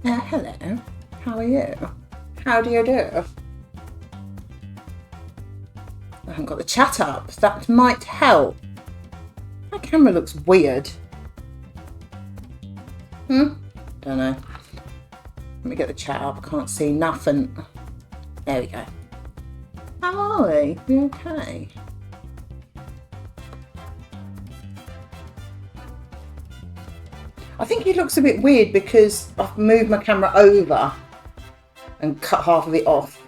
Hello. How are you? How do you do? I haven't got the chat up. That might help. My camera looks weird. Don't know. Let me get the chat up. I can't see nothing. There we go. How are we? You okay? I think it looks a bit weird because I've moved my camera over and cut half of it off.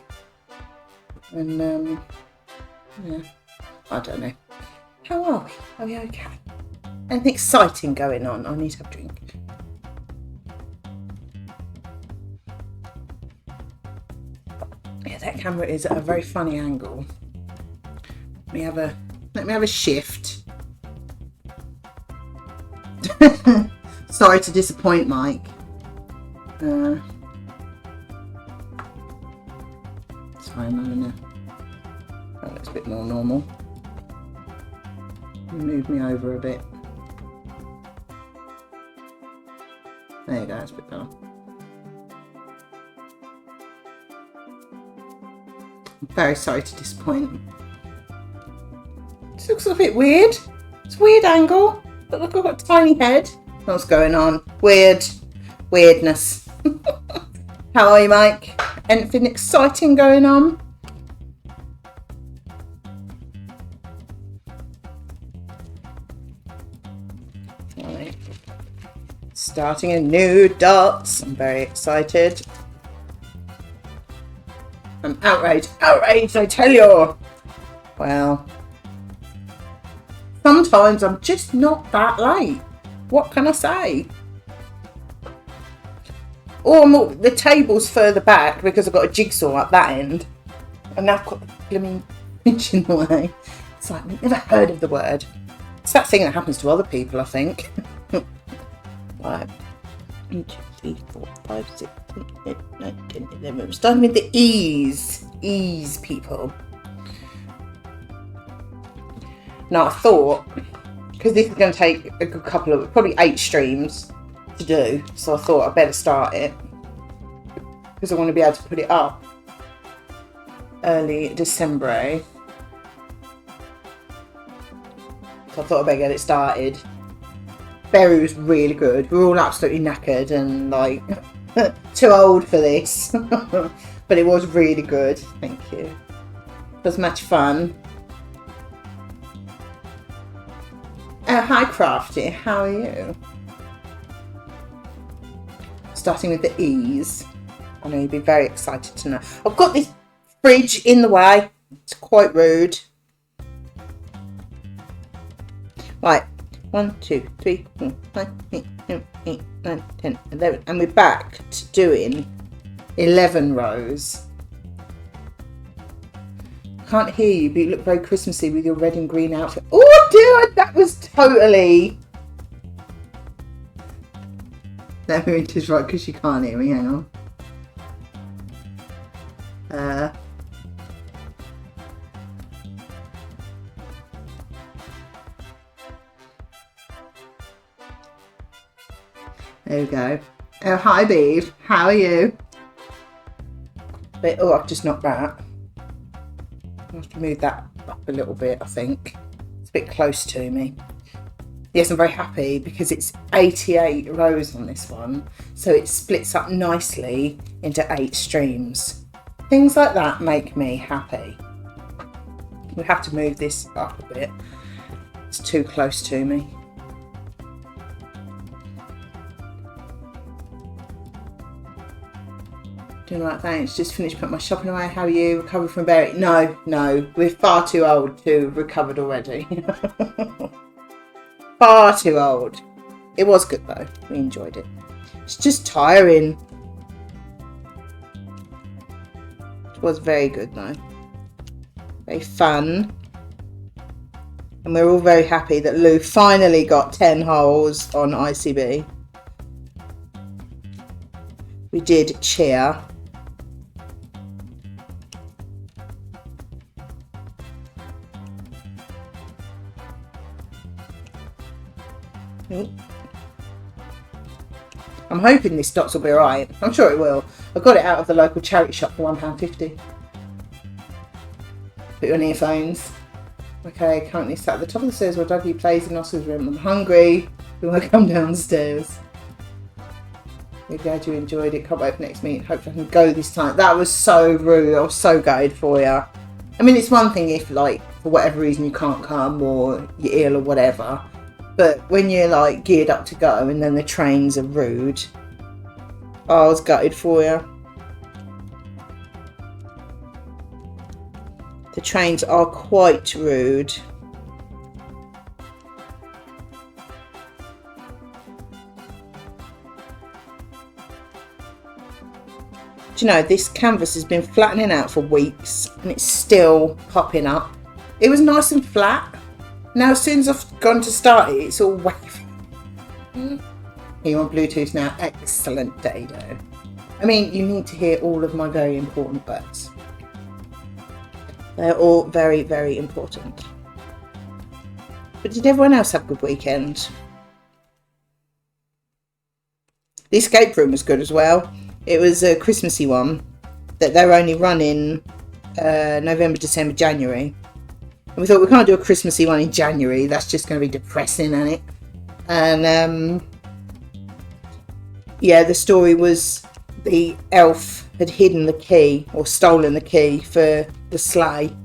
And yeah, I don't know. How are we? Are we okay? Anything exciting going on? I need to have a drink. Yeah, that camera is at a very funny angle. Let me have a shift. Sorry to disappoint, Mike. Sorry, Mona. That looks a bit more normal. Move me over a bit. There you go, that's a bit better. I'm very sorry to disappoint. This looks a bit weird. It's a weird angle. But look, I've got a tiny head. What's going on? Weirdness. How are you, Mike? Anything exciting going on? Right. Starting a new darts. I'm very excited. I'm outraged, I tell you. Well, sometimes I'm just not that late. What can I say? Or the table's further back because I've got a jigsaw up that end. And now I've got the blooming pinch in the way. It's like, I've never heard of the word. It's that thing that happens to other people, I think. Right. 1, 2, 3, 4, 5, 6, 7, 8, 9, 10, 11. We're starting with the E's. E's, people. Now, I thought, because this is going to take a good couple of, probably 8 streams to do, so I thought I'd better start it. Because I want to be able to put it up early December. So I thought I'd better get it started. Berry was really good. We were all absolutely knackered and like too old for this. But it was really good. Thank you. It was much fun. Hi Crafty, how are you? Starting with the E's. I know you'd be very excited to know. I've got this fridge in the way. It's quite rude. Right. 1, 2, 3, 4, 5, 6, 7, 8, 9, 10, 11. And we're back to doing 11 rows. Can't hear you, but you look very Christmassy with your red and green outfit. Oh dear, that was totally... Let me just right because you can't hear me. Hang on. There we go. Oh, hi, Beeve. How are you? But, I've just knocked that. I have to move that up a little bit, I think. It's a bit close to me. Yes, I'm very happy because it's 88 rows on this one. So it splits up nicely into 8 streams. Things like that make me happy. We have to move this up a bit. It's too close to me. Doing right, thanks. Just finished putting my shopping away. How are you? Recovered from Berry? No. We're far too old to have recovered already. Far too old. It was good though. We enjoyed it. It's just tiring. It was very good though. Very fun. And we're all very happy that Lou finally got 10 holes on ICB. We did cheer. I'm I'm hoping this dots will be alright. I'm sure it will. I got it out of the local charity shop for £1.50. Put your earphones. Okay, currently sat at the top of the stairs while Dougie plays in Oscar's room. I'm hungry. We want to come downstairs. We're glad you enjoyed it. Can't wait for next meet. Hope I can go this time. That was so rude. I was so gutted for you. I mean, it's one thing if, like, for whatever reason you can't come or you're ill or whatever. But when you're, like, geared up to go and then the trains are rude, I was gutted for you. The trains are quite rude. Do you know, this canvas has been flattening out for weeks and it's still popping up. It was nice and flat. Now as soon as I've gone to start it, it's all wavy. You're on Bluetooth now. Excellent, Dado. I mean, you need to hear all of my very important words. They're all very, very important. But did everyone else have a good weekend? The escape room was good as well. It was a Christmassy one that they're only running November, December, January. And we thought we can't do a Christmassy one in January. That's just going to be depressing, isn't it? And yeah, the story was the elf had hidden the key or stolen the key for the sleigh,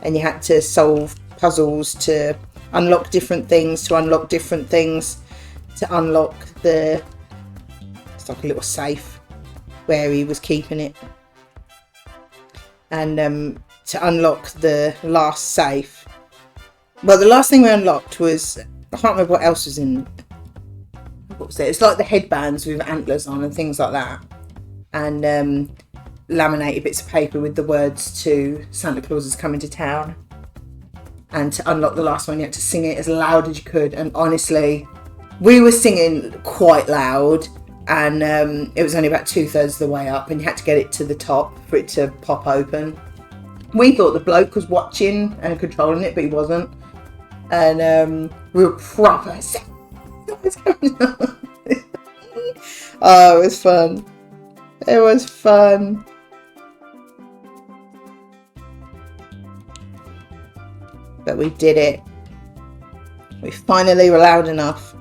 and you had to solve puzzles to unlock different things, to unlock the, it's like a little safe where he was keeping it, and to unlock the last safe. Well, the last thing we unlocked was, I can't remember what else was in. What was it? It's like the headbands with antlers on and things like that, and laminated bits of paper with the words to Santa Claus is coming to town. And to unlock the last one, you had to sing it as loud as you could. And honestly, we were singing quite loud. And it was only about 2/3 of the way up, and you had to get it to the top for it to pop open. We thought the bloke was watching and controlling it, but he wasn't. And we were proper. Oh, it was fun. It was fun. But we did it. We finally were loud enough.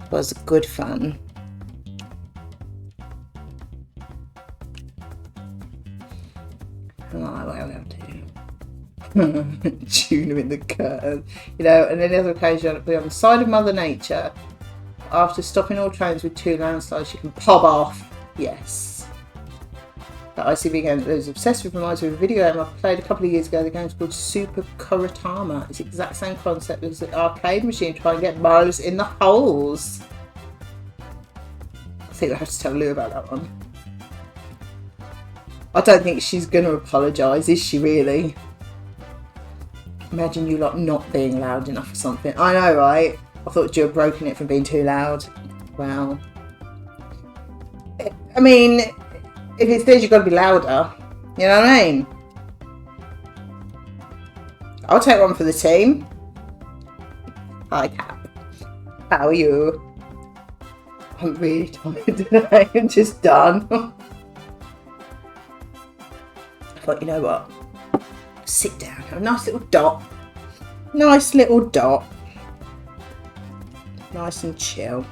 It was good fun. Tuna in the curtain, you know, and then the other occasion it'll be on the side of Mother Nature. After stopping all trains with 2 landslides, you can pop off. Yes. The ICV game that was obsessed with reminds me of a video game I played a couple of years ago. The game's called Super Kuratama. It's the exact same concept as the arcade machine. Try and get miles in the holes. I think I have to tell Lou about that one. I don't think she's going to apologise, is she really? Imagine you lot not being loud enough or something. I know, right? I thought you had broken it from being too loud. Wow. I mean, if it's this, you've got to be louder. You know what I mean? I'll take one for the team. Hi, Cap. How are you? I'm really tired today. I'm just done. I thought, you know what? Sit down. Have a nice little dot. Nice little dot. Nice and chill.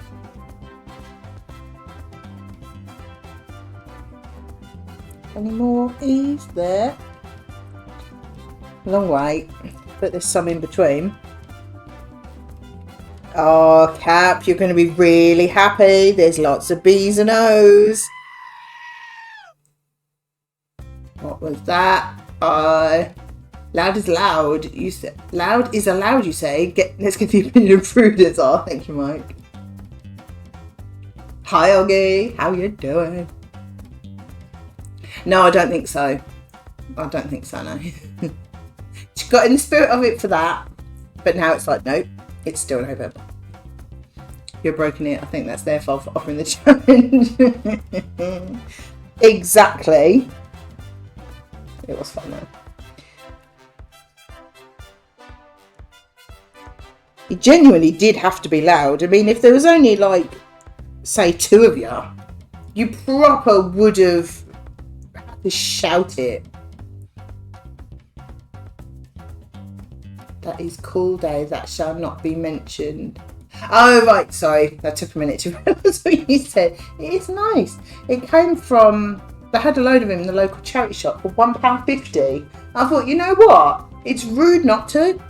Any more E's there? Long way, but there's some in between. Oh, Cap, you're going to be really happy. There's lots of B's and O's. What was that? Loud is loud. You said loud is allowed. You say. Let's get the opinion of Prudence. Oh, thank you, Mike. Hi, Oggy. How you doing? No, I don't think so. I don't think so. No. She got in the spirit of it for that, but now it's like, nope. It's still November. You're broken it. I think that's their fault for offering the challenge. Exactly. It was fun though. It genuinely did have to be loud. I mean, if there was only like, say, 2 of you, you proper would have had to shout it. That is cool, Dave. That shall not be mentioned. Oh, right. Sorry. That took a minute to realise what you said. It is nice. It came from... They had a load of them in the local charity shop for £1.50. I thought, you know what? It's rude not to.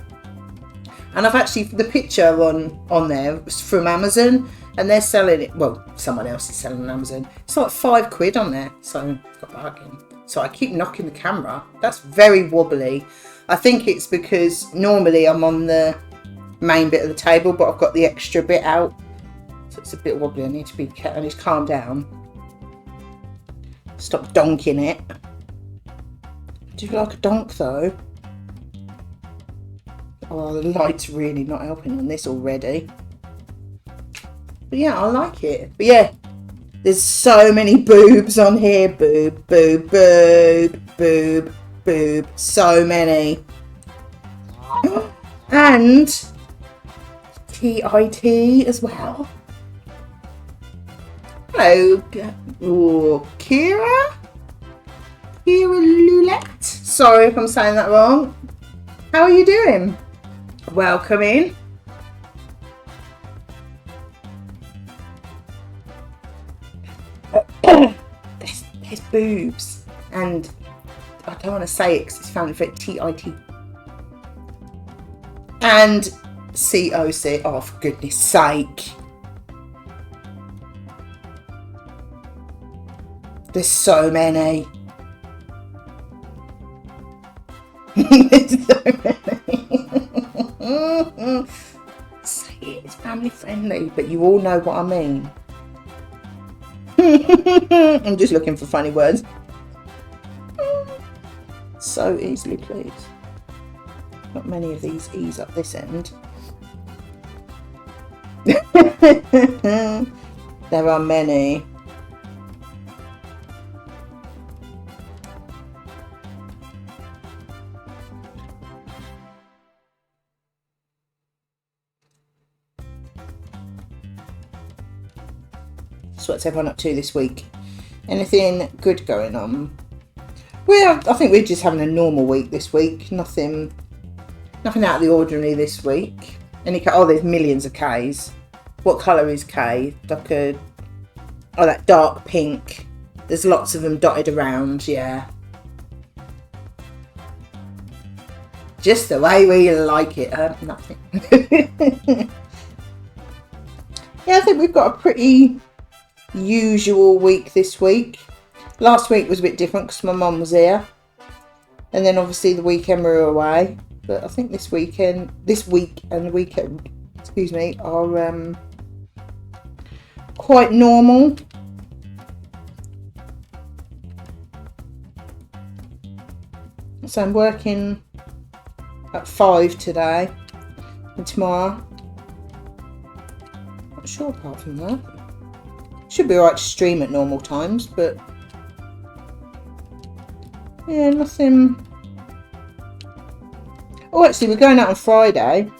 And I've actually... The picture on there was from Amazon. And they're selling it... Well, someone else is selling on Amazon. It's like £5 on there. So, got bargain. So, I keep knocking the camera. That's very wobbly. I think it's because normally I'm on the main bit of the table, but I've got the extra bit out. So it's a bit wobbly. I need to calm down. Stop donking it. Do you like a donk though? Oh, the light's really not helping on this already. But yeah, I like it. But yeah, there's so many boobs on here. Boob, boob, boob, boob. Boob, so many. And TIT as well. Hello, Kira Lulette. Sorry if I'm saying that wrong. How are you doing? Welcome in. There's boobs and I don't want to say it because it's family for TIT. And COC. Oh, for goodness sake. There's so many. There's so many. Say it, it's family friendly, but you all know what I mean. I'm just looking for funny words. So easily pleased. Not many of these E's up this end. There are many. So what's everyone up to this week? Anything good going on? I think we're just having a normal week this week. Nothing out of the ordinary this week. There's millions of K's. What colour is K? That dark pink. There's lots of them dotted around, yeah. Just the way we like it. Nothing. Yeah, I think we've got a pretty usual week this week. Last week was a bit different because my mum was here. And then obviously the weekend we were away. But I think this week and the weekend, are quite normal. So I'm working at 5 today and tomorrow. Not sure apart from that. Should be alright to stream at normal times, but yeah, nothing. Oh, actually, we're going out on Friday.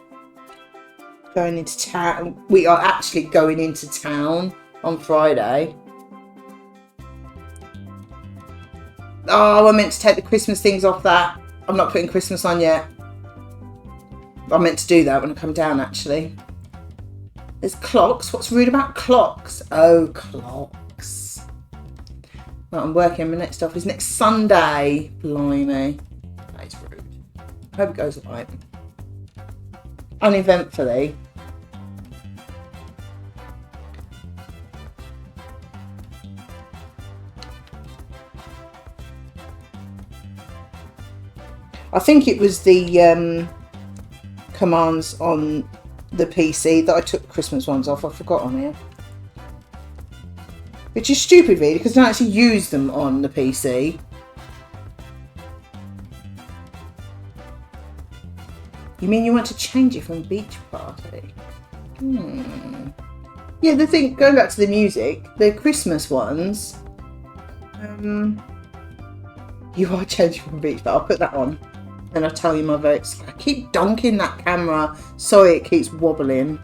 Going into town. We are actually going into town on Friday. Oh, I meant to take the Christmas things off that. I'm not putting Christmas on yet. I meant to do that when I come down, actually. There's clocks. What's rude about clocks? Oh, clocks. Right, I'm working. My next off is next Sunday. Blimey. That is rude. I hope it goes alright. Uneventfully. I think it was the commands on the PC that I took Christmas ones off. I forgot on here. Which is stupid really, because I don't actually use them on the PC. You mean you want to change it from beach party? Yeah, the thing, going back to the music, the Christmas ones, you are changing from beach, but I'll put that on. And I tell you my votes. I keep dunking that camera. Sorry, it keeps wobbling.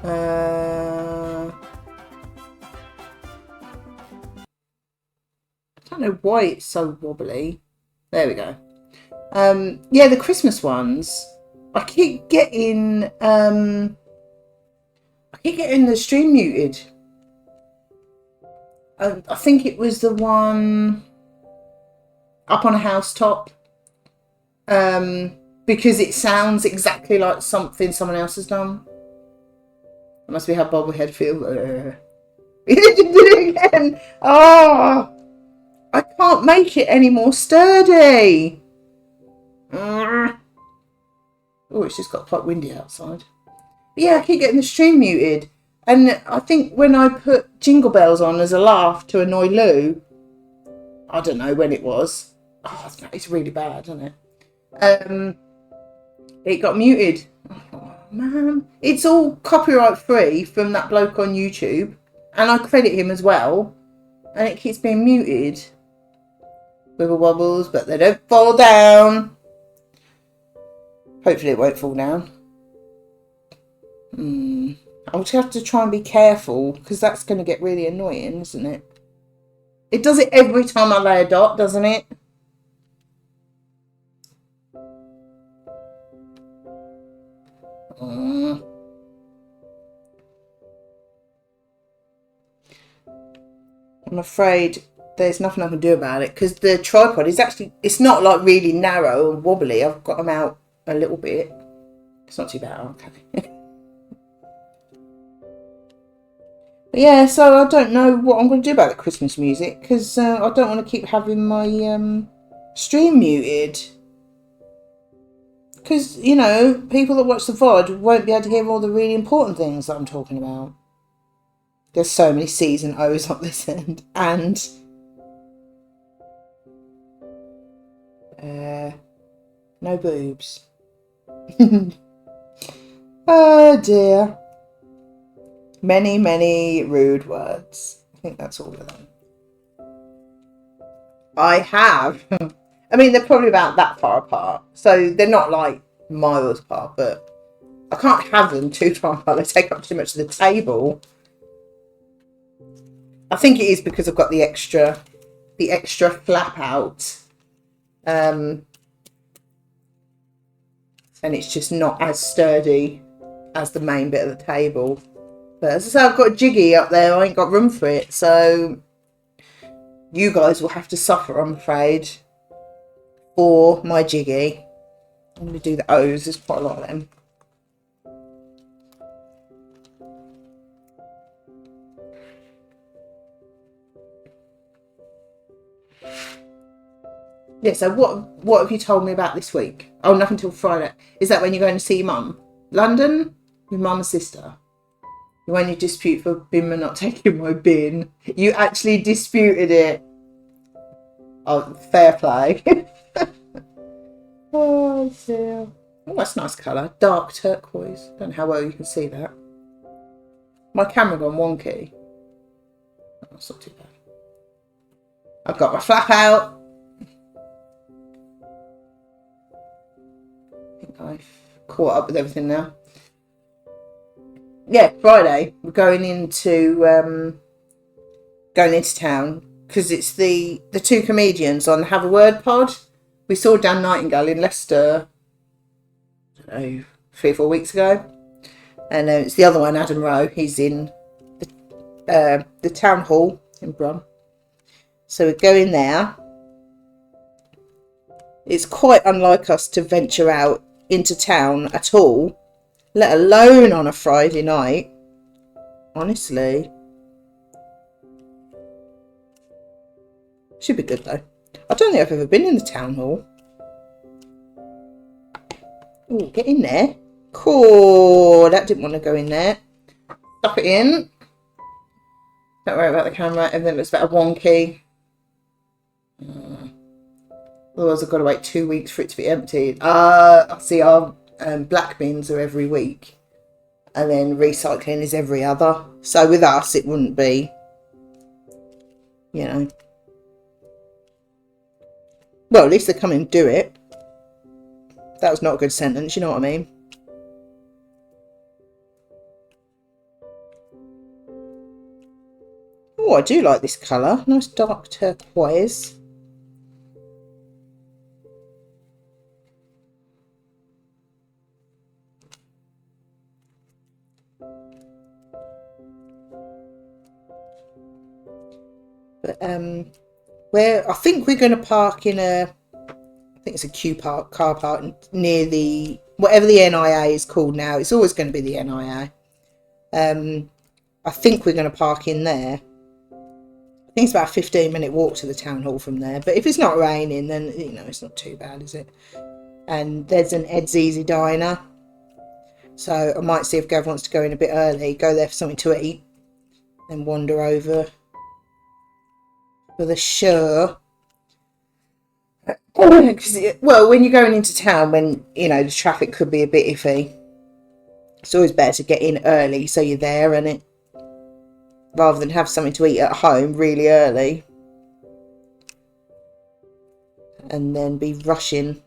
I don't know why it's so wobbly. There we go. Yeah, the Christmas ones. I keep getting the stream muted. I think it was the one up on a housetop. Because it sounds exactly like something someone else has done. It must be how bobblehead feels. He did it again. Oh, I can't make it any more sturdy. Oh, it's just got quite windy outside. But yeah, I keep getting the stream muted. And I think when I put Jingle Bells on as a laugh to annoy Lou, I don't know when it was. Oh, it's really bad, isn't it? It got muted. Oh, man. It's all copyright free from that bloke on YouTube. And I credit him as well. And it keeps being muted. Wibble wobbles, but they don't fall down. Hopefully it won't fall down. I'll just have to try and be careful, because that's going to get really annoying, isn't it? It does it every time I lay a dot, doesn't it? I'm afraid there's nothing I can do about it, because the tripod is actually, it's not like really narrow and wobbly. I've got them out a little bit. It's not too bad, okay. But yeah, so I don't know what I'm going to do about the Christmas music, because I don't want to keep having my stream muted. Because, you know, people that watch the VOD won't be able to hear all the really important things that I'm talking about. There's so many C's and O's on this end. And no boobs. Oh dear. Many, many rude words. I think that's all of them. I have. I mean, they're probably about that far apart. So they're not like miles apart, but I can't have them too far apart. They take up too much of the table. I think it is because I've got the extra flap out. And it's just not as sturdy as the main bit of the table. But as I say, I've got a jiggy up there. I ain't got room for it. So you guys will have to suffer, I'm afraid, for my jiggy. I'm going to do the O's. There's quite a lot of them. Yeah, so what have you told me about this week? Oh, nothing till Friday. Is that when you're going to see your mum? London? With mum and sister? When you dispute for bin not taking my bin. You actually disputed it. Oh, fair play. Oh, dear. Oh, that's a nice colour. Dark turquoise. Don't know how well you can see that. My camera gone wonky. Oh, that's not too bad. I've got my flap out. I think I've caught up with everything now. Yeah, Friday we're going into town because it's the two comedians on Have a Word pod. We saw Dan Nightingale in Leicester, I don't know, 3 or 4 weeks ago, and it's the other one, Adam Rowe. He's in the town hall in Brum, so we're going there. It's quite unlike us to venture out into town at all, let alone on a Friday night. Honestly. Should be good though. I don't think I've ever been in the town hall. Oh, get in there. Cool. That didn't want to go in there. Stuff it in. Don't worry about the camera. Everything looks better wonky. Otherwise I've got to wait 2 weeks for it to be emptied. I see our black bins are every week. And then recycling is every other. So with us it wouldn't be, you know. Well, at least they come and do it. That was not a good sentence, you know what I mean? Oh, I do like this colour. Nice dark turquoise. But I think we're going to park in I think it's a car park near the, whatever the NIA is called now. It's always going to be the NIA. I think we're going to park in there. I think it's about a 15-minute walk to the town hall from there. But if it's not raining, then, you know, it's not too bad, is it? And there's an Ed's Easy Diner. So I might see if Gav wants to go in a bit early, go there for something to eat, then wander over for the show. Because, well, when you're going into town, when, you know, the traffic could be a bit iffy, it's always better to get in early so you're there, and it, rather than have something to eat at home really early and then be rushing.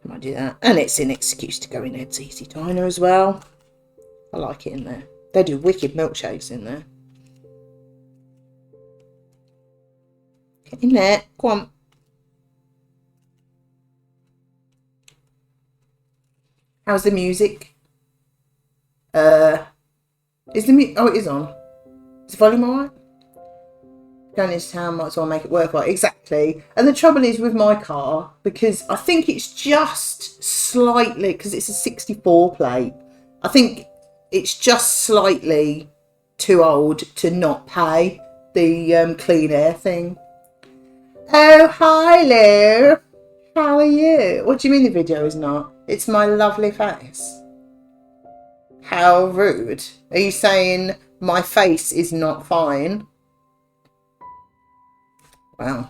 I might do that. And it's an excuse to go in Ed's Easy Diner as well. I like it in there. They do wicked milkshakes in there. Get in there. Go on. How's the music? Is the oh, it is on. Is the volume alright? Going into town, might as well make it worthwhile. Exactly. And the trouble is with my car, because I think it's just slightly, because it's a 64 plate, I think it's just slightly too old to not pay the clean air thing. Oh, hi Lou. How are you? What do you mean the video is not? It's my lovely face. How rude. Are you saying my face is not fine? Wow.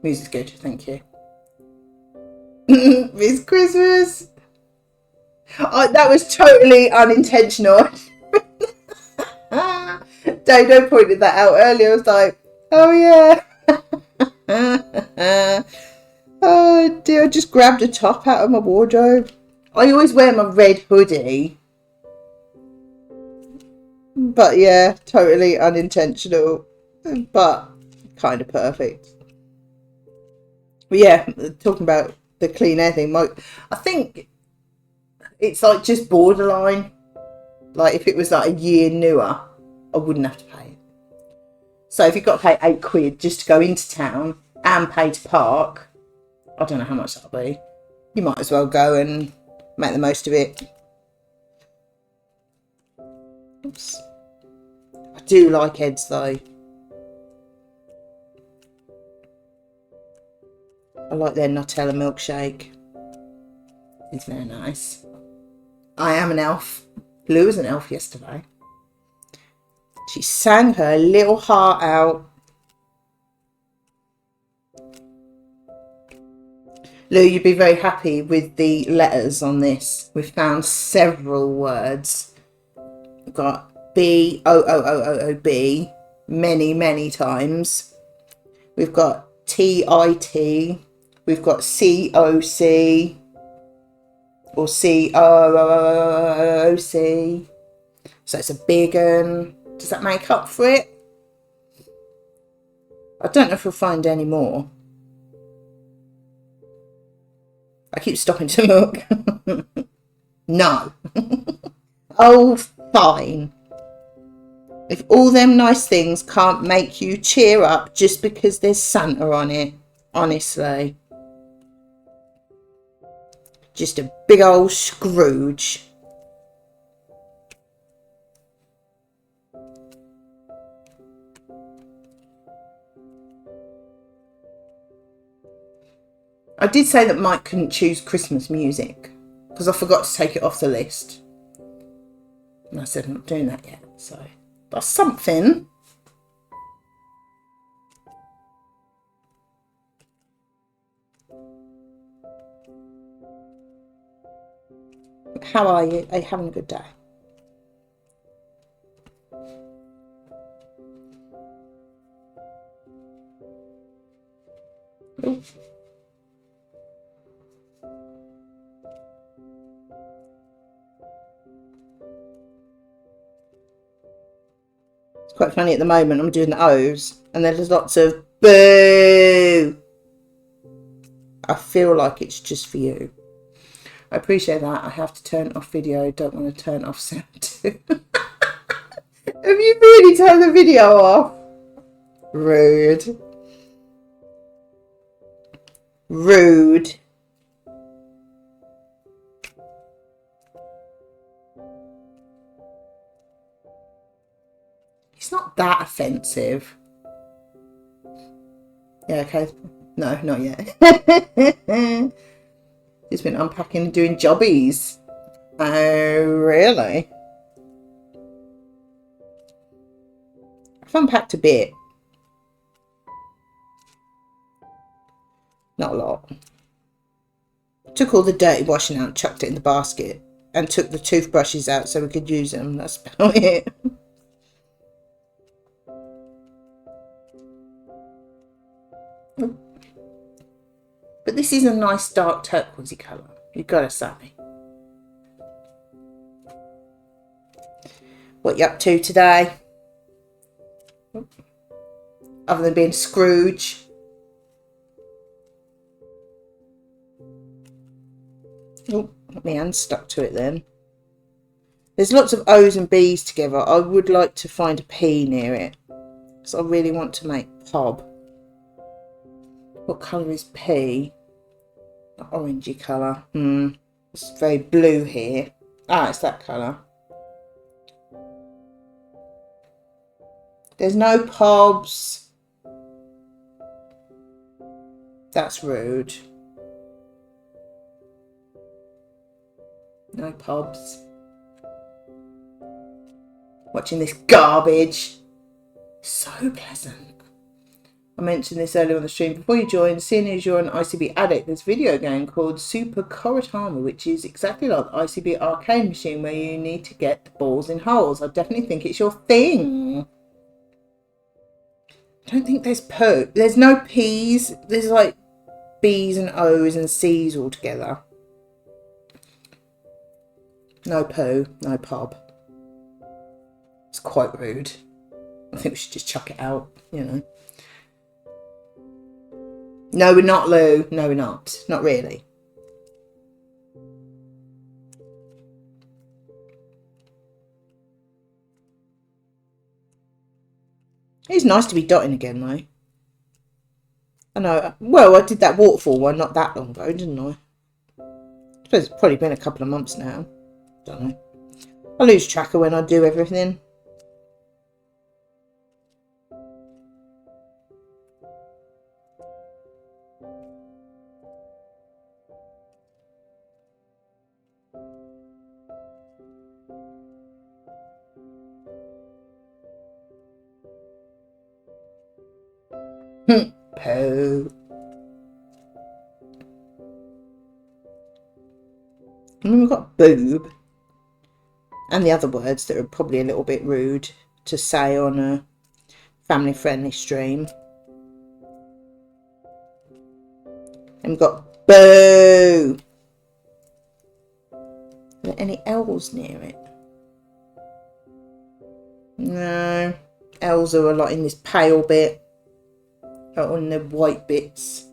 Music's good, thank you. It's Christmas. Oh, that was totally unintentional. Dodo pointed that out earlier. I was like, oh yeah. Oh dear, I just grabbed a top out of my wardrobe. I always wear my red hoodie. But yeah, totally unintentional. But kind of perfect. But yeah, talking about the clean air thing, I think it's like just borderline. Like if it was like a year newer, I wouldn't have to pay it. So if you've got to pay £8 just to go into town and pay to park, I don't know how much that'll be. You might as well go and make the most of it. Oops. I do like Ed's though. I like their Nutella milkshake. It's very nice. I am an elf. Lou was an elf yesterday. She sang her little heart out. Lou, you'd be very happy with the letters on this. We've found several words. We've got B, O-O-O-O-O-B, many times. We've got T-I-T. We've got C-O-C. Or C-O-O-O-O-C. So it's a big one. Does that make up for it? I don't know if we'll find any more. I keep stopping to look. No. Oh, fine. If all them nice things can't make you cheer up just because there's Santa on it. Honestly. Just a big old Scrooge. I did say that Mike couldn't choose Christmas music because I forgot to take it off the list. And I said I'm not doing that yet. So that's something. How are you? Are you having a good day? Ooh. It's quite funny at the moment. I'm doing the O's and there's lots of boo. I feel like it's just for you. I appreciate that. I have to turn off video. Don't want to turn off sound too. Have you really turned the video off? Rude. Rude. It's not that offensive. Yeah, okay. No, not yet. Just been unpacking and doing jobbies. Oh, really? I've unpacked a bit. Not a lot. Took all the dirty washing out, chucked it in the basket, and took the toothbrushes out so we could use them. That's about it. But this is a nice dark turquoisey colour, you've got to say. What you up to today? Other than being Scrooge. Oh, my hand's stuck to it then. There's lots of O's and B's together. I would like to find a P near it, because I really want to make Pob. What colour is P? The orangey colour. It's very blue here. Ah, it's that colour. There's no Pobs. That's rude. No Pobs. Watching this garbage. So pleasant. I mentioned this earlier on the stream before you joined. Seeing as you're an ICB addict, there's a video game called Super Koritama, which is exactly like the ICB arcade machine where you need to get the balls in holes. I definitely think it's your thing. I don't think there's P. There's no P's. There's like B's and O's and C's all together. No poo, no Pob. It's quite rude. I think we should just chuck it out, you know. No, we're not, Lou. No, we're not. Not really. It's nice to be dotting again, though. I know. Well, I did that waterfall one not that long ago, didn't I? I suppose it's probably been a couple of months now. Don't know. I lose track of when I do everything. Poo. And then we've got boob. And the other words that are probably a little bit rude to say on a family-friendly stream. And we've got boo. Are there any L's near it? No. L's are a lot in this pale bit. Or in the white bits.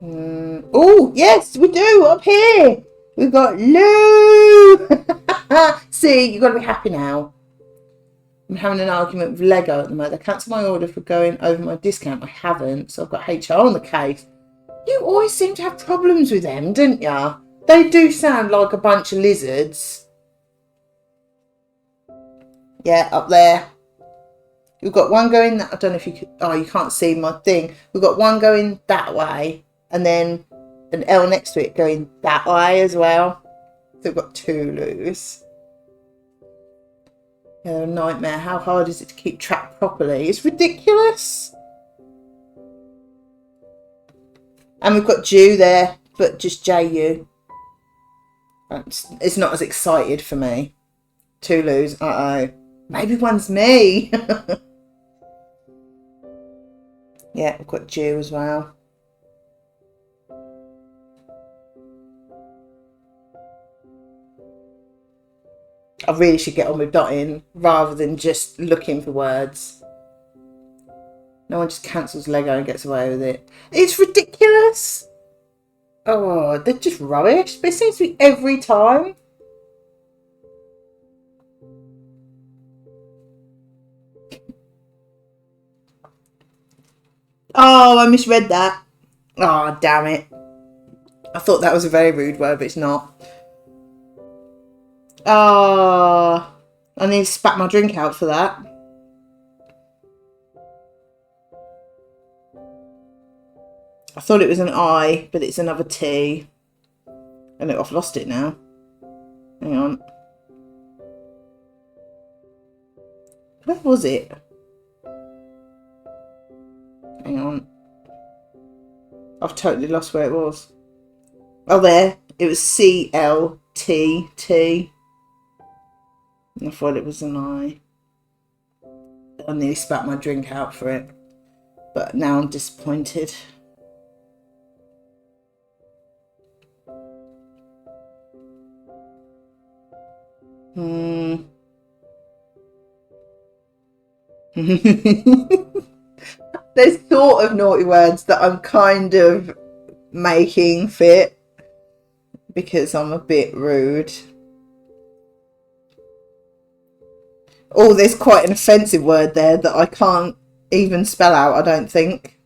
Oh, yes, we do. Up here. We've got Lou. See, you've got to be happy now. I'm having an argument with Lego at the moment. I cancelled my order for going over my discount. I haven't. So I've got HR on the case. You always seem to have problems with them, don't you? They do sound like a bunch of lizards. Yeah, up there. We've got one going that I don't know if you could. Oh, you can't see my thing. We've got one going that way, and then an L next to it going that way as well. So we've got two Lous. Yeah, a nightmare. How hard is it to keep track properly? It's ridiculous. And we've got Jew there, but just JU. It's not as excited for me. Two Lous. Uh-oh. Maybe one's me. Yeah, we've got Jew as well. I really should get on with dotting rather than just looking for words. No one just cancels Lego and gets away with it. It's ridiculous. Oh, they're just rubbish. But it seems to be every time. Oh, I misread that. Oh, damn it. I thought that was a very rude word, but it's not. Oh, I need to spat my drink out for that. I thought it was an I, but it's another T. And I've lost it now. Hang on. Where was it? Hang on. I've totally lost where it was. Oh, there. It was CLTT. I thought it was an I. I nearly spat my drink out for it. But now I'm disappointed. There's sort of naughty words that I'm kind of making fit because I'm a bit rude. Oh, there's quite an offensive word there that I can't even spell out, I don't think.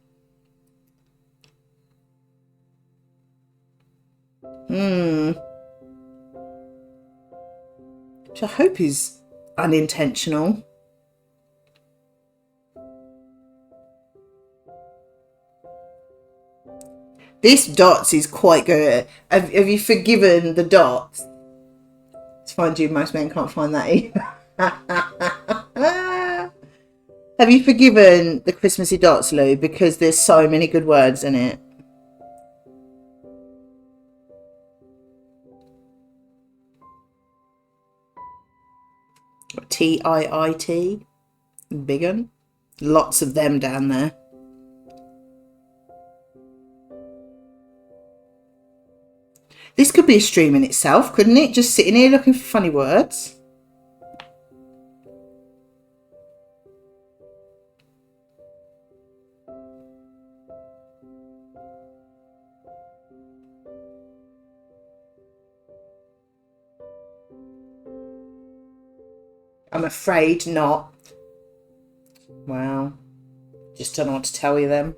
Which I hope is unintentional. This dots is quite good. Have you forgiven the dots? It's fine, Jude. Most men can't find that either. Have you forgiven the Christmassy dots, Lou? Because there's so many good words in it. TIIT. Big one. Lots of them down there. This could be a stream in itself, couldn't it? Just sitting here looking for funny words. I'm afraid not. Wow. Just don't know what to tell you then.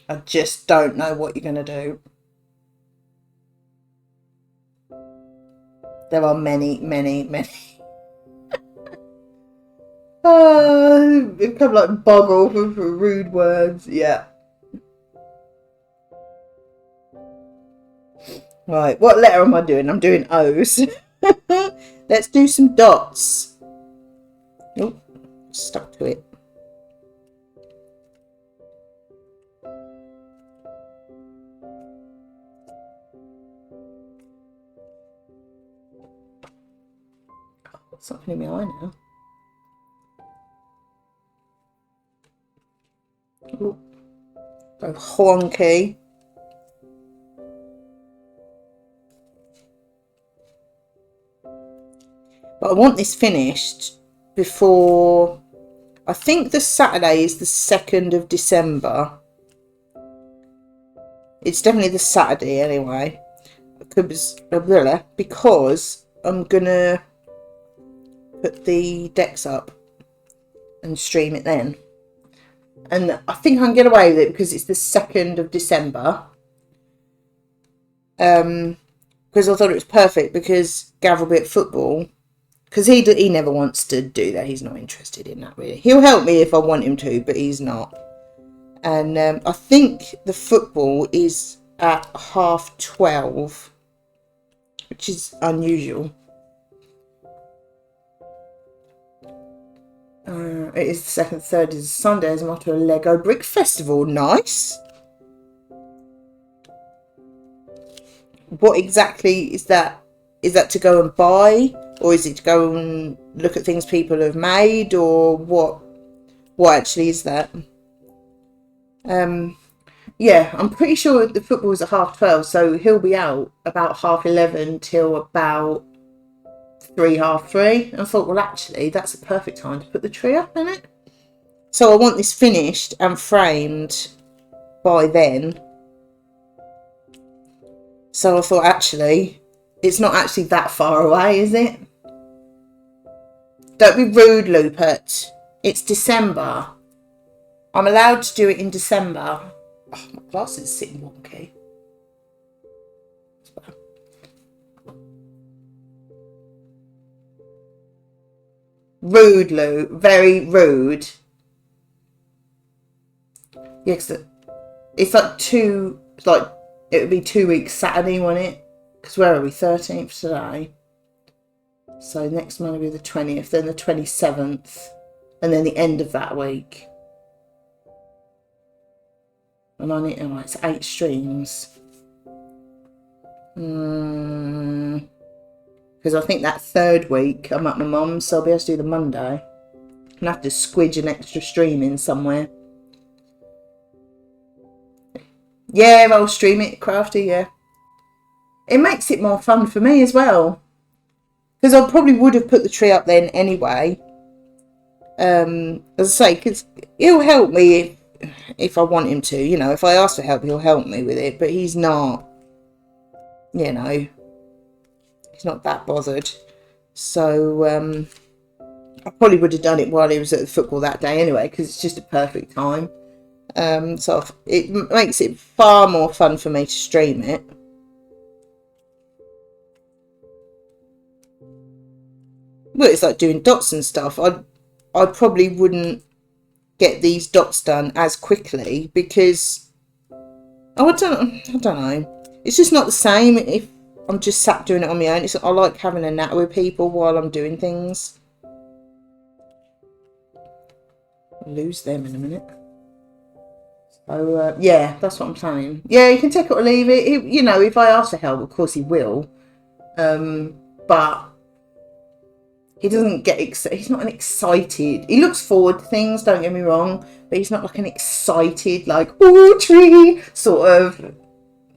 I just don't know what you're going to do. There are many, many, many. It kind of like boggle for rude words. Yeah. Right, what letter am I doing? I'm doing O's. Let's do some dots. Oh, stuck to it. Something in my eye now. Ooh. So honky. But I want this finished before, I think the Saturday is the 2nd of December. It's definitely the Saturday anyway. Because I'm going to put the decks up and stream it then. And I think I can get away with it because it's the 2nd of December. Because I thought it was perfect because Gav will be at football. Because he never wants to do that. He's not interested in that really. He'll help me if I want him to, but he's not. And I think the football is at 12:30, which is unusual. It is the 2nd, 3rd is Sunday as I'm off to a Lego Brick Festival. Nice. What exactly is that? Is that to go and buy or is it to go and look at things people have made, or what actually is that? Yeah, I'm pretty sure the football's at 12:30, so he'll be out about 11:30 till about 3:30. And I thought, well, actually, that's a perfect time to put the tree up, isn't it? So I want this finished and framed by then. So I thought, actually, it's not actually that far away, is it? Don't be rude, Lupert. It's December. I'm allowed to do it in December. Oh, my glasses are sitting wonky. Rude, Lou. Very rude. Yeah, it's like it would be 2 weeks Saturday, wouldn't it? Because where are we? 13th today. So next Monday will be the 20th, then the 27th, and then the end of that week. And I need, it's 8 streams. Because I think that third week I'm at my mum's, so I'll be able to do the Monday. And have to squidge an extra stream in somewhere. Yeah, I'll stream it, Crafty, yeah. It makes it more fun for me as well. Because I probably would have put the tree up then anyway. As I say, because he'll help me if I want him to. You know, if I ask for help, he'll help me with it. But he's not, you know, he's not that bothered. So I probably would have done it while he was at the football that day anyway, because it's just a perfect time. So it makes it far more fun for me to stream it. Well, it's like doing dots and stuff. I probably wouldn't get these dots done as quickly because I don't know. It's just not the same if I'm just sat doing it on my own. I like having a natter with people while I'm doing things. I'll lose them in a minute. So yeah, that's what I'm saying. Yeah, you can take it or leave it. You know, if I ask for help, of course he will. But he doesn't get excited. He's not an excited. He looks forward to things, don't get me wrong, but he's not like an excited, like, oh, tree sort of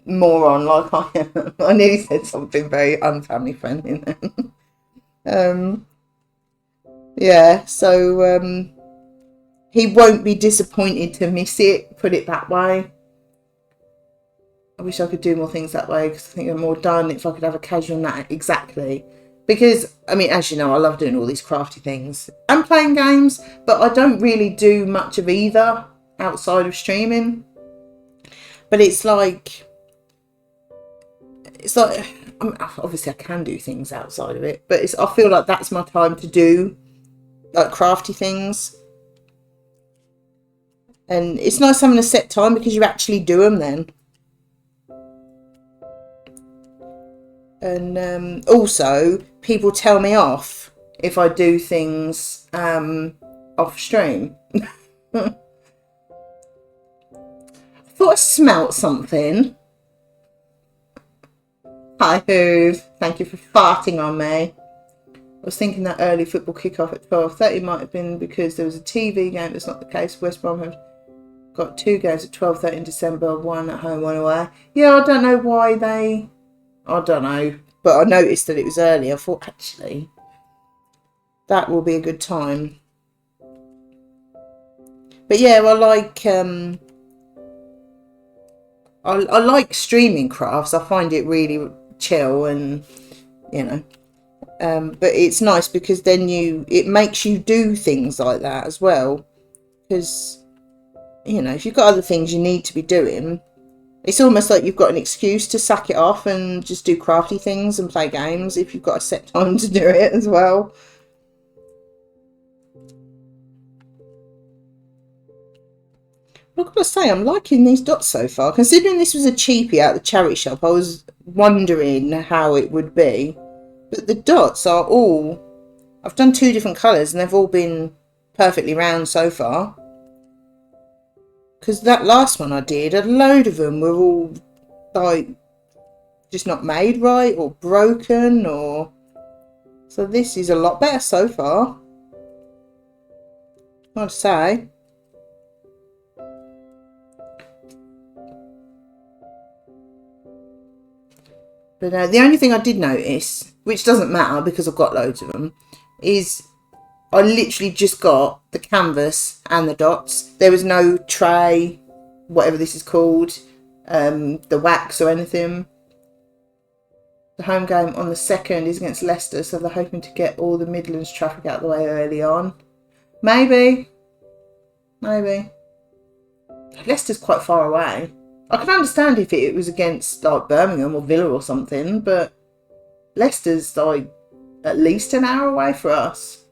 moron like I am. I nearly said something very unfamily friendly then. Yeah, so he won't be disappointed to miss it, put it that way. I wish I could do more things that way because I think I'm more done if I could have a casual night. Exactly. Because, I mean, as you know, I love doing all these crafty things and playing games, but I don't really do much of either outside of streaming. But it's like, obviously I can do things outside of it, but I feel like that's my time to do like crafty things. And it's nice having a set time because you actually do them then. And also, people tell me off if I do things off stream. I thought I smelt something. Hi, Hoove. Thank you for farting on me. I was thinking that early football kickoff at 12:30 might have been because there was a TV game. That's not the case. West Brom have got 2 games at 12:30 in December, 1 at home, 1 away. Yeah, I don't know why they... I don't know, but I noticed that it was early. I thought, actually, that will be a good time. But yeah, I like streaming crafts. I find it really chill and, you know. But it's nice because then it makes you do things like that as well. Because, you know, if you've got other things you need to be doing... It's almost like you've got an excuse to sack it off and just do crafty things and play games if you've got a set time to do it as well. I've got to say, I'm liking these dots so far. Considering this was a cheapie out of the charity shop, I was wondering how it would be. But the dots are all... I've done 2 different colours and they've all been perfectly round so far. Because that last one I did, a load of them were all, like, just not made right or broken or... So this is a lot better so far, I'd say. But the only thing I did notice, which doesn't matter because I've got loads of them, is I literally just got the canvas and the dots. There was no tray, whatever this is called, the wax or anything. The home game on the 2nd is against Leicester, so they're hoping to get all the Midlands traffic out of the way early on. Maybe. Leicester's quite far away. I can understand if it was against like Birmingham or Villa or something, but Leicester's like at least an hour away for us.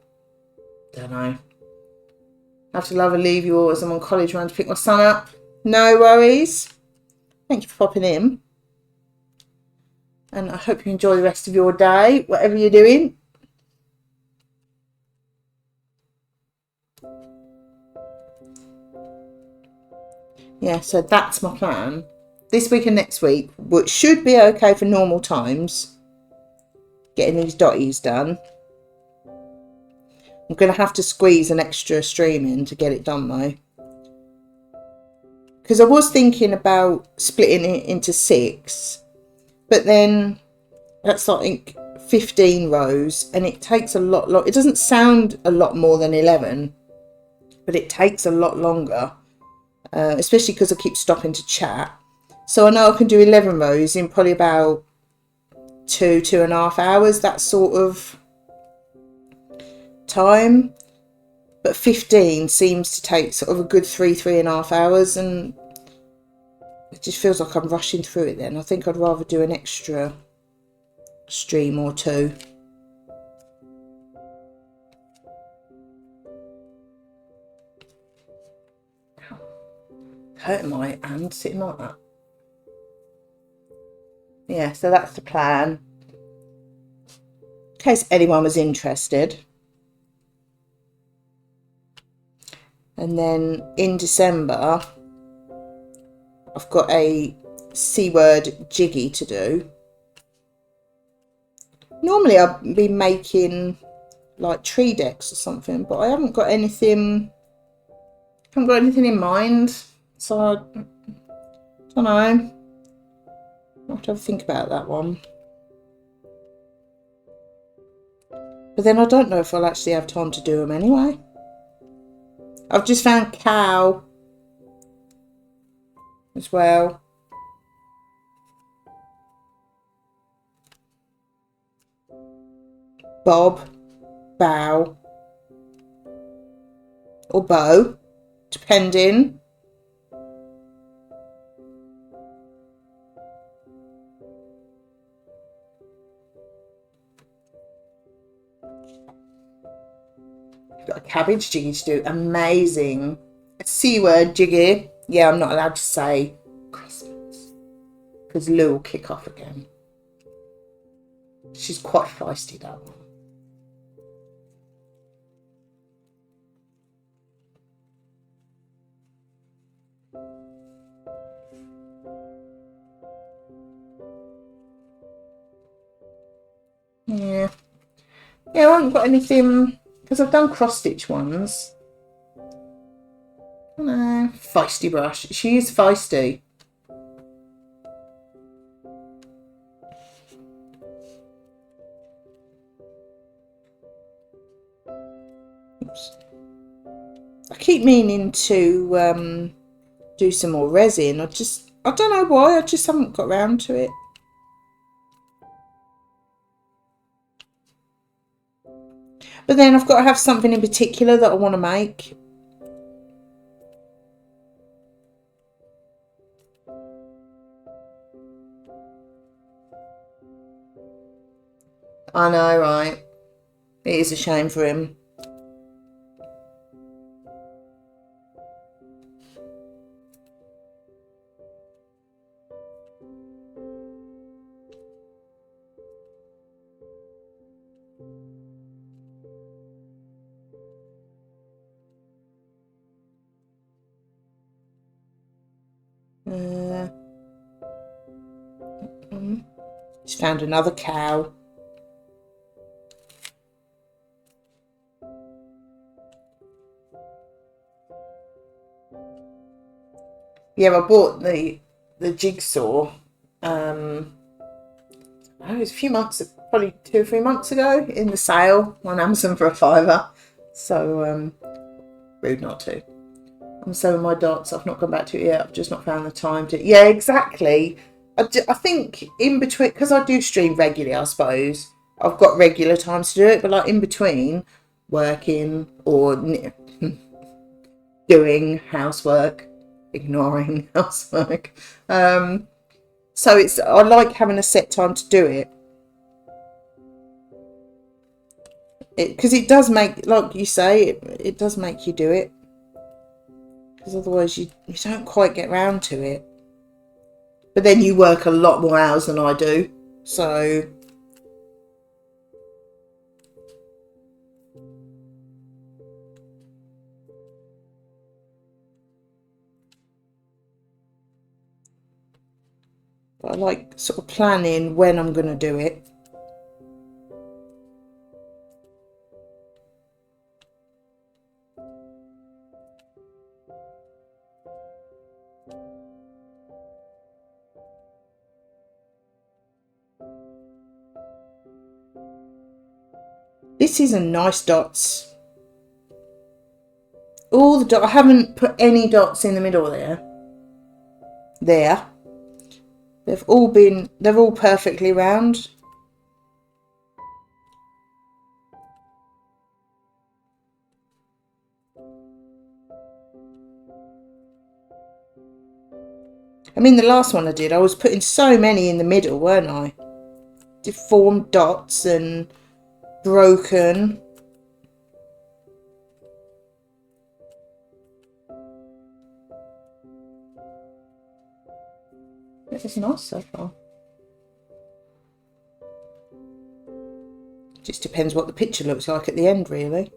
Don't know. I have to love and leave you all as I'm on college run to pick my son up. No worries. Thank you for popping in. And I hope you enjoy the rest of your day, whatever you're doing. Yeah, so that's my plan. This week and next week, which should be okay for normal times, getting these dotties done. I'm going to have to squeeze an extra stream in to get it done though. Because I was thinking about splitting it into 6, but then that's like 15 rows and it takes a lot. It doesn't sound a lot more than 11, but it takes a lot longer. Especially because I keep stopping to chat. So I know I can do 11 rows in probably about 2.5 hours, that sort of time. But 15 seems to take sort of a good 3.5 hours, and it just feels like I'm rushing through it then. I think I'd rather do an extra stream or 2. Hurting my hand sitting like that. Yeah, so that's the plan. In case anyone was interested. And then in December, I've got a C-word jiggy to do. Normally I'd be making like tree decks or something, but I haven't got anything in mind. So I don't know. I'll have to have a think about that one. But then I don't know if I'll actually have time to do them anyway. I've just found cow as well. Bob, bow, or bow, depending. Got a cabbage jiggy to do. Amazing. A C-word jiggy. Yeah, I'm not allowed to say Christmas because Lou will kick off again. She's quite feisty, that one. Yeah, I haven't got anything because I've done cross stitch ones. No, feisty brush. She is feisty. Oops. I keep meaning to do some more resin. I don't know why. I just haven't got around to it. But then I've got to have something in particular that I want to make. I know, right? It is a shame for him. Just found another cow. Yeah, I bought the jigsaw. It was a few months, probably 2 or 3 months ago, in the sale on Amazon for £5. So rude not to. I'm sewing my dots. I've not gone back to it yet. I've just not found the time to. Yeah, exactly. I think in between, because I do stream regularly, I suppose I've got regular times to do it. But like in between working or doing housework, ignoring housework. So I like having a set time to do it. Because it does make, like you say, it does make you do it. Because otherwise you don't quite get round to it. But then you work a lot more hours than I do. So but I like sort of planning when I'm going to do it. This is a nice dots. All the dots. I haven't put any dots in the middle there. There. They're all perfectly round. I mean, the last one I did, I was putting so many in the middle, weren't I? Deformed dots and broken. It's nice so far. Just depends what the picture looks like at the end, really.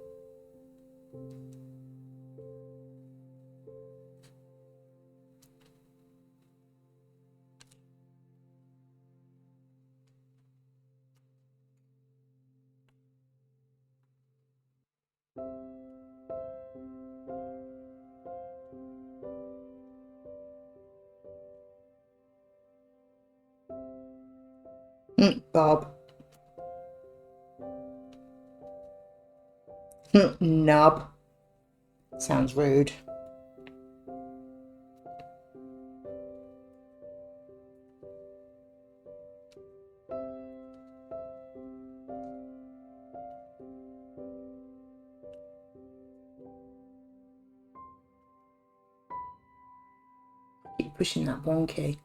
Bob. Nub. Sounds rude. Keep pushing that one key.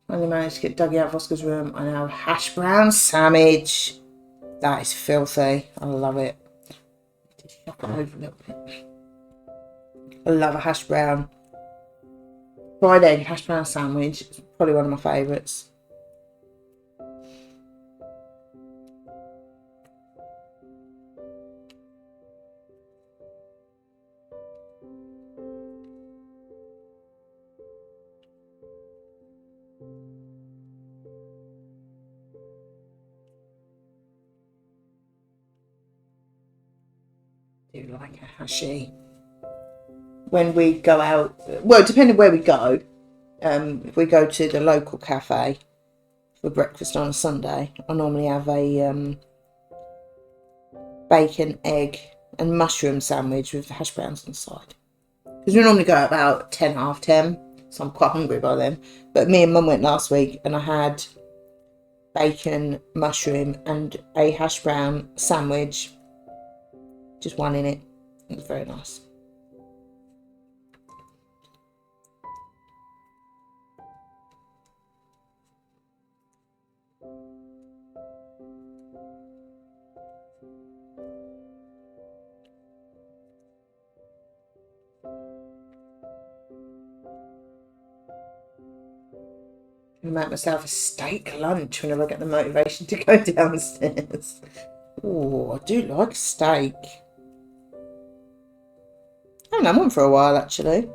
Finally managed to get Dougie out of Oscar's room. I now have hash brown sandwich. That is filthy. I love it. Just shop it over a little bit. I love a hash brown. Fried egg hash brown sandwich. It's probably one of my favourites. I do like a hashy. When we go out, well, depending where we go, if we go to the local cafe for breakfast on a Sunday, I normally have a bacon, egg and mushroom sandwich with hash browns on the side. Because we normally go at about 10, half 10, so I'm quite hungry by then. But me and Mum went last week and I had bacon, mushroom and a hash brown sandwich. Just one in it. It was very nice. I make myself a steak lunch whenever I get the motivation to go downstairs. Oh, I do like steak. I haven't had one for a while, actually.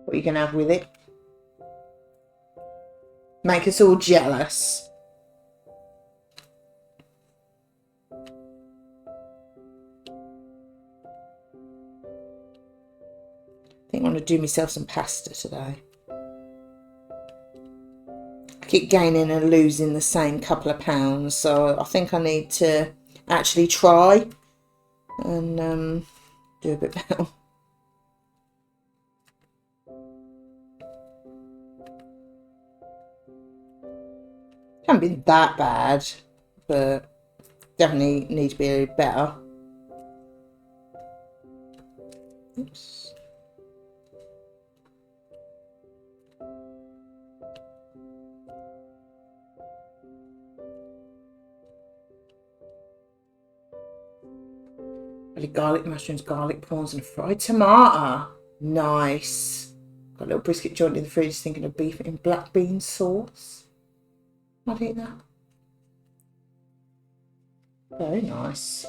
What are you going to have with it? Make us all jealous. I think I want to do myself some pasta today. I keep gaining and losing the same couple of pounds, so I think I need to actually try and do a bit better. Can't be that bad, but definitely need to be a bit better. Oops. Garlic mushrooms, garlic prawns, and fried tomato. Nice. Got a little brisket joint in the fridge, thinking of beef in black bean sauce. I'd eat that. Very nice.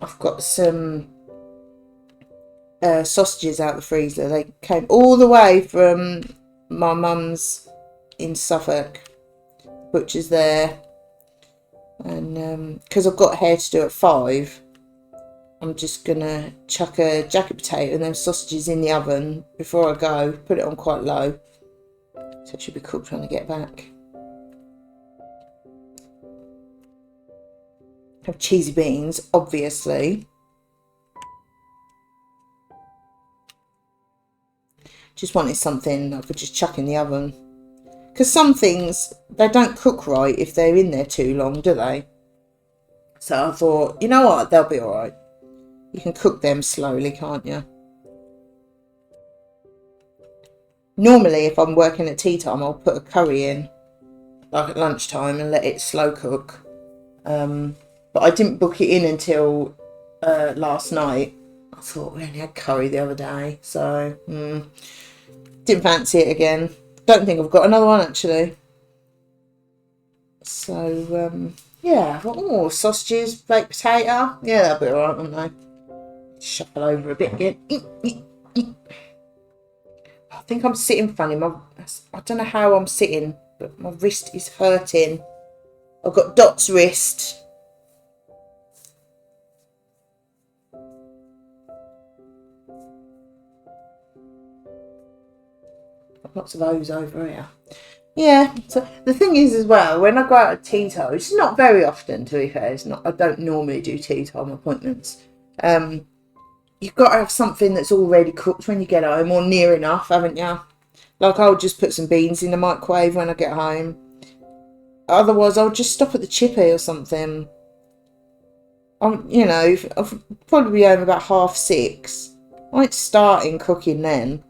I've got some sausages out the freezer. They came all the way from my mum's in Suffolk. Butcher's there. And because I've got hair to do at 5, I'm just going to chuck a jacket potato and them sausages in the oven before I go. Put it on quite low. So it should be cooked when I get back. Have cheesy beans, obviously. Just wanted something I could just chuck in the oven. Because some things, they don't cook right if they're in there too long, do they? So I thought, you know what, they'll be alright. You can cook them slowly, can't you? Normally, if I'm working at tea time, I'll put a curry in, like at lunchtime, and let it slow cook. But I didn't book it in until last night. I thought we only had curry the other day, so didn't fancy it again. Don't think I've got another one actually. So yeah, oh, sausages, baked potato. Yeah, that'll be alright, won't they? Shuffle over a bit again. I think I'm sitting funny. I don't know how I'm sitting, but my wrist is hurting. I've got Dot's wrist. Lots of O's over here. Yeah, so the thing is as well, when I go out at tea time, which is not very often to be fair, I don't normally do tea time appointments. You've got to have something that's already cooked when you get home, or near enough, haven't you? Like I'll just put some beans in the microwave when I get home. Otherwise I'll just stop at the chippy or something. You know, I'll probably be home about 6:30. I won't start in cooking then.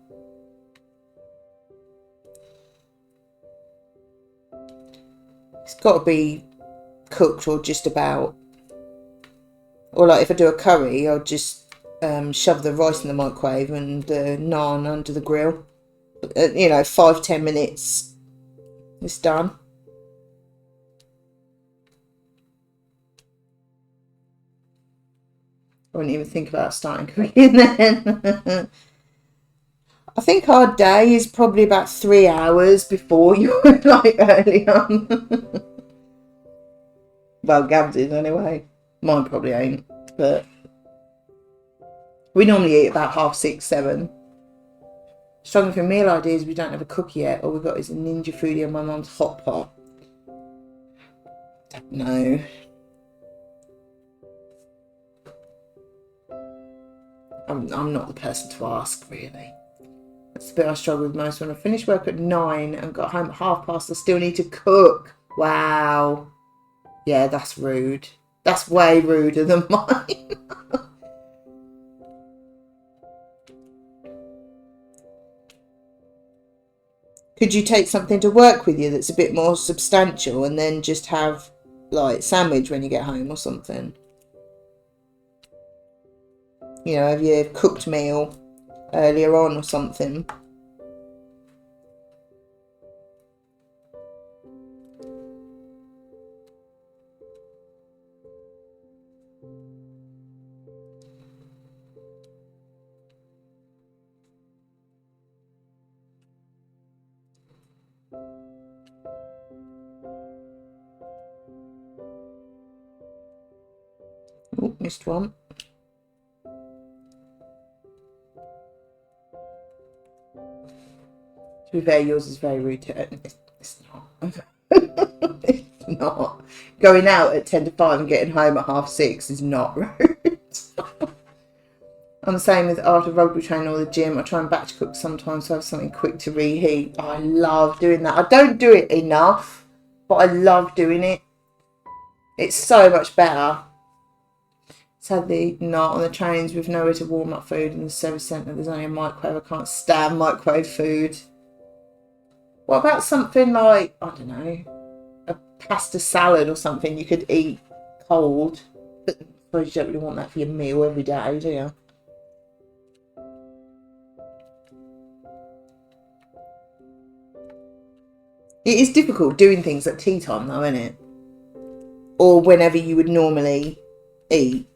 It's got to be cooked or just about. Or like if I do a curry, I'll just shove the rice in the microwave and the naan under the grill. You know, 5-10 minutes. It's done. I wouldn't even think about starting cooking then. I think our day is probably about 3 hours before you're like early on. Well, Gab's is anyway. Mine probably ain't, but we normally eat about 6:30, 7. Struggling for meal ideas, we don't have a cook yet. All we've got is a Ninja Foodie and my mum's hot pot. Don't know. I'm not the person to ask, really. That's the bit I struggle with most. When I finish work at 9 and got home at past, I still need to cook. Wow. Yeah, that's rude. That's way ruder than mine. Could you take something to work with you that's a bit more substantial and then just have like sandwich when you get home or something? You know, have you cooked meal earlier on or something? missed one. To be fair, yours is very rude. It's not. It's not. Going out at 10 to 5 and getting home at 6:30 is not rude. I'm the same with after rugby training or the gym. I try and batch cook sometimes so I have something quick to reheat. I love doing that. I don't do it enough, but I love doing it. It's so much better. Sadly, not on the trains with nowhere to warm up food in the service centre. There's only a microwave. I can't stand microwave food. What about something like, I don't know, a pasta salad or something you could eat cold? But I suppose you don't really want that for your meal every day, do you? It is difficult doing things at tea time though, isn't it? Or whenever you would normally eat.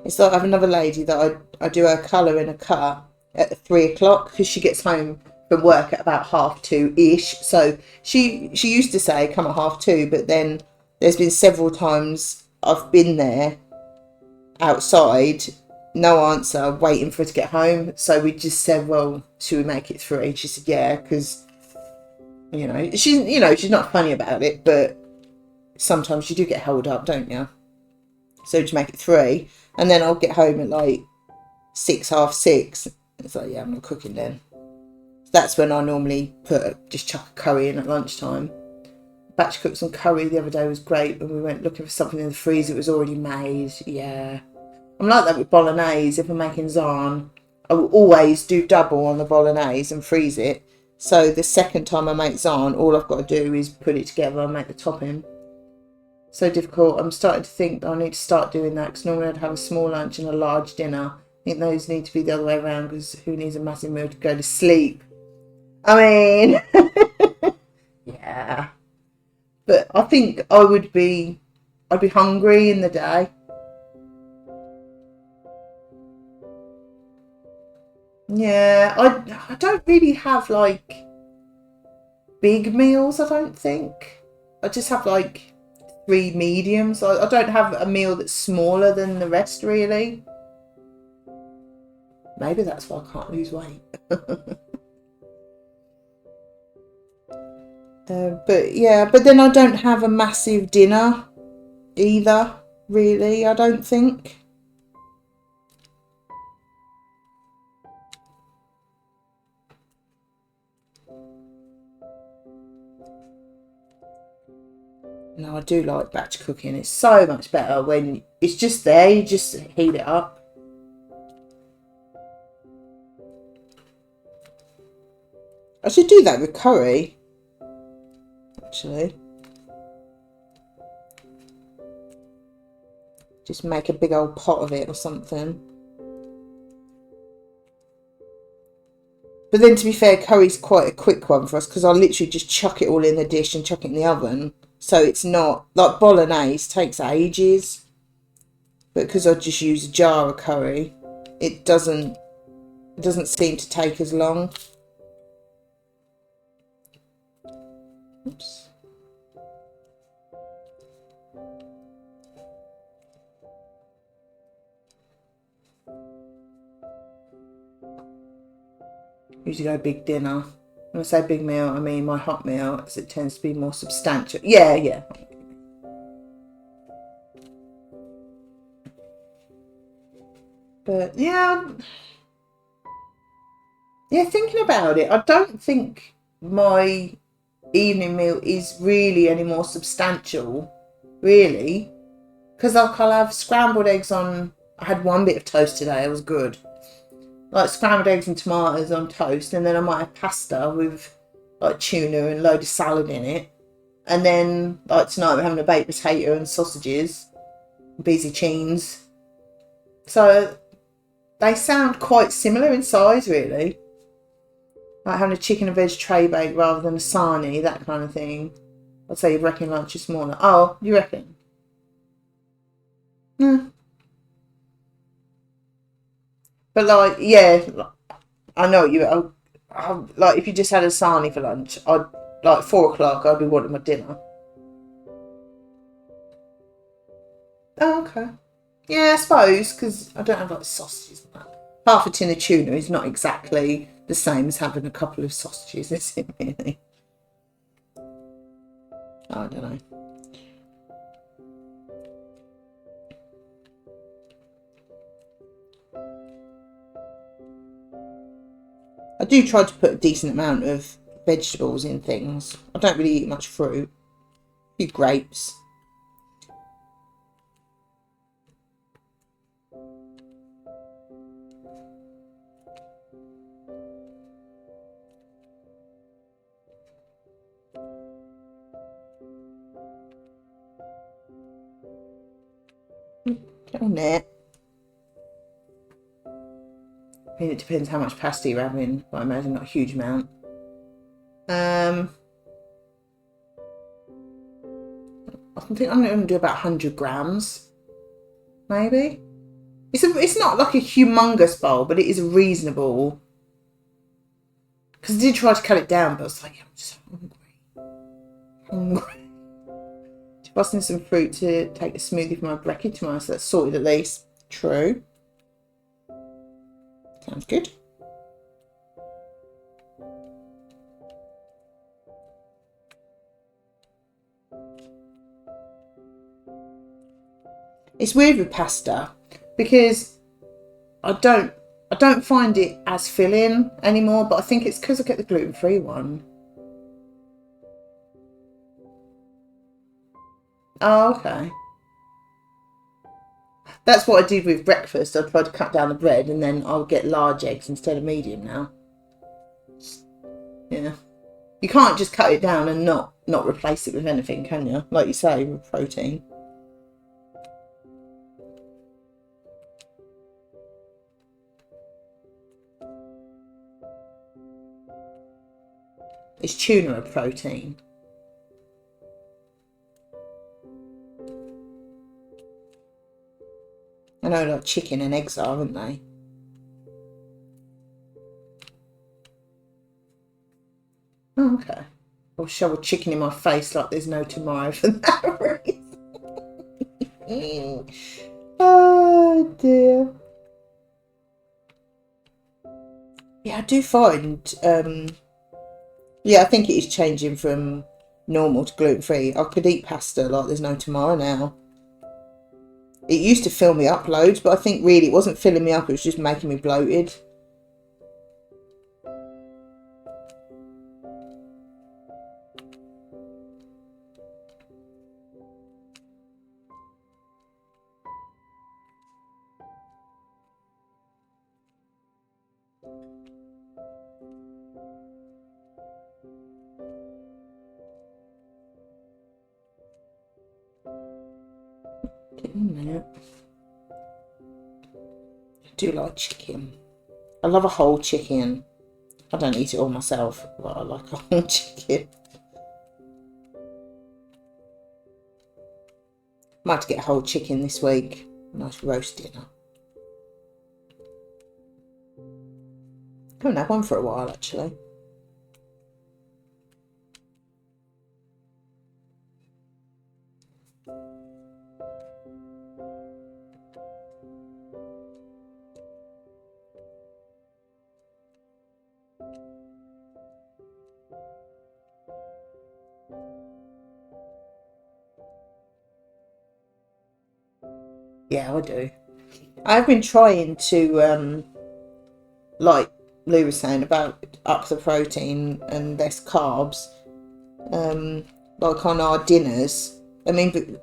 It's like I have another lady that I do her colour and a cut at 3 o'clock because she gets home from work at about 2:30-ish. So she used to say come at 2:30, but then there's been several times I've been there outside, no answer, waiting for her to get home. So we just said, well, should we make it 3? She said, yeah, because she's not funny about it, but sometimes you do get held up, don't you? So to make it 3, and then I'll get home at like 6, 6:30. It's like, yeah, I'm not cooking then. That's when I normally just chuck a curry in at lunchtime. Batch cooked some curry the other day, was great. When we went looking for something in the freezer, it was already made. Yeah, I'm like that with bolognese. If I'm making zaan, I will always do double on the bolognese and freeze it. So the second time I make zaan, all I've got to do is put it together and make the topping. So difficult. I'm starting to think that I need to start doing that because normally I'd have a small lunch and a large dinner. I think those need to be the other way around because who needs a massive meal to go to sleep? I mean, yeah. But I think I'd be hungry in the day. Yeah, I don't really have like big meals, I don't think. I just have like 3 mediums. I don't have a meal that's smaller than the rest, really. Maybe that's why I can't lose weight. But then I don't have a massive dinner either, really, I don't think. No, I do like batch cooking. It's so much better when it's just there, you just heat it up. I should do that with curry, actually. Just make a big old pot of it or something. But then to be fair, curry's quite a quick one for us because I'll literally just chuck it all in the dish and chuck it in the oven. So it's not like bolognese takes ages. But because I just use a jar of curry, it doesn't seem to take as long. Oops. Usually go big dinner. When I say big meal, I mean my hot meal, as it tends to be more substantial. Yeah. But yeah, thinking about it, I don't think my evening meal is really any more substantial, really, because I'll have scrambled eggs on. I had one bit of toast today, it was good. Like scrambled eggs and tomatoes on toast, and then I might have pasta with like tuna and a load of salad in it. And then like tonight we're having a baked potato and sausages, busy cheese. So they sound quite similar in size, really. Like having a chicken and veg tray bake rather than a sarnie, that kind of thing. I'd say you reckon lunch is smaller. Oh, you reckon? But like, yeah, I know what you. Like if you just had a sarnie for lunch, I'd like 4 o'clock. I'd be wanting my dinner. Oh, okay. Yeah, I suppose because I don't have like sausages. And that. Half a tin of tuna is not exactly the same as having a couple of sausages, is it? Really? I don't know. I do try to put a decent amount of vegetables in things. I don't really eat much fruit. A few grapes. Get on there. I mean, it depends how much pasta you're having, but I imagine not a huge amount. I think I'm going to do about 100 grams, maybe. It's not like a humongous bowl, but it is reasonable. Because I did try to cut it down, but I was like, I'm just hungry. Busting some fruit to take a smoothie for my brekkie tomorrow, so that's sorted at least. True. Sounds good. It's weird with pasta because I don't find it as filling anymore, but I think it's because I get the gluten-free one. Oh, okay. That's what I did with breakfast. I tried to cut down the bread and then I'll get large eggs instead of medium now. Yeah. You can't just cut it down and not replace it with anything, can you? Like you say, with protein. Is tuna a protein? I know like chicken and eggs are, aren't they? Oh, okay. I'll shove a chicken in my face like there's no tomorrow for that reason. Oh dear. Yeah, I do find yeah, I think it is changing from normal to gluten-free. I could eat pasta like there's no tomorrow now. It used to fill me up loads, but I think really it wasn't filling me up, it was just making me bloated. Get in there. I do like chicken. I love a whole chicken. I don't eat it all myself, but I like a whole chicken. Might have to get a whole chicken this week. Nice roast dinner. I haven't had one for a while actually. Yeah, I do. I've been trying to, like Lou was saying, about up the protein and less carbs. Like on our dinners. I mean,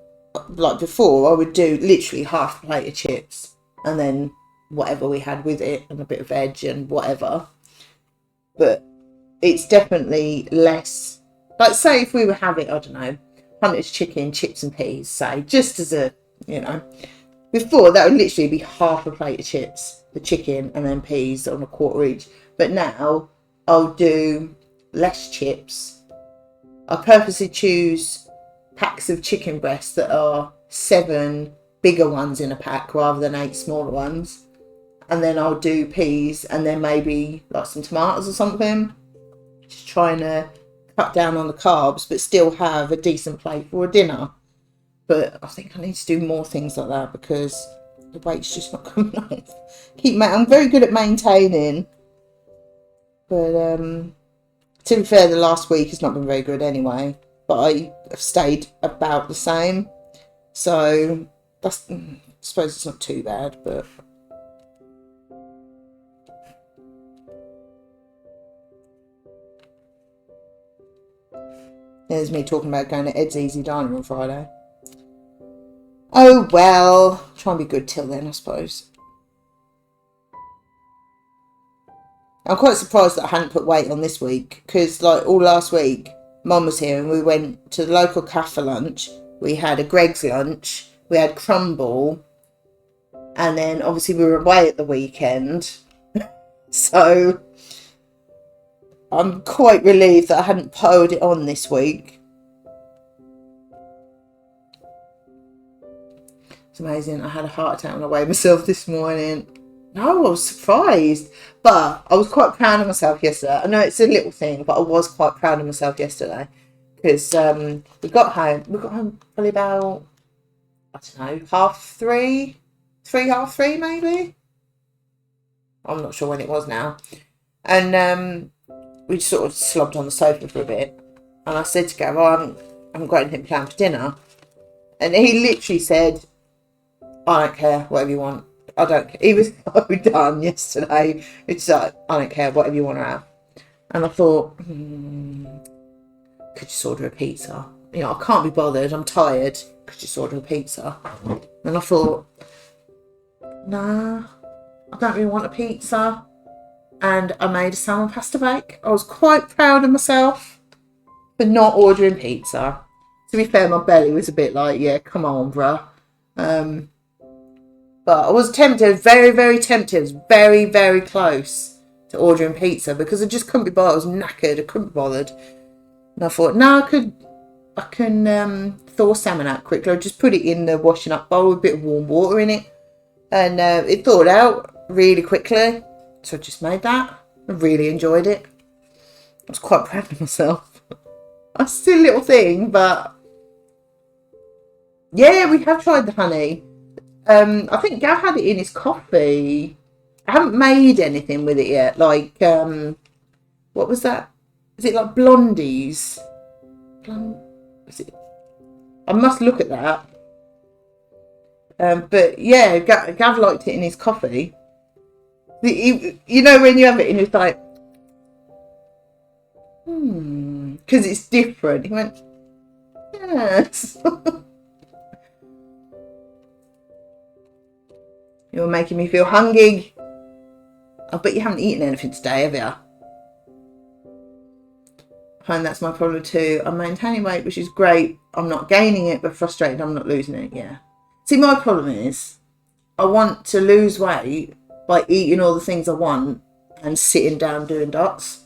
like before, I would do literally half a plate of chips and then whatever we had with it and a bit of veg and whatever. But it's definitely less. Like, say if we were having, I don't know, Hunter's chicken, chips and peas, say, just as a, you know. Before, that would literally be half a plate of chips, the chicken, and then peas on a quarter each. But now, I'll do less chips. I purposely choose packs of chicken breasts that are 7 bigger ones in a pack rather than 8 smaller ones. and then I'll do peas and then maybe like some tomatoes or something. Just trying to cut down on the carbs but still have a decent plate for a dinner. But I think I need to do more things like that because the weight's just not coming off. I'm very good at maintaining, but to be fair, the last week has not been very good anyway. But I have stayed about the same, so that's, I suppose it's not too bad. But there's me talking about going to Ed's Easy Diner on Friday. Oh well, try and be good till then, I suppose. I'm quite surprised that I hadn't put weight on this week because, like, all last week, Mum was here and we went to the local cafe for lunch. We had a Greggs lunch, we had crumble, and then obviously we were away at the weekend. So I'm quite relieved that I hadn't piled it on this week. It's amazing. I had a heart attack when I weighed myself this morning. No, I was surprised. But I was quite proud of myself yesterday. I know it's a little thing, but I was quite proud of myself yesterday. Because we got home probably about, I don't know, 3:30 maybe? I'm not sure when it was now. And we sort of slobbed on the sofa for a bit. And I said to Gav, I haven't got anything planned for dinner. And he literally said, I don't care, whatever you want. I don't care. He was so done yesterday. It's like, I don't care, whatever you want to have. And I thought, could just order a pizza? You know, I can't be bothered. I'm tired. Could just order a pizza? And I thought, nah, I don't really want a pizza. And I made a salmon pasta bake. I was quite proud of myself for not ordering pizza. To be fair, my belly was a bit like, yeah, come on, bruh. But I was tempted, very, very tempted, very, very close to ordering pizza because I just couldn't be bothered. I was knackered. I couldn't be bothered. And I thought, no, I can thaw salmon out quickly. I'll just put it in the washing up bowl with a bit of warm water in it. And it thawed out really quickly. So I just made that. I really enjoyed it. I was quite proud of myself. It's still a little thing, but yeah, we have tried the honey. I think Gav had it in his coffee. I haven't made anything with it yet. Like, what was that? Is it like Blondie's? Is it? I must look at that. But yeah, Gav liked it in his coffee. You know when you have it and it's like, because it's different. He went, yes. You're making me feel hungry. I bet you haven't eaten anything today, have you? I find that's my problem too. I'm maintaining weight, which is great. I'm not gaining it, but frustrated I'm not losing it. Yeah. See, my problem is I want to lose weight by eating all the things I want and sitting down doing dots.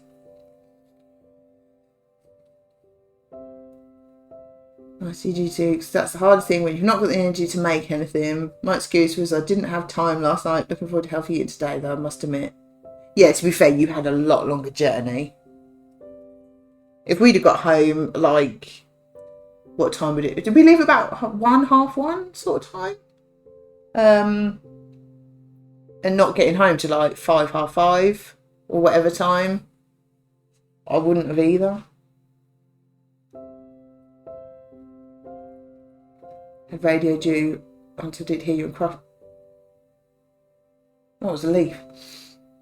I see you too, because that's the hardest thing when you've not got the energy to make anything. My excuse was I didn't have time last night. Looking forward to healthy eating today, though, I must admit. Yeah, to be fair, you had a lot longer journey. If we'd have got home, like, what time would it? Did we leave about 1:30 sort of time? And not getting home to like 5:30 or whatever time, I wouldn't have either. Had radio due until I did hear you and cry. That was a leaf.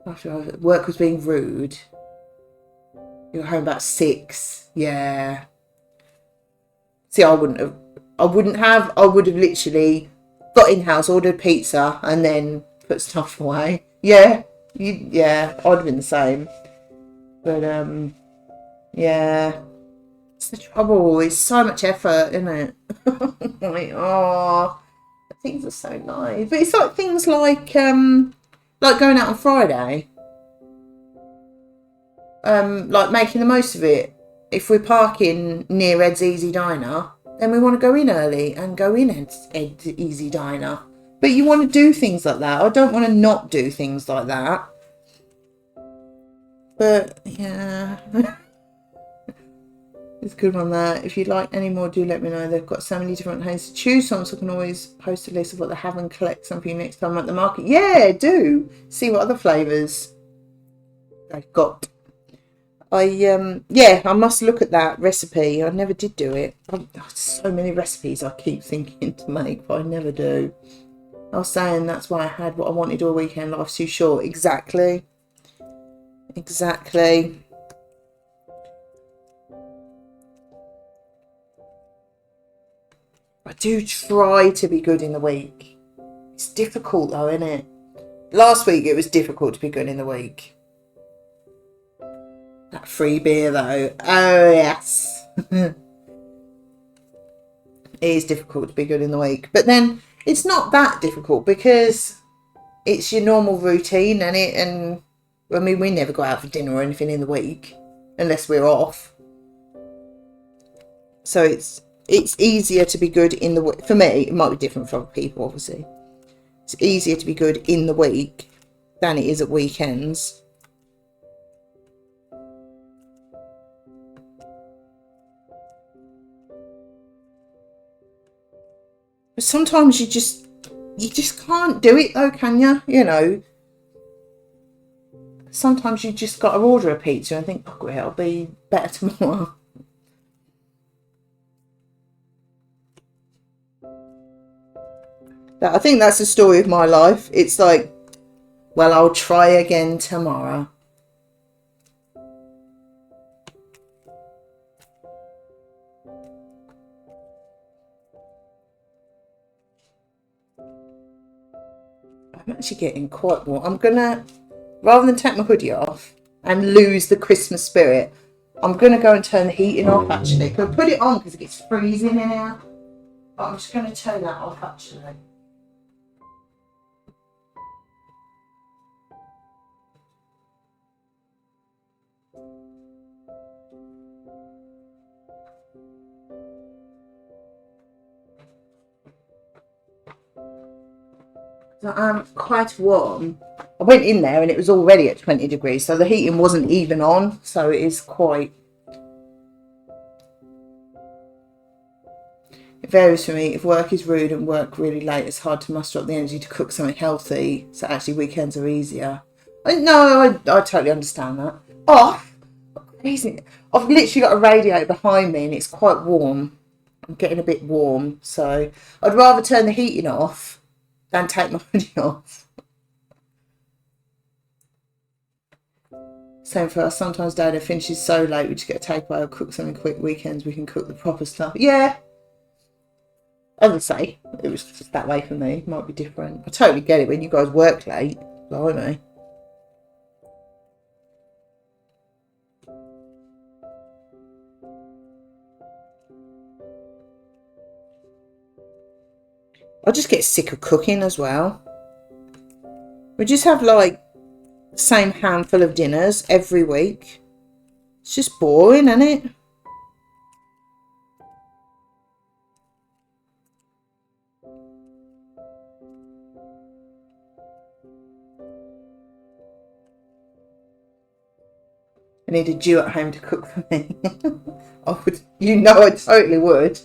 After work was being rude. You got home about 6. Yeah. See, I would have literally got in house, ordered pizza, and then put stuff away. Yeah. I'd have been the same. But yeah. It's the trouble. It's so much effort, isn't it? Like, oh, things are so nice. But it's like things like going out on Friday. Like making the most of it. If we're parking near Ed's Easy Diner, then we want to go in early and go in Ed's Easy Diner. But you want to do things like that. I don't want to not do things like that. But yeah, it's a good one there. If you'd like any more, do let me know. They've got so many different hands to choose from, so I can always post a list of what they have and collect some for you next time at the market. Yeah, do see what other flavours they've got. I must look at that recipe. I never did do it. So many recipes I keep thinking to make, but I never do. I was saying that's why I had what I wanted all weekend. Life's too short. Exactly. I do try to be good in the week. It's difficult though, isn't it? Last week it was difficult to be good in the week. That free beer though. Oh yes. It is difficult to be good in the week. But then it's not that difficult because it's your normal routine and I mean, we never go out for dinner or anything in the week unless we're off. So it's easier to be good in the week. For me, it might be different for other people, obviously. It's easier to be good in the week than it is at weekends. But sometimes you just can't do it though, can you? You know. Sometimes you just got to order a pizza and think, oh, it'll be better tomorrow. I think that's the story of my life. It's like, well, I'll try again tomorrow. I'm actually getting quite warm. I'm gonna, rather than take my hoodie off and lose the Christmas spirit, I'm gonna go and turn the heating off actually. I'll put it on because it gets freezing in here. But I'm just gonna turn that off actually. So I'm quite warm. I went in there and it was already at 20 degrees, so the heating wasn't even on, so it is quite... It varies for me. If work is rude and work really late, it's hard to muster up the energy to cook something healthy, so actually weekends are easier. I totally understand that. Oh, crazy. I've literally got a radiator behind me and it's quite warm. I'm getting a bit warm, so I'd rather turn the heating off than take my hoodie off. Same for us. Sometimes Dad finishes so late we just get a takeaway or cook something quick. Weekends we can cook the proper stuff. Yeah. As I say, it was just that way for me. It might be different. I totally get it when you guys work late. Blimey. I just get sick of cooking as well. We just have like the same handful of dinners every week. It's just boring, isn't it? I need a Jew at home to cook for me. I would, I totally would.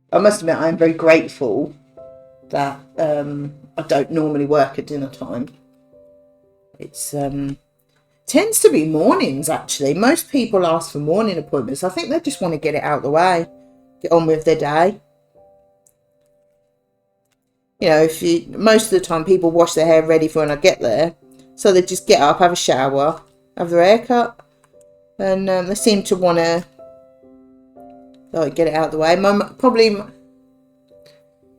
I must admit, I'm very grateful that I don't normally work at dinner time. It's tends to be mornings actually. Most people ask for morning appointments. I think they just want to get it out of the way, get on with their day. You know, most of the time people wash their hair ready for when I get there, so they just get up, have a shower, have their hair cut, and they seem to want to get it out of the way. Probably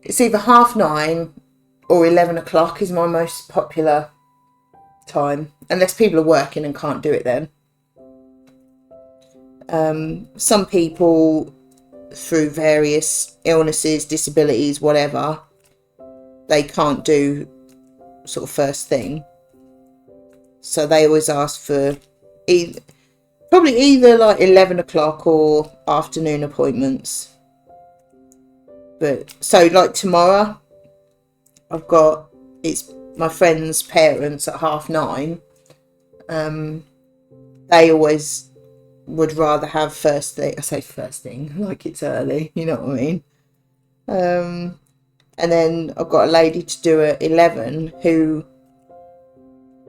it's either 9:30 or 11 o'clock is my most popular time, unless people are working and can't do it then. Some people, through various illnesses, disabilities, whatever, they can't do sort of first thing. So they always ask for probably either like 11 o'clock or afternoon appointments. But so like tomorrow, it's my friend's parents at 9:30. They always would rather have first thing. I say first thing like it's early, you know what I mean. And then I've got a lady to do at 11 who,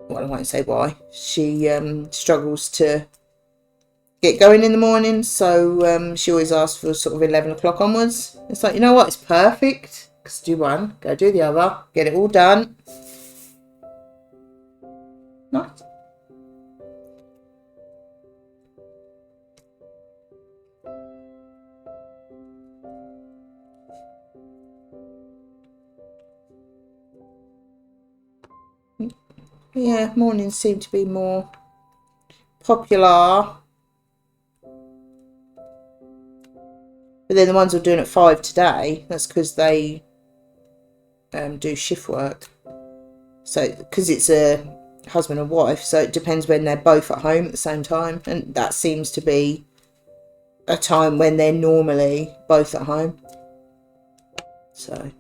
well, I won't say why, she struggles to get going in the morning, so she always asks for sort of 11 o'clock onwards. It's like, you know what, it's perfect, because do one, go do the other, get it all done. Nice. Yeah, mornings seem to be more popular. But then the ones we're doing at 5 today, that's because they do shift work. So, because it's a husband and wife, so it depends when they're both at home at the same time. And that seems to be a time when they're normally both at home. So.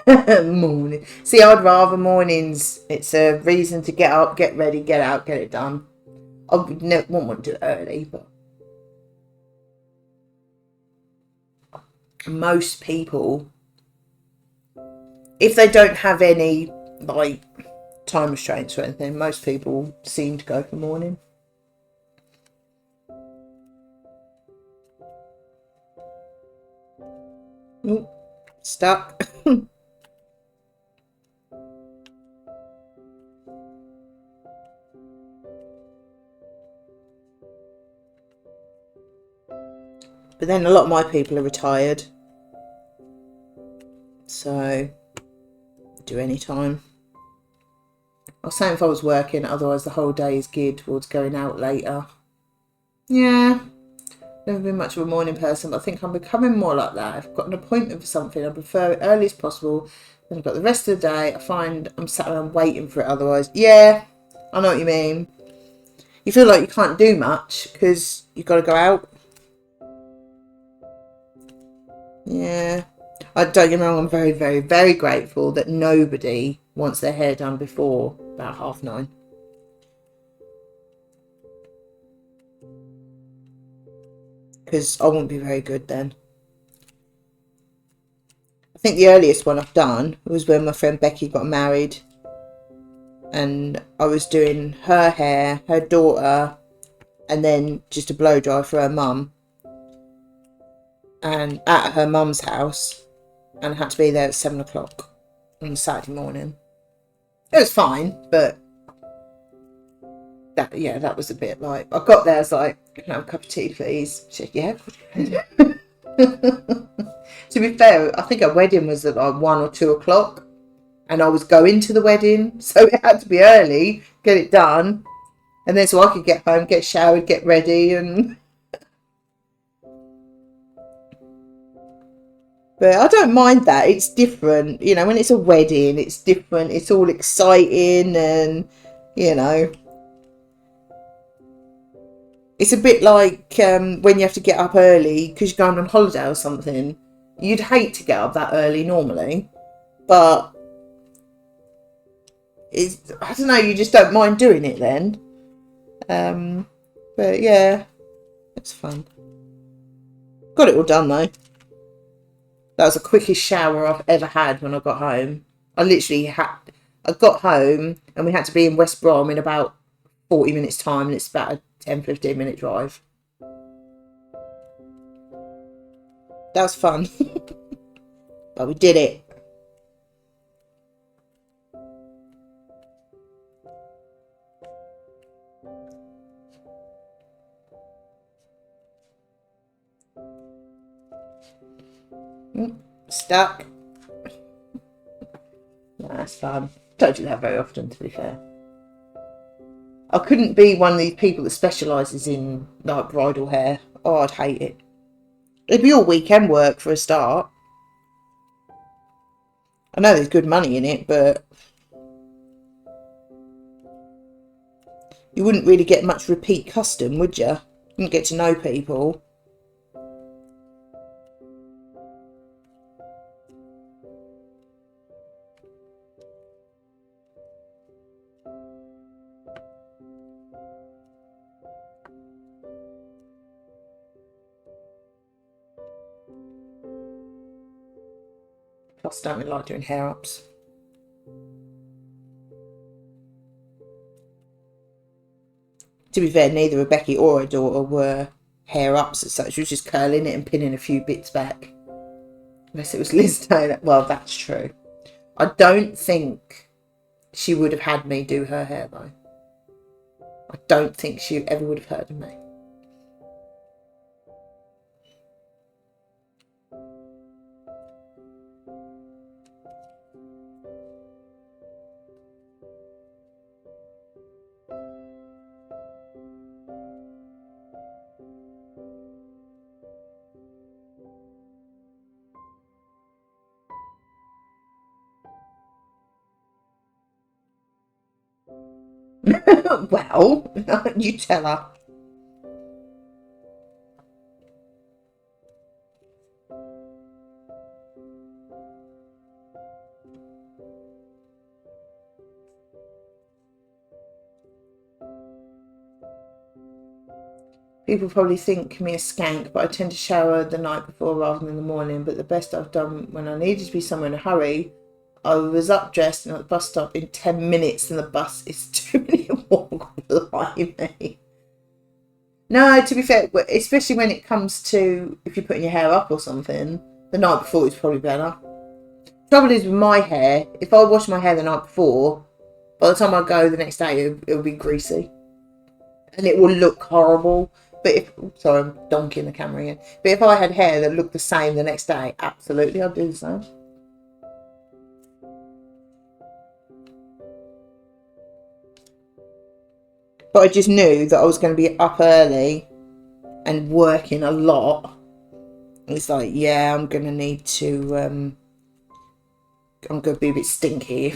Morning. See, I'd rather mornings. It's a reason to get up, get ready, get out, get it done. I would never want to do it early, but most people, if they don't have any like time restraints or anything, most people seem to go for morning. Ooh, stuck. But then a lot of my people are retired, so do any time. I was saying if I was working, otherwise the whole day is geared towards going out later. Yeah, never been much of a morning person, but I think I'm becoming more like that. If I've got an appointment for something, I prefer it early as possible. Then I've got the rest of the day. I find I'm sat around waiting for it otherwise. Yeah, I know what you mean. You feel like you can't do much because you've got to go out. Yeah. I don't get me wrong, I'm very, very, very grateful that nobody wants their hair done before about 9:30. Because I won't be very good then. I think the earliest one I've done was when my friend Becky got married. And I was doing her hair, her daughter, and then just a blow dry for her mum. And at her mum's house. And I had to be there at 7 o'clock on Saturday morning. It was fine, but that was a bit like, I got there, I was like, can I have a cup of tea, please? She said, yeah, to be fair, I think her wedding was at like 1 or 2 o'clock, and I was going to the wedding, so it had to be early, get it done, and then so I could get home, get showered, get ready, and. But I don't mind that. It's different. You know, when it's a wedding, it's different. It's all exciting and, you know. It's a bit like when you have to get up early because you're going on holiday or something. You'd hate to get up that early normally. But, I don't know, you just don't mind doing it then. But yeah, it's fun. Got it all done though. That was the quickest shower I've ever had when I got home. I got home and we had to be in West Brom in about 40 minutes time, and it's about a 10-15 minute drive. That was fun. But we did it. Stuck. No, that's fun. Don't do that very often, to be fair. I couldn't be one of these people that specialises in like bridal hair. Oh, I'd hate it. It'd be all weekend work for a start. I know there's good money in it, but you wouldn't really get much repeat custom, would you? You wouldn't get to know people. Plus, I don't really like doing hair ups. To be fair, neither Rebecca or her daughter were hair ups as such. She was just curling it and pinning a few bits back. Unless it was Liz Taylor. Well, that's true. I don't think she would have had me do her hair, though. I don't think she ever would have heard of me. Well, you tell her. People probably think me a skank, but I tend to shower the night before rather than the morning. But the best I've done when I needed to be somewhere in a hurry, I was up dressed and at the bus stop in 10 minutes and the bus is 2-minute walk. Blimey. No, to be fair, especially when it comes to if you're putting your hair up or something, the night before is probably better. Trouble is with my hair, if I wash my hair the night before, by the time I go the next day, it'll be greasy. And it will look horrible. But if, sorry, I'm donking the camera again. But if I had hair that looked the same the next day, absolutely, I'd do the same. But I just knew that I was going to be up early and working a lot. It's like, yeah, I'm going to need to, I'm going to be a bit stinky.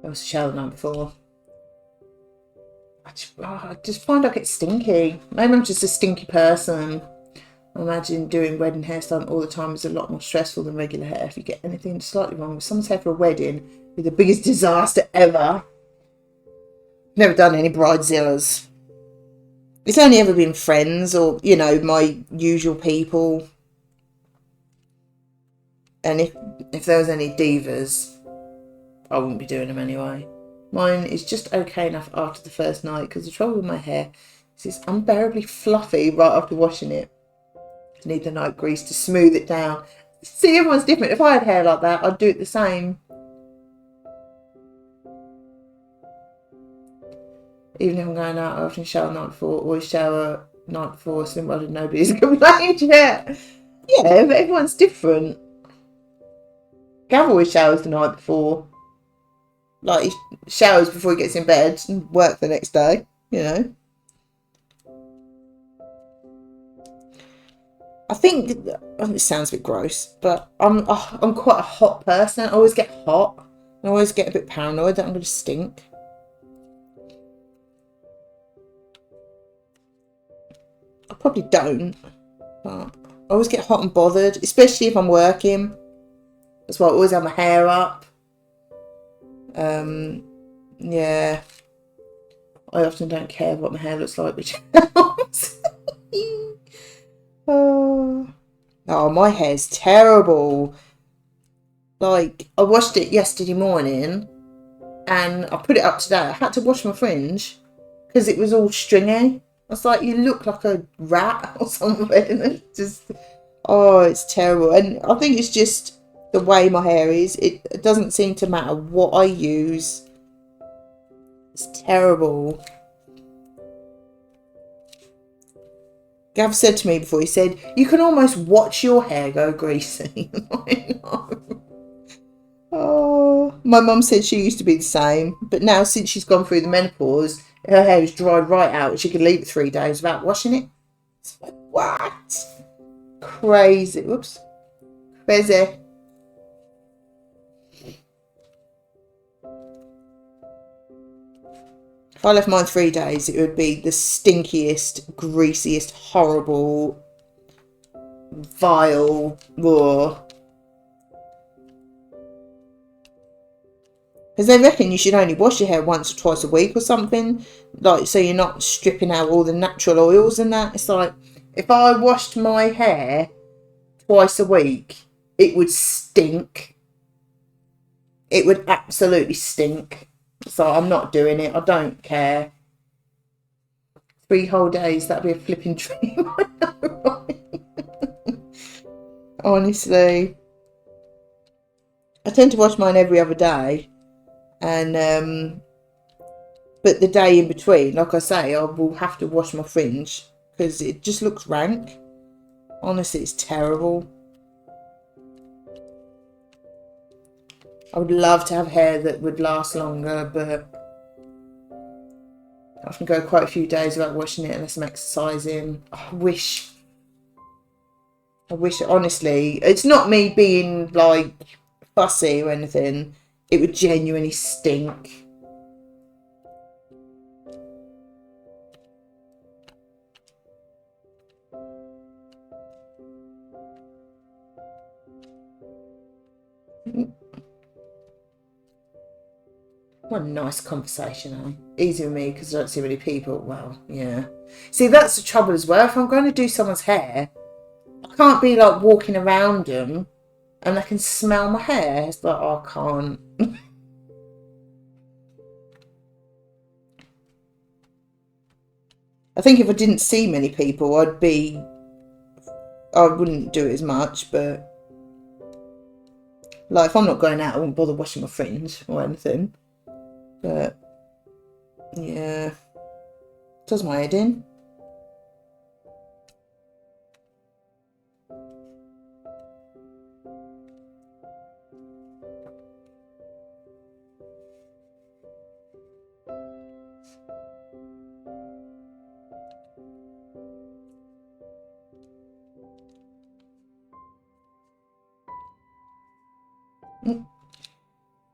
I was showered the night before. I just find I get stinky. Maybe I'm just a stinky person. I imagine doing wedding hairstyling all the time is a lot more stressful than regular hair. If you get anything slightly wrong with someone's hair for a wedding, it'd be the biggest disaster ever. Never done any bridezillas. It's only ever been friends or, you know, my usual people. And if there was any divas, I wouldn't be doing them anyway. Mine is just okay enough after the first night because the trouble with my hair is it's unbearably fluffy right after washing it. I need the night grease to smooth it down. See, everyone's different. If I had hair like that, I'd do it the same. Even if I'm going out, I often shower the night before, always shower night before, slim-blooded, nobody's complained yet. Yeah, but everyone's different. Gav always showers the night before. Like, he showers before he gets in bed and work the next day, you know. I think, it sounds a bit gross, but I'm quite a hot person. I always get hot. I always get a bit paranoid that I'm going to stink. I probably don't, but I always get hot and bothered, especially if I'm working. That's why I always have my hair up. Yeah. I often don't care what my hair looks like, which helps. Oh, my hair's terrible. Like, I washed it yesterday morning and I put it up today. I had to wash my fringe because it was all stringy. I was like, you look like a rat or something. It's just, oh, it's terrible. And I think it's just the way my hair is. It doesn't seem to matter what I use. It's terrible. Gav said to me before, he said, you can almost watch your hair go greasy. I know. Oh, my mum said she used to be the same, but now since she's gone through the menopause, her hair is dried right out and she can leave it 3 days without washing it. It's like, what? Crazy. Whoops. Crazy. If I left mine 3 days, it would be the stinkiest, greasiest, horrible, vile, raw. Because they reckon you should only wash your hair once or twice a week or something. Like, so you're not stripping out all the natural oils and that. It's like, if I washed my hair twice a week, it would stink. It would absolutely stink. So I'm not doing it. I don't care. 3 whole days, that'd be a flipping dream. I know, right? Honestly. I tend to wash mine every other day. And but the day in between, like I say, I will have to wash my fringe because it just looks rank. Honestly, it's terrible. I would love to have hair that would last longer, but I can go quite a few days without washing it unless I'm exercising. I wish, honestly, it's not me being like fussy or anything. It would genuinely stink. What a nice conversation, eh? Easy with me because I don't see many people. Well, yeah. See, that's the trouble as well. If I'm going to do someone's hair, I can't be like walking around them and I can smell my hair. It's like, oh, I can't. I think if I didn't see many people, I wouldn't do it as much, but like if I'm not going out, I wouldn't bother washing my fringe or anything. But yeah, does my head in.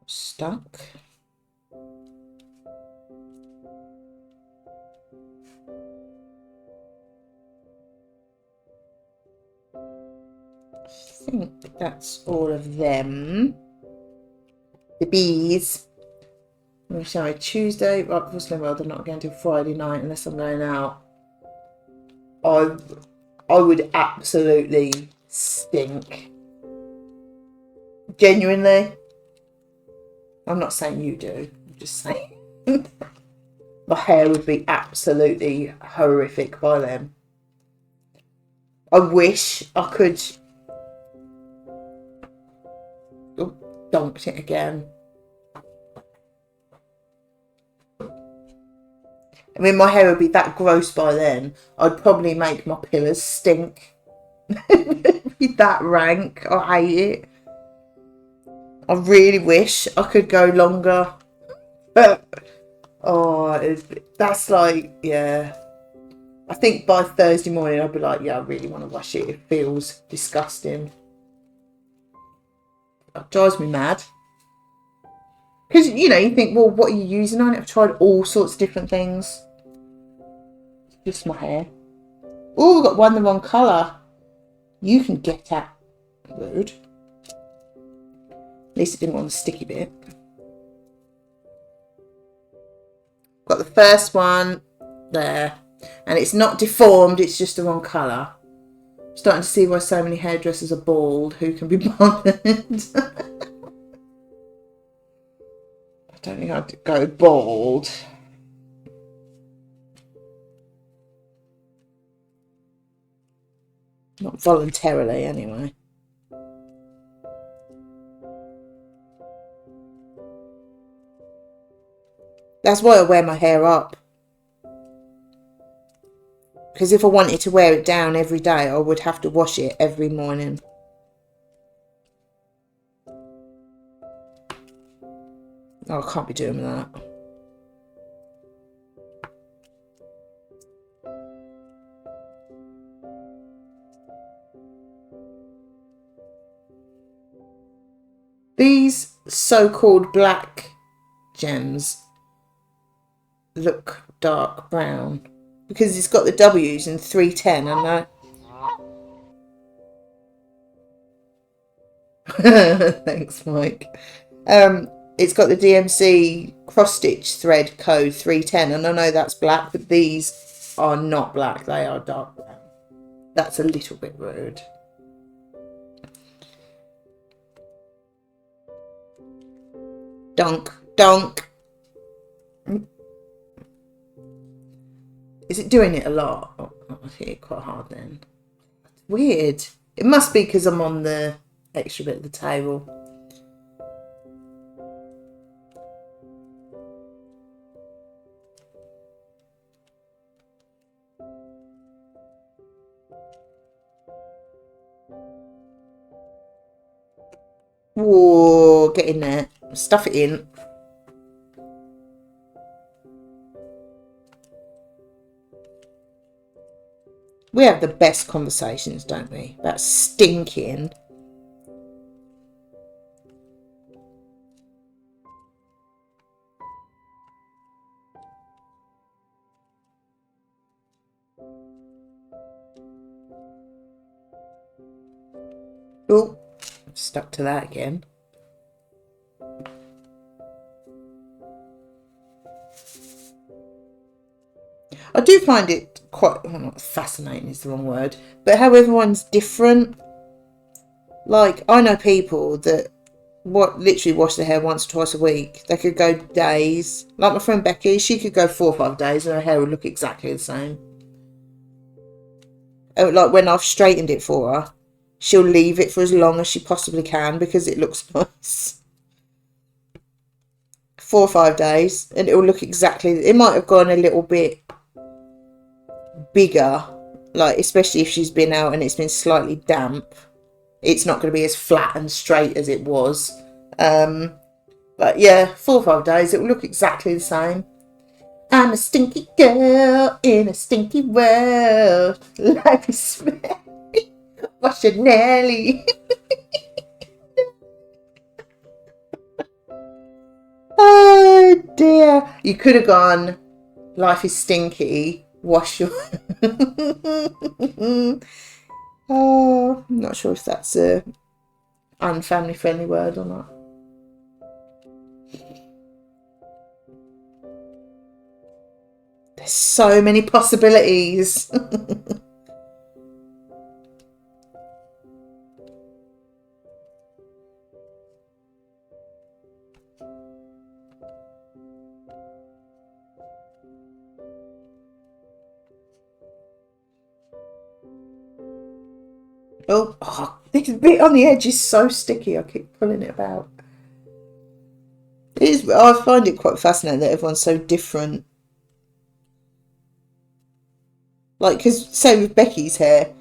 Stuck. I think that's all of them. The bees. Sorry, Tuesday. Right, obviously, well, they're not going to Friday night unless I'm going out. I would absolutely stink. Genuinely. I'm not saying you do. I'm just saying. My hair would be absolutely horrific by then. I wish I could. Oh, dumped it again. I mean, my hair would be that gross by then. I'd probably make my pillars stink. It'd be that rank. I hate it. I really wish I could go longer. But, oh, that's like, yeah. I think by Thursday morning I'll be like, yeah, I really want to wash it. It feels disgusting. It drives me mad. Because, you know, you think, well, what are you using on it? I've tried all sorts of different things. It's just my hair. Oh, we've got one the wrong colour. You can get that. Rude. At least it didn't want the sticky bit. Got the first one there. And it's not deformed, it's just the wrong colour. Starting to see why so many hairdressers are bald. Who can be bothered? I don't think I'd go bald. Not voluntarily, anyway. That's why I wear my hair up. Because if I wanted to wear it down every day, I would have to wash it every morning. Oh, I can't be doing that. These so-called black gems look dark brown because it's got the W's in 310. I know. Thanks, Mike. It's got the DMC cross-stitch thread code 310, and I know that's black, but these are not black. They are dark brown. That's a little bit rude. Donk, donk. Is it doing it a lot? Oh, I hit it quite hard then. Weird. It must be because I'm on the extra bit of the table. Whoa, get in there. Stuff it in. We have the best conversations, don't we? About stinking. Oh, stuck to that again. I do find it quite, well, not fascinating is the wrong word, but how everyone's different. Like, I know people that literally wash their hair once or twice a week. They could go days. Like my friend Becky, she could go 4 or 5 days and her hair would look exactly the same. Like when I've straightened it for her, she'll leave it for as long as she possibly can because it looks nice. 4 or 5 days and it will look exactly, it might have gone a little bit bigger, like especially if she's been out and it's been slightly damp. It's not going to be as flat and straight as it was. But yeah, 4 or 5 days, it will look exactly the same. I'm a stinky girl in a stinky world. Life is smelly. Wash your Nelly. Oh dear. You could have gone, life is stinky. Wash your... Oh, I'm not sure if that's a unfamily friendly word or not. There's so many possibilities. Oh, this bit on the edge is so sticky. I keep pulling it about. It is. I find it quite fascinating that everyone's so different. Like, because say with Becky's hair,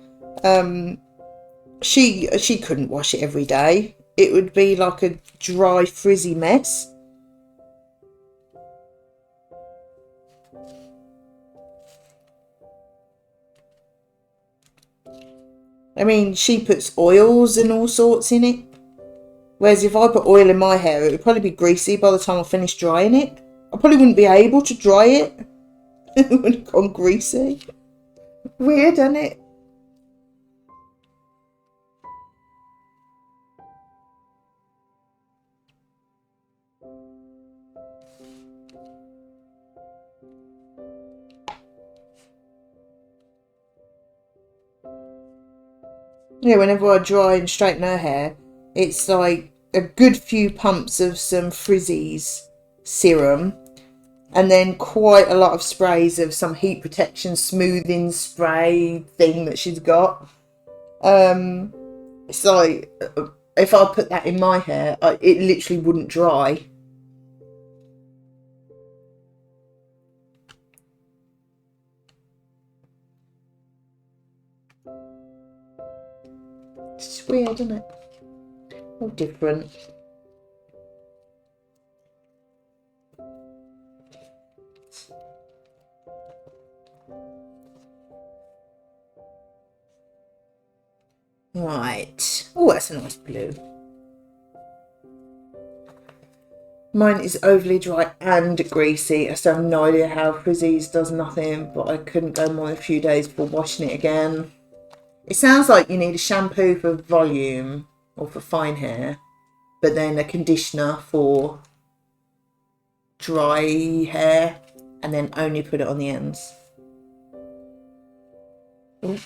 she couldn't wash it every day. It would be like a dry, frizzy mess. I mean, she puts oils and all sorts in it. Whereas if I put oil in my hair, it would probably be greasy by the time I finish drying it. I probably wouldn't be able to dry it. It would have gone greasy. Weird, isn't it? Yeah, whenever I dry and straighten her hair, it's like a good few pumps of some Frizzies serum and then quite a lot of sprays of some heat protection smoothing spray thing that she's got. It's like, if I put that in my hair, it literally wouldn't dry. It's weird, isn't it? All different. Right. Oh, that's a nice blue. Mine is overly dry and greasy. I still have no idea how Frizzy's does nothing, but I couldn't go more than a few days before washing it again. It sounds like you need a shampoo for volume or for fine hair, but then a conditioner for dry hair, and then only put it on the ends. Ooh,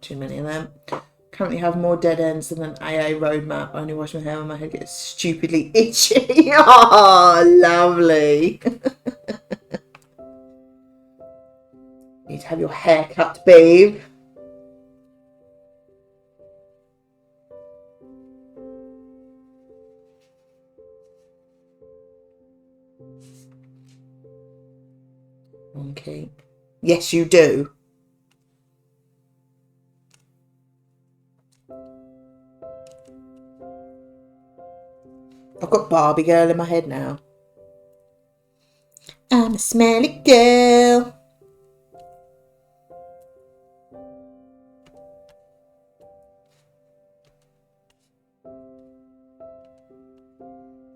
too many of them. Currently have more dead ends than an AA roadmap. I only wash my hair when my head gets stupidly itchy. Oh, lovely. You need to have your hair cut, babe. Okay. Yes, you do. I've got Barbie girl in my head now. I'm a smelly girl.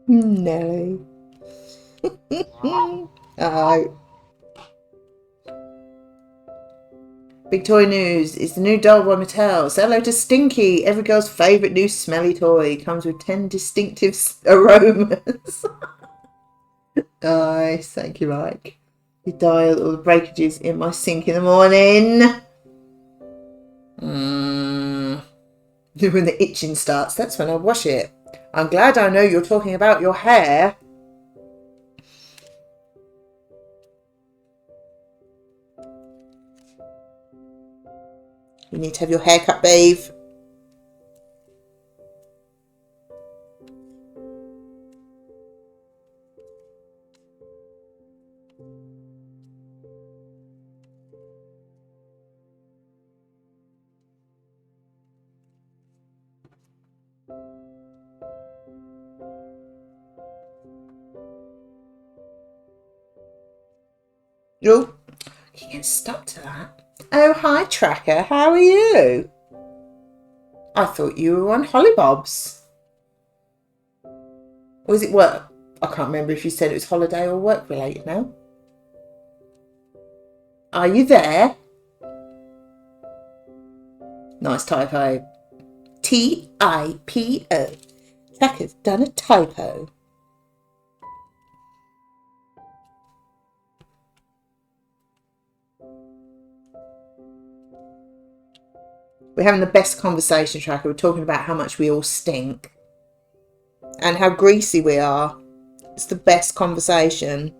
Nelly. Oh. Big toy news is the new doll by Mattel. Say hello to Stinky, every girl's favourite new smelly toy. Comes with 10 distinctive aromas. Nice, thank you, Mike. You dial all the breakages in my sink in the morning. When the itching starts, that's when I wash it. I'm glad I know you're talking about your hair. You need to have your hair cut, babe. Oh, you get stuck to that. Oh, hi, Tracker. How are you? I thought you were on Hollybobs. Or is it work? I can't remember if you said it was holiday or work related now. Are you there? Nice typo. T-I-P-O. Tracker's done a typo. We're having the best conversation, Tracker. We're talking about how much we all stink and how greasy we are. It's the best conversation.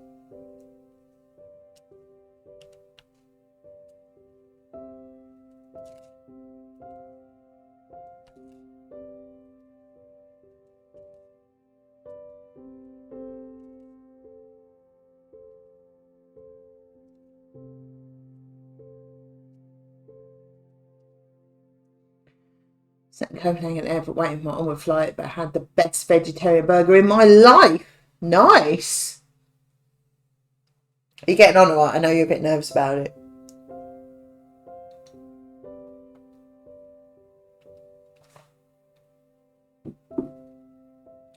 Sat in Copenhagen Airport waiting for my onward flight, but I had the best vegetarian burger in my life. Nice. Are you getting on all right? I know you're a bit nervous about it.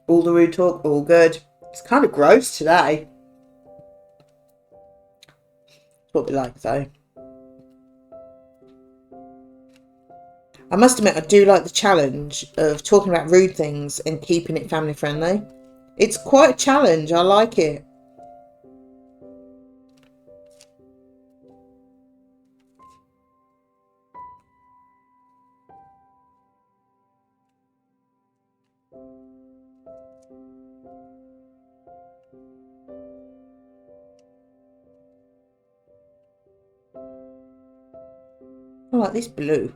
All the rude talk, all good. It's kind of gross today. That's what we like, though. I must admit, I do like the challenge of talking about rude things and keeping it family friendly. It's quite a challenge. I like it. I like this blue.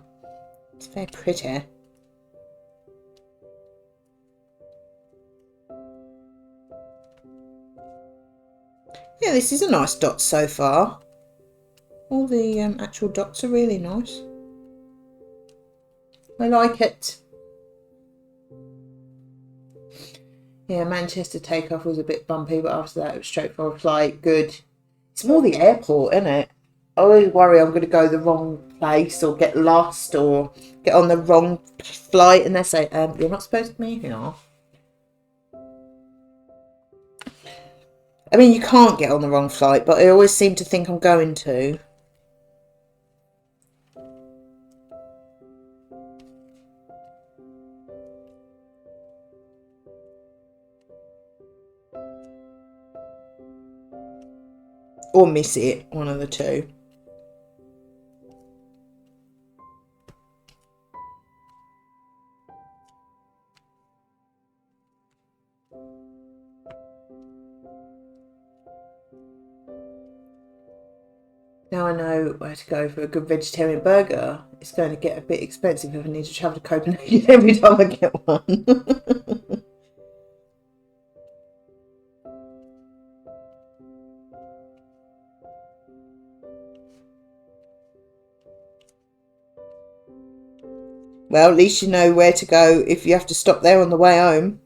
It's very pretty. Yeah, this is a nice dot so far. All the actual dots are really nice. I like it. Yeah, Manchester takeoff was a bit bumpy, but after that it was straightforward flight. Good. It's more the airport, isn't it? I always worry I'm going to go the wrong place or get lost or get on the wrong flight and they say, you're not supposed to be here. I mean, you can't get on the wrong flight, but I always seem to think I'm going to. Or miss it, one of the two. Now I know where to go for a good vegetarian burger. It's going to get a bit expensive if I need to travel to Copenhagen every time I get one. Well, at least you know where to go if you have to stop there on the way home.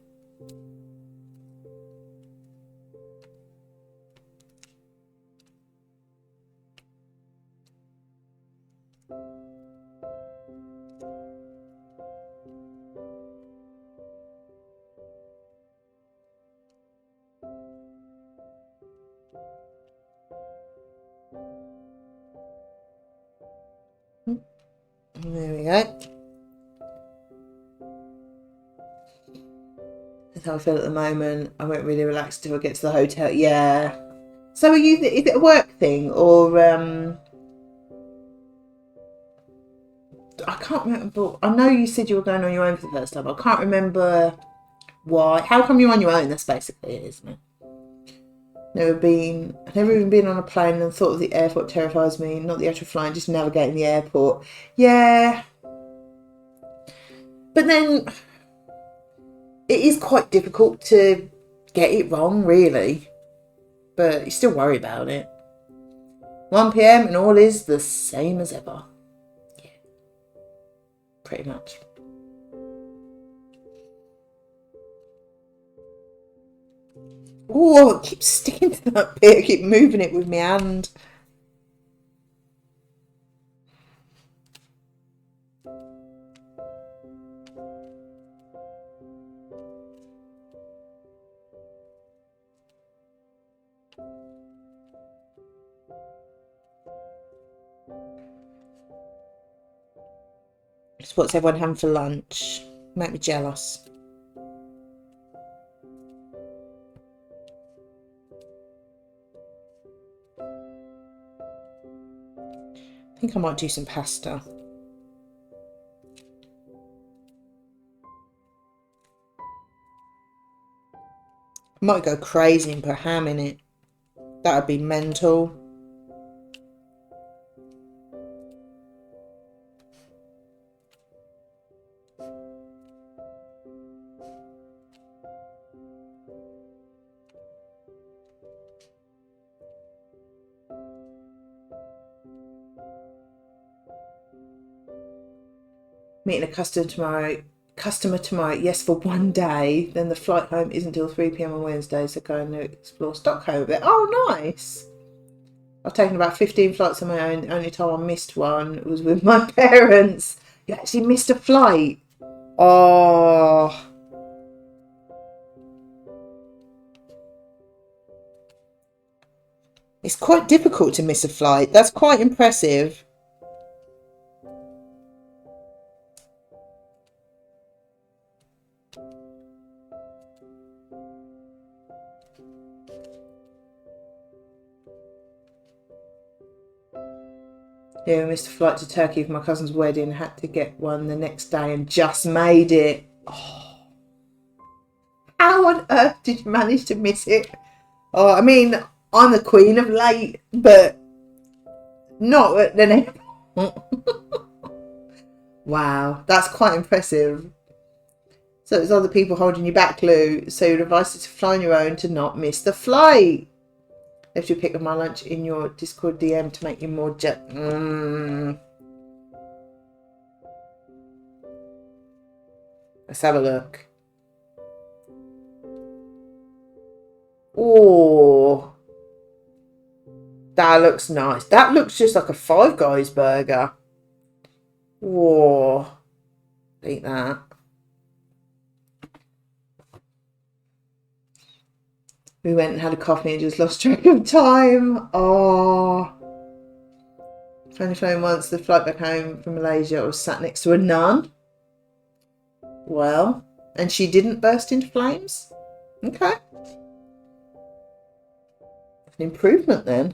There we go. That's how I feel at the moment. I won't really relax until I get to the hotel. Yeah. So are you? Is it a work thing or I can't remember. I know you said you were going on your own for the first time. I can't remember why. How come you're on your own? That's basically it, isn't it? I've never even been on a plane and thought of the airport terrifies me. Not the actual flying, just navigating the airport. Yeah. But then it is quite difficult to get it wrong, really. But you still worry about it. 1 p.m. and all is the same as ever. Yeah. Pretty much. Oh, it keeps sticking to that bit. I keep moving it with my hand. So what's everyone having for lunch? Make me jealous. I think I might do some pasta. I might go crazy and put ham in it. That would be mental. Meeting a customer tomorrow. Yes, for one day. Then the flight home isn't till 3 p.m. on Wednesday, so going to explore Stockholm a bit. Oh, nice. I've taken about 15 flights on my own. The only time I missed one was with my parents. You actually missed a flight. Oh. It's quite difficult to miss a flight. That's quite impressive. Yeah, I missed a flight to Turkey for my cousin's wedding. Had to get one the next day and just made it. Oh. How on earth did you manage to miss it? Oh, I mean, I'm the queen of late, but not at the next. Wow, that's quite impressive. So it's other people holding you back, Lou. So you're advised to fly on your own to not miss the flight. Left you pick up my lunch in your Discord DM to make you more Let's have a look. Oh, that looks nice. That looks just like a Five Guys burger. Oh, eat that. We went and had a coffee and just lost track of time. Oh. Only flown once. The flight back home from Malaysia, I was sat next to a nun. Well, and she didn't burst into flames? Okay. An improvement then.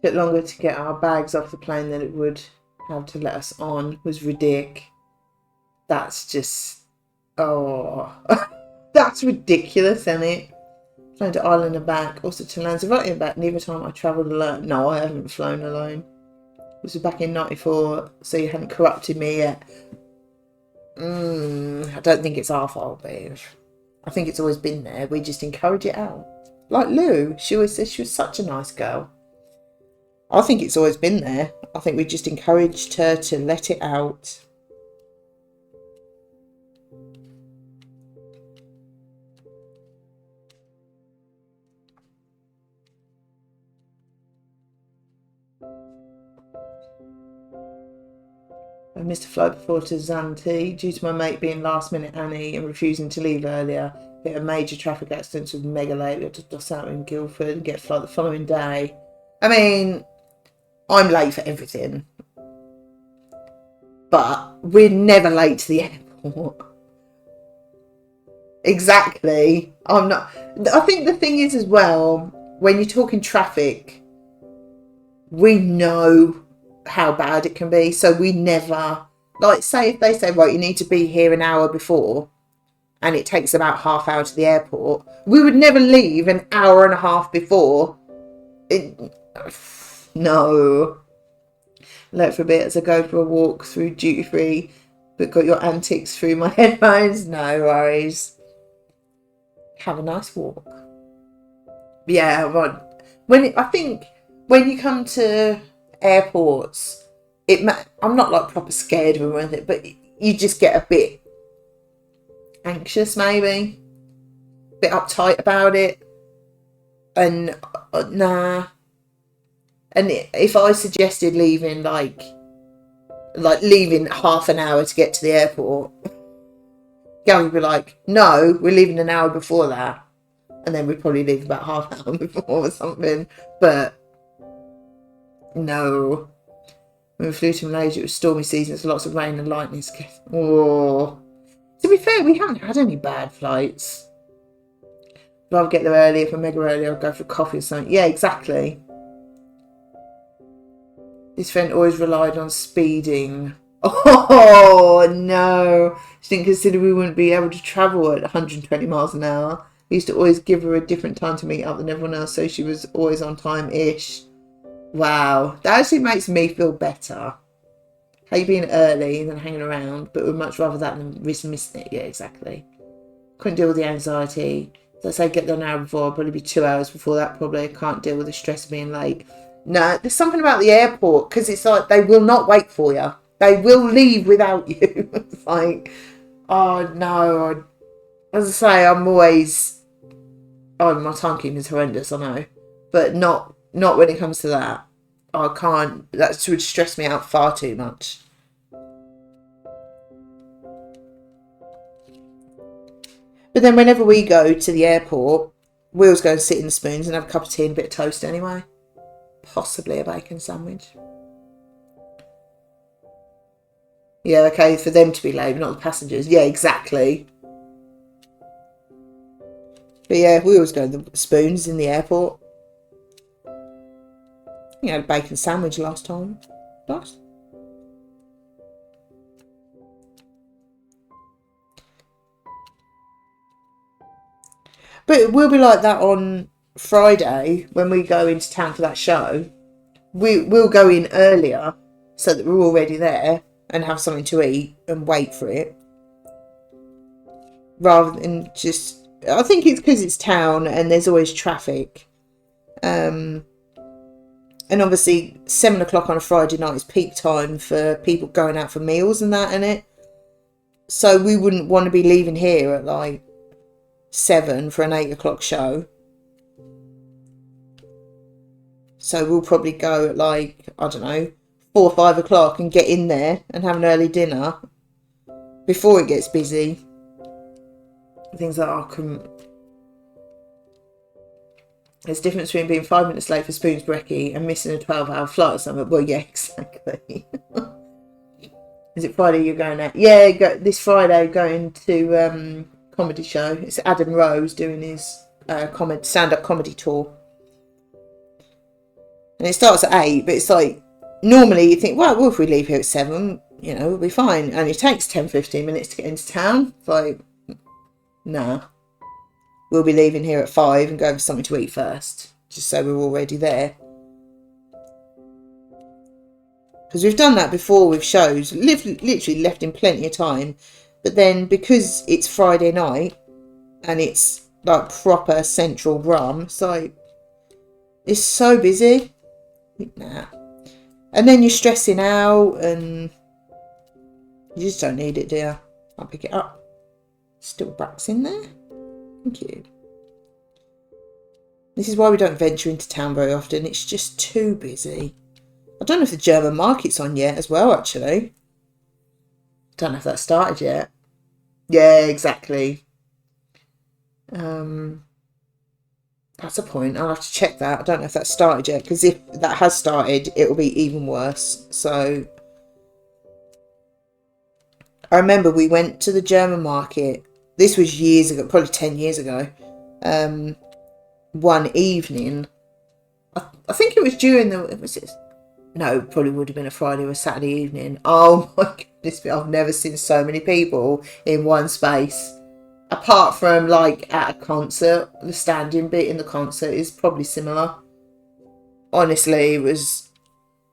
Took longer to get our bags off the plane than it would have to let us on. Was ridiculous. That's just, oh, that's ridiculous, isn't it? Flying to Ireland and back, also to Lanzarote and back. Neither time I travelled alone. No, I haven't flown alone. This was back in '94, so you hadn't corrupted me yet. I don't think it's our fault, babe. I think it's always been there. We just encourage it out. Like Lou, she always says she was such a nice girl. I think it's always been there. I think we just encouraged her to let it out. I missed a flight before to Zante due to my mate being last minute Annie and refusing to leave earlier. Bit of major traffic accidents with mega late. We had to doss out in Guildford and get a flight the following day. I mean, I'm late for everything. But we're never late to the airport. Exactly. I'm not. I think the thing is as well, when you're talking traffic, we know how bad it can be. So we never, like, say if they say, right, you need to be here an hour before and it takes about half hour to the airport, we would never leave an hour and a half before. No. Late for a bit as I go for a walk through duty free, but got your antics through my headphones. No worries. Have a nice walk. Yeah, right. I think when you come to airports, I'm not like proper scared of them or anything, but you just get a bit anxious, maybe a bit uptight about it, and nah. And if I suggested leaving like leaving half an hour to get to the airport, Gary would be like, no, we're leaving an hour before that, and then we'd probably leave about half an hour before or something. But no. When we flew to Malaysia, it was stormy season, so lots of rain and lightning. Oh. To be fair, we haven't had any bad flights. I'd rather get there early. If I'm mega early, I'll go for coffee or something. Yeah, exactly. This friend always relied on speeding. Oh, no. She didn't consider we wouldn't be able to travel at 120 miles an hour. We used to always give her a different time to meet up than everyone else, so she was always on time-ish. Wow, that actually makes me feel better. How you being early than hanging around, but would much rather that than missing it. Yeah, exactly. Couldn't deal with the anxiety. So I say get there an hour before, I'll probably be 2 hours before that probably. I can't deal with the stress of being late. No, there's something about the airport, because it's like they will not wait for you. They will leave without you. It's like, oh no. As I say, I'm always, oh, my timekeeping is horrendous, I know. But not when it comes to that. I can't, that would stress me out far too much. But then whenever we go to the airport, we always go and sit in the Spoons and have a cup of tea and a bit of toast anyway. Possibly a bacon sandwich. Yeah, okay, for them to be late, not the passengers. Yeah, exactly. But yeah, we always go to the Spoons in the airport. You had a bacon sandwich last time. Nice. But it will be like that on Friday when we go into town for that show. We'll go in earlier so that we're already there and have something to eat and wait for it. Rather than just, I think it's because it's town and there's always traffic. And obviously 7 o'clock on a Friday night is peak time for people going out for meals and that, innit? So we wouldn't want to be leaving here at like 7 for an 8 o'clock show. So we'll probably go at like, I don't know, 4 or 5 o'clock and get in there and have an early dinner before it gets busy. Things like, I couldn't. There's a difference between being 5 minutes late for Spoon's Brekkie and missing a 12-hour flight or something. Well, yeah, exactly. Is it Friday you're going out? Yeah, this Friday going to comedy show. It's Adam Rose doing his stand-up comedy tour. And it starts at 8, but it's like, normally you think, well, if we leave here at 7, you know, we'll be fine. And it takes 10-15 minutes to get into town. It's like, nah. We'll be leaving here at 5 and going for something to eat first, just so we're already there. Because we've done that before with shows, literally left in plenty of time. But then because it's Friday night and it's like proper central Brum, it's like, it's so busy. Nah. And then you're stressing out and you just don't need it, do you? I'll pick it up. Still bracks in there. Thank you. This is why we don't venture into town very often. It's just too busy. I don't know if the German market's on yet as well, actually. Don't know if that started yet. Yeah, exactly. That's a point. I'll have to check that. I don't know if that started yet, because if that has started, it will be even worse. So I remember we went to the German market. This was years ago, probably 10 years ago. One evening, I think it was during no, it probably would have been a Friday or a Saturday evening. Oh my goodness, I've never seen so many people in one space. Apart from like at a concert, the standing bit in the concert is probably similar. Honestly, it was,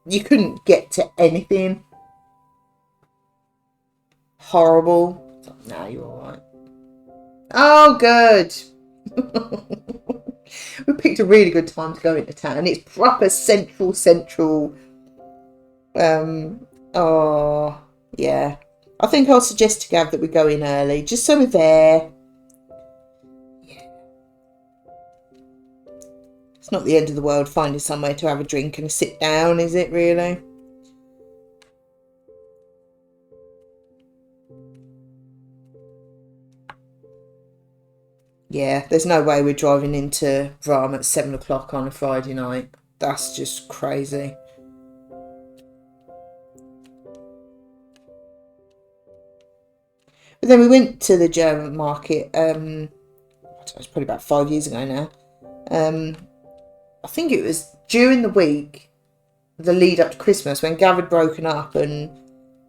you couldn't get to anything. Horrible. Nah, you're alright. Oh, good. We picked a really good time to go into town. It's proper central. Oh, yeah. I think I'll suggest to Gav that we go in early, just so we're there. Yeah. It's not the end of the world finding somewhere to have a drink and sit down, is it really? Yeah, there's no way we're driving into Brum at 7 o'clock on a Friday night. That's just crazy. But then we went to the German market, it's probably about 5 years ago now. I think it was during the week, the lead up to Christmas, when Gav had broken up and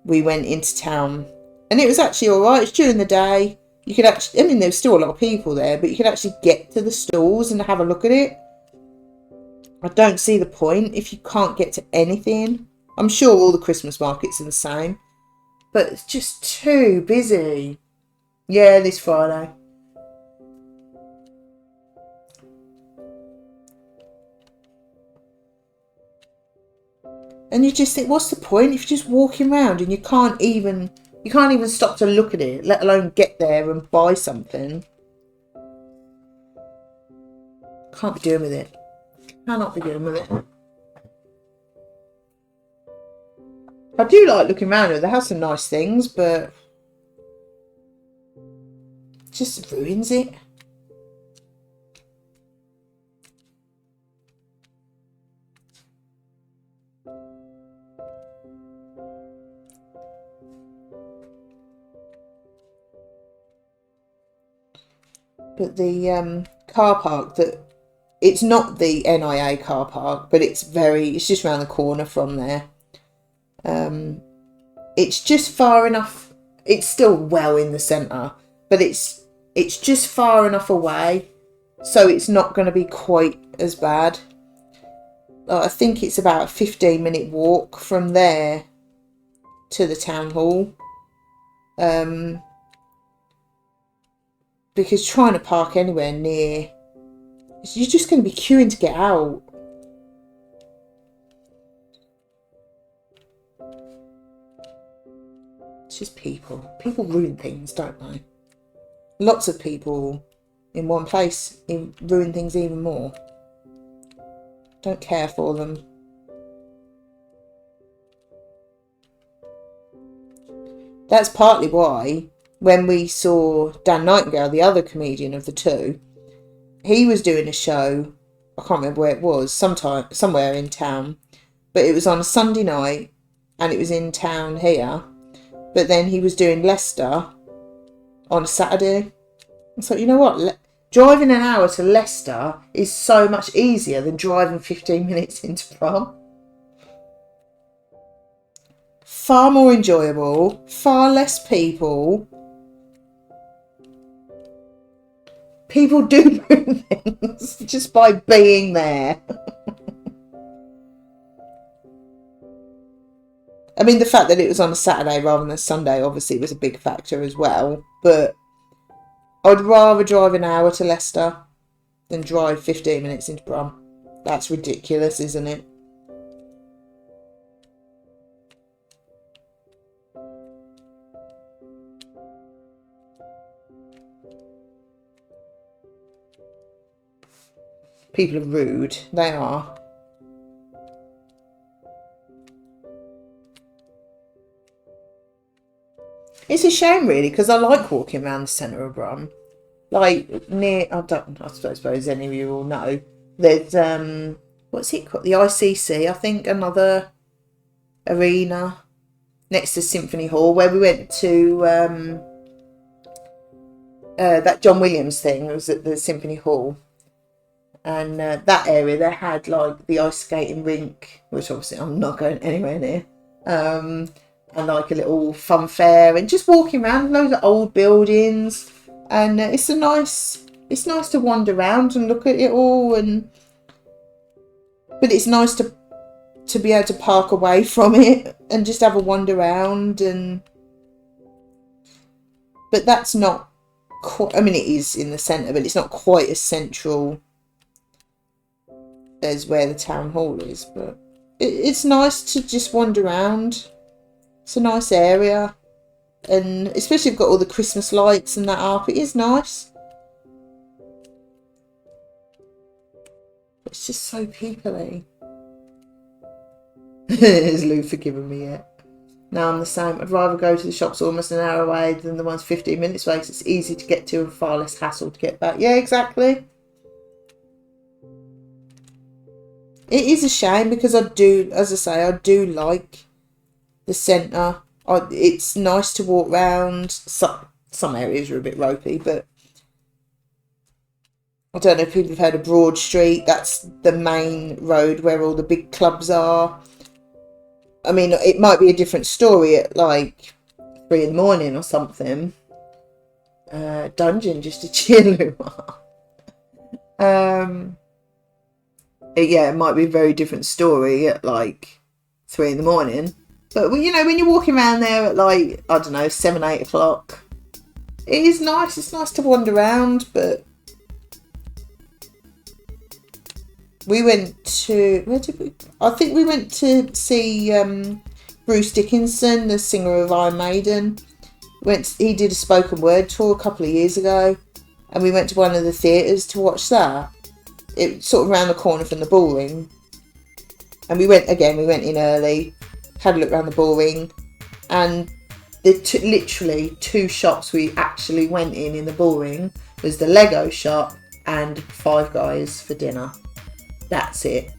we went into town. And it was actually alright. It's during the day. You could actually, I mean, there was still a lot of people there, but you could actually get to the stalls and have a look at it. I don't see the point if you can't get to anything. I'm sure all the Christmas markets are the same, but it's just too busy. Yeah, this Friday. And you just think, what's the point if you're just walking around and you can't even stop to look at it, let alone get there and buy something. Can't be doing with it. Cannot be doing with it. I do like looking around it. They have some nice things, but it just ruins it. But the car park, that it's not the NIA car park, but it's just around the corner from there. It's just far enough. It's still well in the centre, but it's just far enough away, so it's not going to be quite as bad. I think it's about a 15-minute walk from there to the town hall. Because trying to park anywhere near You're just going to be queuing to get out. It's just people. People ruin things, don't they? Lots of people in one place ruin things even more. Don't care for them. That's partly why when we saw Dan Nightingale, the other comedian of the two, he was doing a show, I can't remember where it was, somewhere in town, but it was on a Sunday night and it was in town here, but then he was doing Leicester on a Saturday. So you know what, driving an hour to Leicester is so much easier than driving 15 minutes into Brum. Far more enjoyable, far less people. People do ruin things just by being there. I mean, the fact that it was on a Saturday rather than a Sunday obviously was a big factor as well. But I'd rather drive an hour to Leicester than drive 15 minutes into Brum. That's ridiculous, isn't it? People are rude. They are. It's a shame, really, because I like walking around the centre of Brum. Like, near, I suppose any of you will know, there's, what's it called? The ICC, I think, another arena next to Symphony Hall, where we went to that John Williams thing. It was at the Symphony Hall. And that area, they had like the ice skating rink, which obviously I'm not going anywhere near, and like a little fun fair, and just walking around loads of old buildings, and it's nice to wander around and look at it all, but it's nice to be able to park away from it and just have a wander around, but that's not quite, I mean, it is in the centre, but it's not quite as central as where the town hall is, but it's nice to just wander around. It's a nice area, and especially if you've got all the Christmas lights and that up, it is nice. It's just so peoply. Has Lou forgiven me yet? Now I'm the same. I'd rather go to the shops almost an hour away than the ones 15 minutes away, because it's easy to get to and far less hassle to get back. Yeah, exactly. It is a shame, because I do, as I say, I do like the centre. It's nice to walk round. Some areas are a bit ropey, but I don't know if people have heard of Broad Street. That's the main road where all the big clubs are. I mean, it might be a different story at like 3 in the morning or something. Dungeon, just to cheer Lou up. Yeah, it might be a very different story at like 3 in the morning. But, you know, when you're walking around there at like, I don't know, 7, 8 o'clock, it is nice. It's nice to wander around, but we went to, where did we? I think we went to see Bruce Dickinson, the singer of Iron Maiden. He did a spoken word tour a couple of years ago, and we went to one of the theatres to watch that. It's sort of around the corner from the Bullring, and we went in early, had a look around the Bullring, and the literally 2 shops we actually went in the Bullring was the Lego shop and Five Guys for dinner. That's it.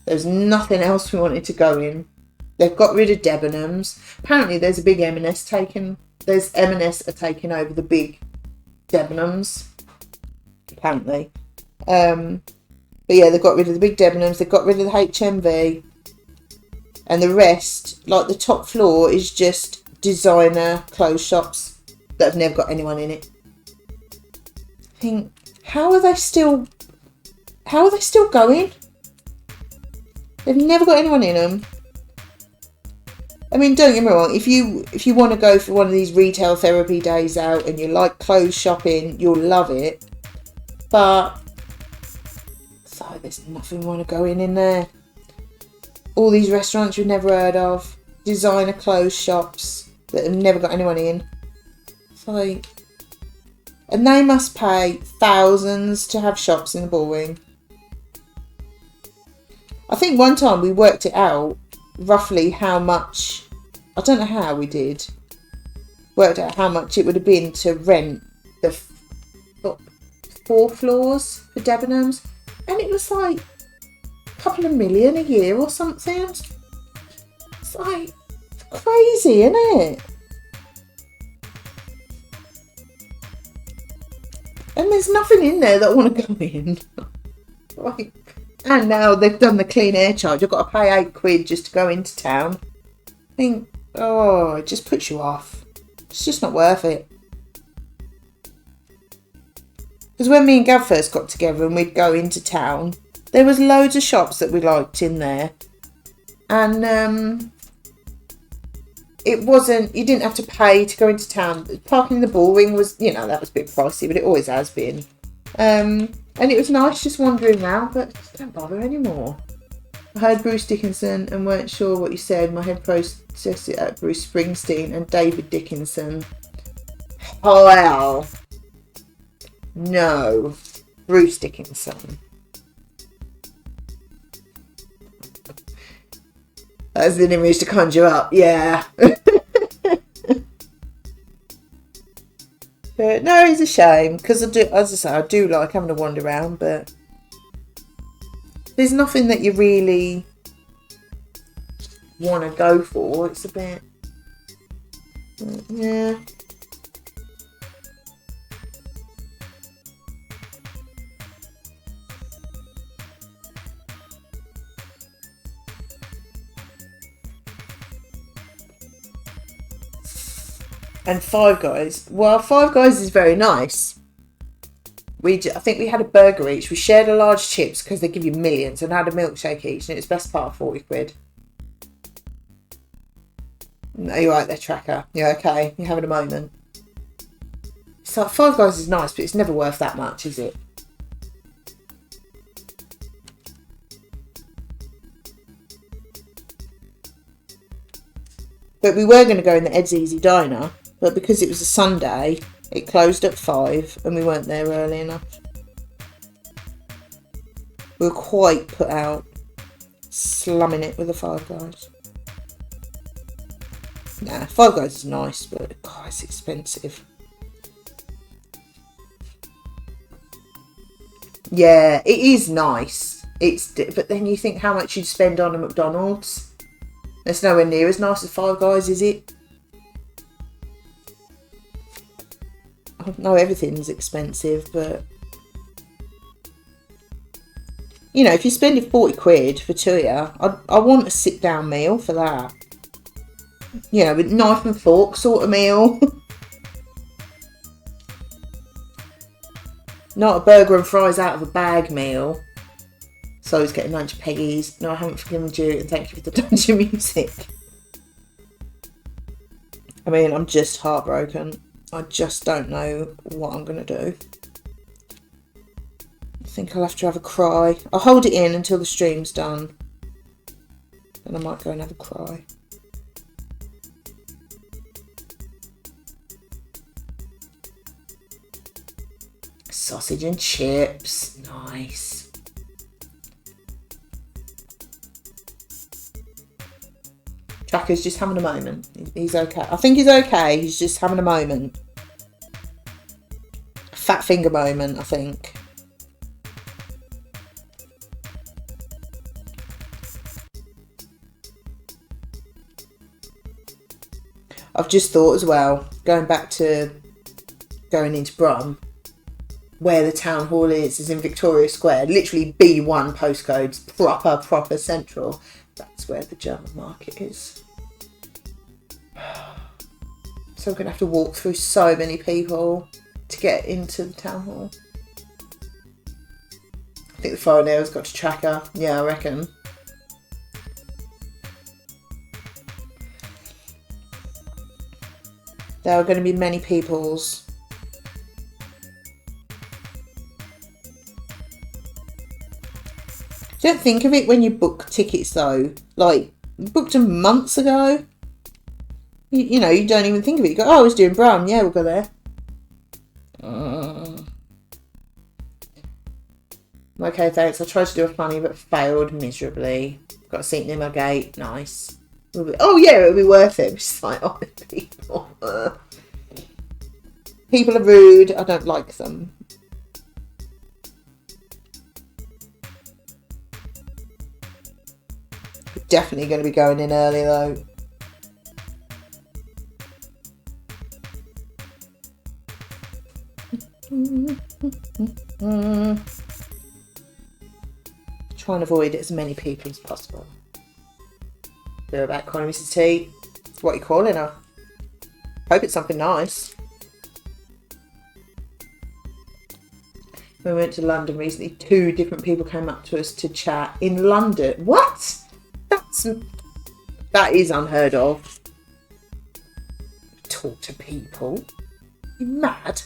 There's nothing else we wanted to go in. They've got rid of Debenhams. Apparently there's a big M&S taking are taking over the big Debenhams. Apparently. But yeah, they've got rid of the big Debenhams, they've got rid of the HMV, and the rest, like the top floor, is just designer clothes shops that have never got anyone in it. I think, how are they still going? They've never got anyone in them. I mean, don't get me wrong, if you want to go for one of these retail therapy days out and you like clothes shopping, you'll love it. But, so there's nothing want to go in there. All these restaurants you've never heard of. Designer clothes shops that have never got anyone in. It's like... And they must pay thousands to have shops in the Bullring. I think one time we worked it out, roughly how much, I don't know how we did, worked out how much it would have been to rent the 4 floors for Debenhams. And it was like a couple of million a year or something. It's like crazy, isn't it? And there's nothing in there that I want to go in. Like, and now they've done the clean air charge. I've got to pay £8 just to go into town. I think, oh, it just puts you off. It's just not worth it. Because when me and Gav first got together and we'd go into town, there was loads of shops that we liked in there. And it wasn't, you didn't have to pay to go into town. Parking in the Bullring was, you know, that was a bit pricey, but it always has been. And it was nice just wandering around, but just don't bother anymore. I heard Bruce Dickinson and weren't sure what you said. My head processed it at Bruce Springsteen and David Dickinson. Oh, well. No. Bruce Dickinson. That's an image to conjure up, yeah. But no, it's a shame because I do, as I say, I do like having a wander around, but there's nothing that you really want to go for. It's a bit, yeah. And Five Guys. Well, Five Guys is very nice. I think we had a burger each. We shared a large chips because they give you millions and had a milkshake each. And it was best part of 40 quid. No, you're right there, Tracker. You're okay. You're having a moment. It's like Five Guys is nice, but it's never worth that much, is it? But we were going to go in the Ed's Easy Diner. But because it was a Sunday, it closed at 5 and we weren't there early enough. We were quite put out, slumming it with the Five Guys. Nah, Five Guys is nice, but God, it's expensive. Yeah, it is nice. But then you think how much you'd spend on a McDonald's. It's nowhere near as nice as Five Guys, is it? I know everything's expensive, but you know, if you're spending 40 quid for two of you, I want a sit down meal for that. You know, with knife and fork sort of meal. Not a burger and fries out of a bag meal. So I was getting lunch, Peggy's. No, I haven't forgiven you, and thank you for the dungeon music. I mean, I'm just heartbroken. I just don't know what I'm going to do. I think I'll have to have a cry. I'll hold it in until the stream's done. Then I might go and have a cry. Sausage and chips. Nice. Tracker's just having a moment. He's okay. I think he's okay. He's just having a moment. Fat finger moment, I think. I've just thought as well, going back to going into Brum, where the town hall is in Victoria Square, literally B1 postcodes, proper central. That's where the German market is. So I'm going to have to walk through so many people to get into the town hall. I think the phone there has got to Tracker. Yeah, I reckon. There are going to be many peoples. Don't think of it when you book tickets though. Like, you booked them months ago. You know, you don't even think of it. You go, oh, I was doing Brum. Yeah, we'll go there. Okay, thanks. I tried to do a funny but failed miserably. Got a seat near my gate. Nice. Oh, yeah, it'll be worth it. It's like, oh, people. People are rude. I don't like them. We're definitely going to be going in early, though. Try and avoid as many people as possible. Do about calling Mrs. T. What are you calling her? Hope it's something nice. When we went to London recently, 2 different people came up to us to chat in London. What? That is unheard of. Talk to people. You mad?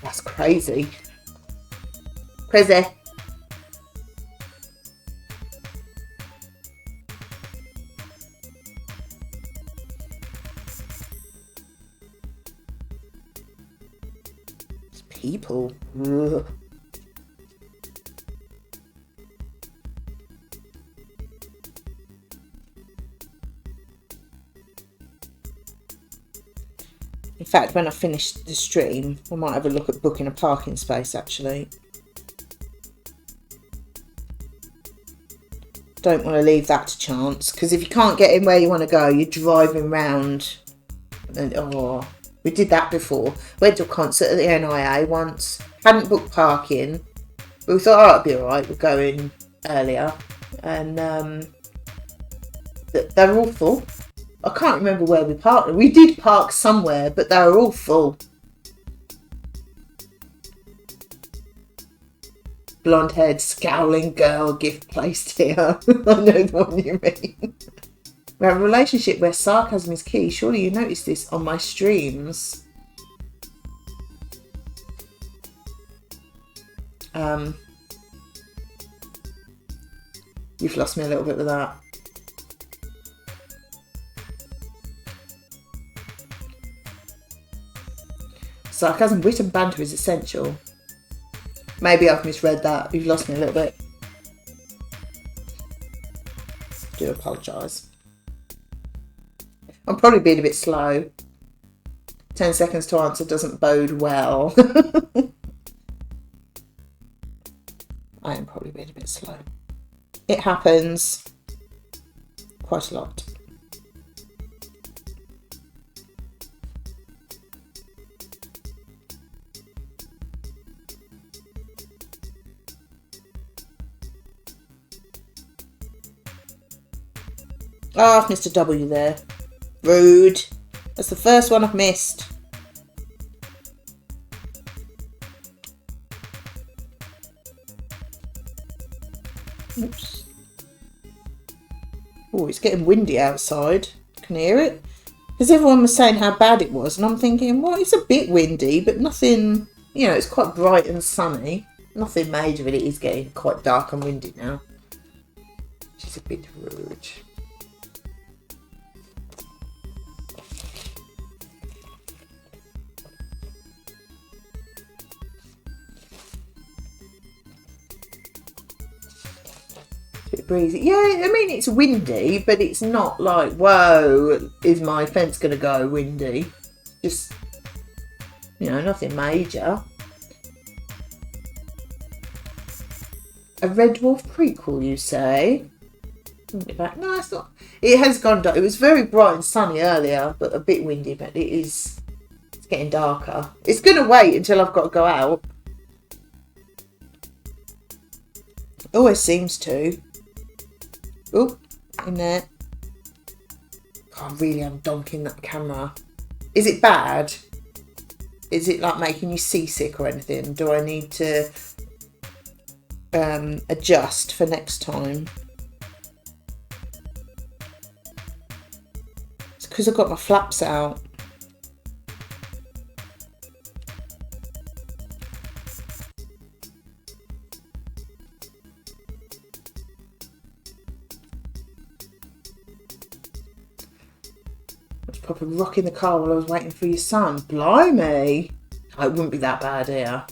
That's crazy. Crazy. People. Ugh. In fact, when I finish the stream, I might have a look at booking a parking space, actually. Don't want to leave that to chance, because if you can't get in where you want to go, you're driving round. And, oh, we did that before. Went to a concert at the NIA once. Hadn't booked parking. But we thought, oh, it'll be alright, we'll go in earlier. And they were all full. I can't remember where we parked. We did park somewhere, but they were all full. Blonde-haired, scowling girl gift placed here. I know the one you mean. We have a relationship where sarcasm is key. Surely you noticed this on my streams. You've lost me a little bit with that. Sarcasm, wit and banter is essential. Maybe I've misread that. You've lost me a little bit. Do apologise. I'm probably being a bit slow. 10 seconds to answer doesn't bode well. I am probably being a bit slow. It happens quite a lot. Ah, I've missed a W there. Rude. That's the first one I've missed. Oops. Oh, it's getting windy outside. Can you hear it? Because everyone was saying how bad it was, and I'm thinking, well, it's a bit windy, but nothing, you know, it's quite bright and sunny. Nothing major, but it is getting quite dark and windy now. She's a bit rude. Bit breezy. Yeah, I mean, it's windy, but it's not like, whoa, is my fence going to go windy? Just, you know, nothing major. A Red Dwarf prequel, you say? No, it's not. It has gone dark. It was very bright and sunny earlier, but a bit windy, but it's getting darker. It's going to wait until I've got to go out. Always seems to. Oh, in there. God, really, I'm donking that camera. Is it bad? Is it like making you seasick or anything? Do I need to adjust for next time? It's because I've got my flaps out. proper rock in the car while I was waiting for your son. Blimey. Oh, it wouldn't be that bad here.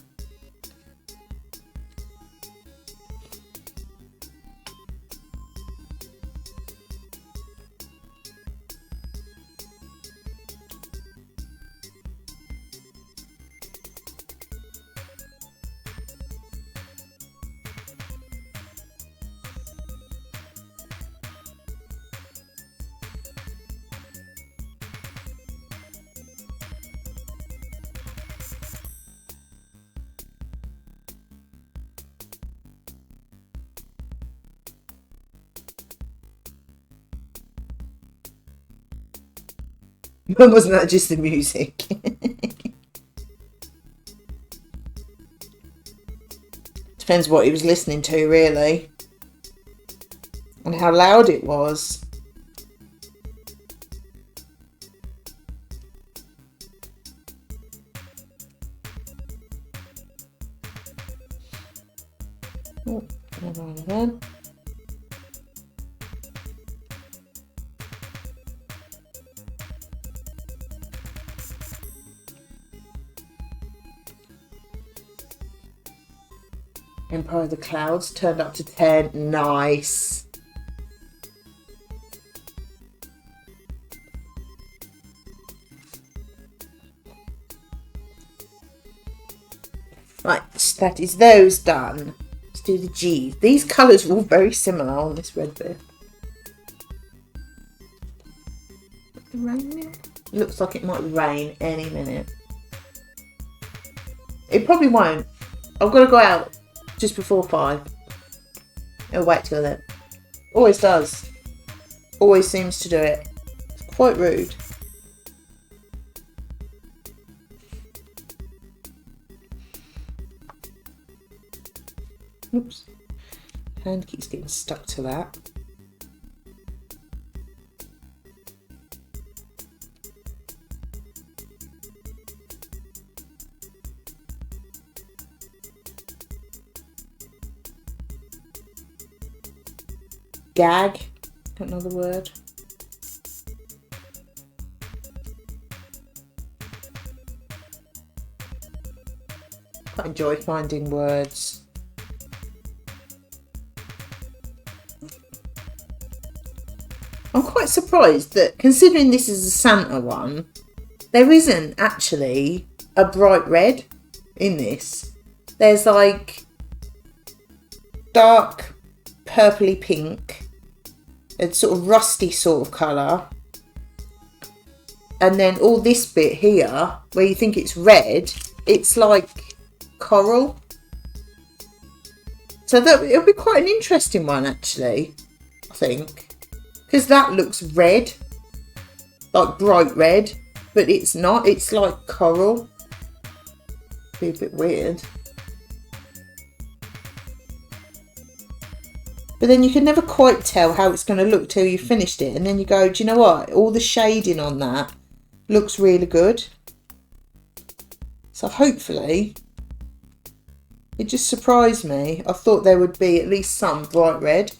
Wasn't that just the music? Depends what he was listening to, really. And how loud it was. Oh, then. Empire of the Clouds turned up to 10. Nice. Right, that is those done. Let's do the G's. These colours are all very similar on this red bit. Looks like it might rain any minute. It probably won't. I've got to go out just before 5. It'll wait till then. Always does. Always seems to do it. It's quite rude. Oops. Hand keeps getting stuck to that. Gag, don't know the word. I enjoy finding words. I'm quite surprised that, considering this is a Santa one, there isn't actually a bright red in this. There's like dark purpley pink, a sort of rusty sort of colour, and then all this bit here where you think it's red, it's like coral. So that it'll be quite an interesting one actually, I think, because that looks red, like bright red, but it's not, it's like coral. Be a bit weird. But then you can never quite tell how it's going to look till you've finished it. And then you go, do you know what? All the shading on that looks really good. So hopefully, it just surprised me. I thought there would be at least some bright red.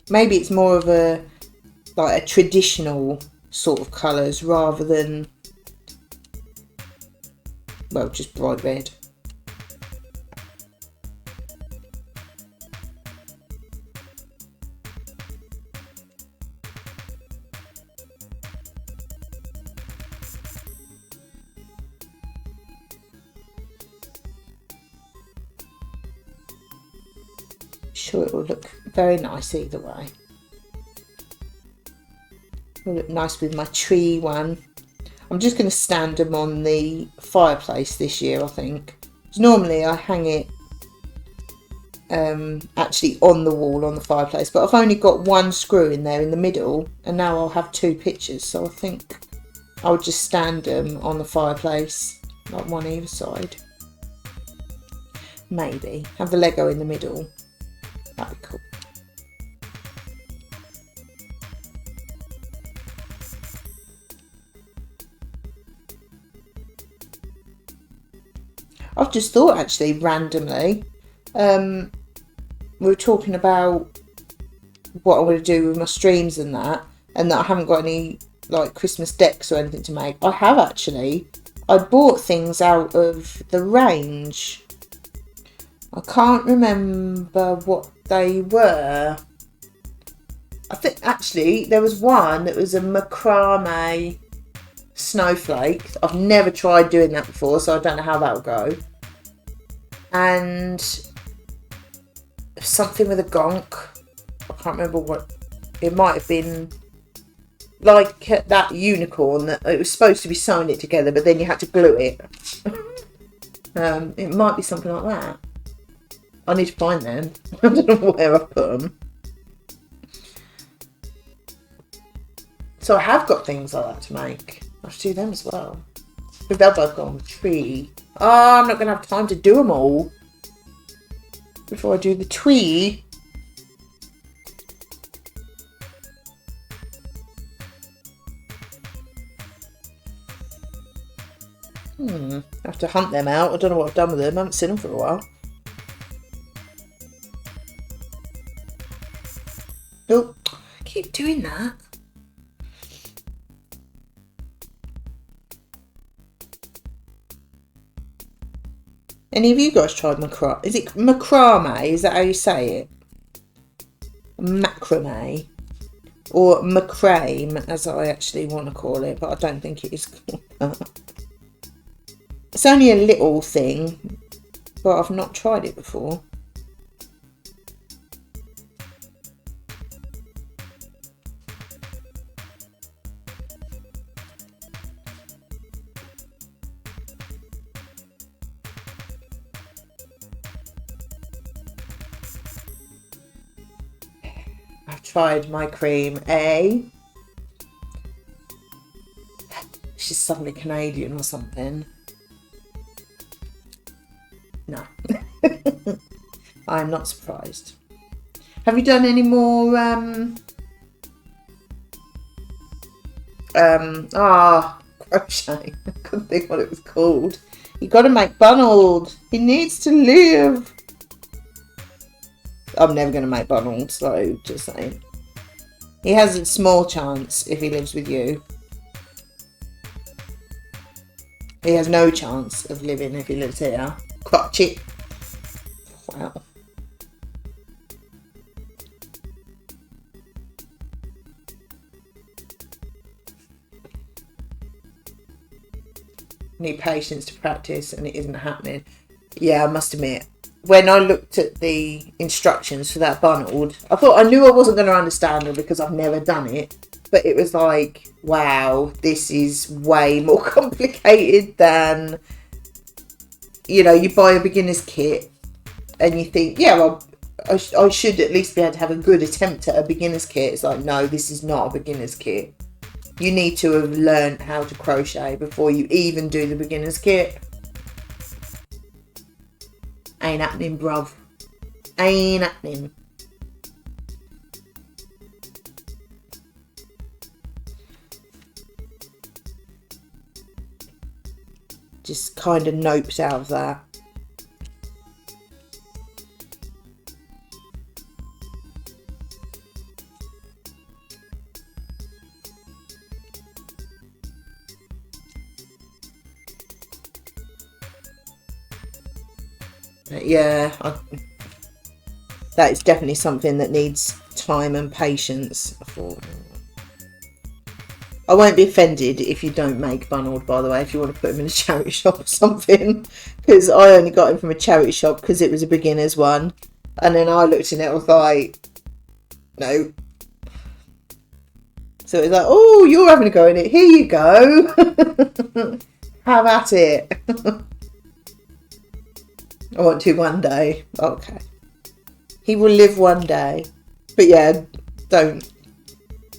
Maybe it's more of a like a traditional sort of colours rather than, well, just bright red. Sure, it will look very nice either way. It'll look nice with my tree one. I'm just going to stand them on the fireplace this year, I think. Normally I hang it actually on the wall on the fireplace, but I've only got one screw in there in the middle, and now I'll have 2 pictures, so I think I'll just stand them on the fireplace, like one either side. Maybe have the Lego in the middle. That'd be cool. I've just thought actually randomly we were talking about what I'm going to do with my streams and that I haven't got any like Christmas decks or anything to make. I have actually. I bought things out of the range. I can't remember what they were. I think actually there was one that was a macrame snowflake. I've never tried doing that before, so I don't know how that will go. And something with a gonk. I can't remember what. It might have been like that unicorn that it was supposed to be sewing it together, but then you had to glue it. It might be something like that. I need to find them. I don't know where I put them. So I have got things like that to make. I should do them as well. But they'll both go on the tree. Oh, I'm not going to have time to do them all before I do the tree. I have to hunt them out. I don't know what I've done with them. I haven't seen them for a while. Oh, I keep doing that. Any of you guys tried macrame? Is it macrame? Is that how you say it? Macrame. Or macrame, as I actually want to call it, but I don't think it is called that. It's only a little thing, but I've not tried it before. I've tried my cream A. She's suddenly Canadian or something. No. I'm not surprised. Have you done any more crochet? I couldn't think what it was called. You gotta make Bunald. He needs to live. I'm never gonna make Bunald, so just saying. He has a small chance if he lives with you. He has no chance of living if he lives here. Crotchet. Wow. Need patience to practice and it isn't happening. Yeah, I must admit, when I looked at the instructions for that Bunald, I knew I wasn't going to understand them because I've never done it. But it was like, wow, this is way more complicated than, you know, you buy a beginner's kit and you think, yeah, well, I should at least be able to have a good attempt at a beginner's kit. It's like, no, this is not a beginner's kit. You need to have learned how to crochet before you even do the beginner's kit. Ain't happening, bruv. Ain't happening. Just kind of noped out of that. Yeah, that is definitely something that needs time and patience for. I won't be offended if you don't make Bunald, by the way, if you want to put him in a charity shop or something, because I only got him from a charity shop because it was a beginner's one, and then I looked in it, I was like, no. So it was like, oh, you're having a go in it, here you go. Have at it. I want to one day. Okay. He will live one day. But yeah, don't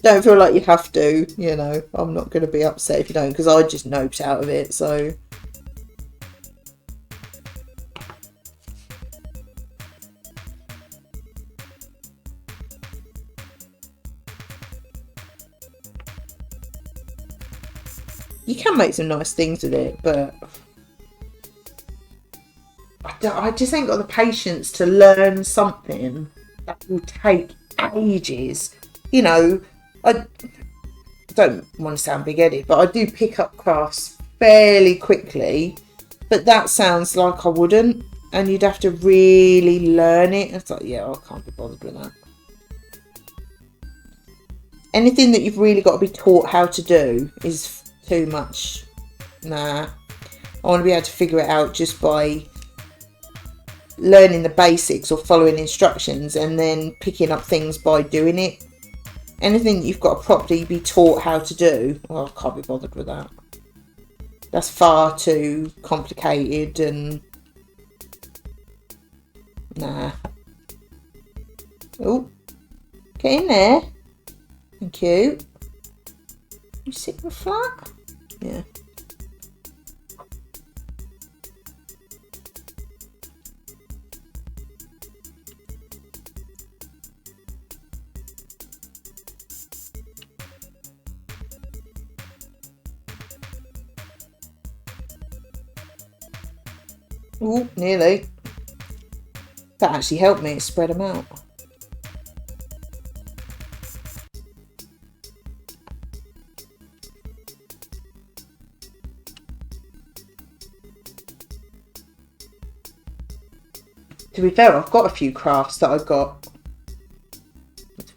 feel like you have to, you know. I'm not going to be upset if you don't, because I just noped out of it, so. You can make some nice things with it, but I I just ain't got the patience to learn something that will take ages. You know, I don't want to sound big-headed, but I do pick up crafts fairly quickly. But that sounds like I wouldn't, and you'd have to really learn it. It's like, yeah, I can't be bothered with that. Anything that you've really got to be taught how to do is too much. Nah. I want to be able to figure it out just by learning the basics or following instructions and then picking up things by doing it. Anything that you've got to properly be taught how to do, well, I can't be bothered with that. That's far too complicated and nah. Oh, get in there. Thank you. You sitting flat? Yeah. Oh, nearly. That actually helped me spread them out. To be fair, I've got a few crafts that I got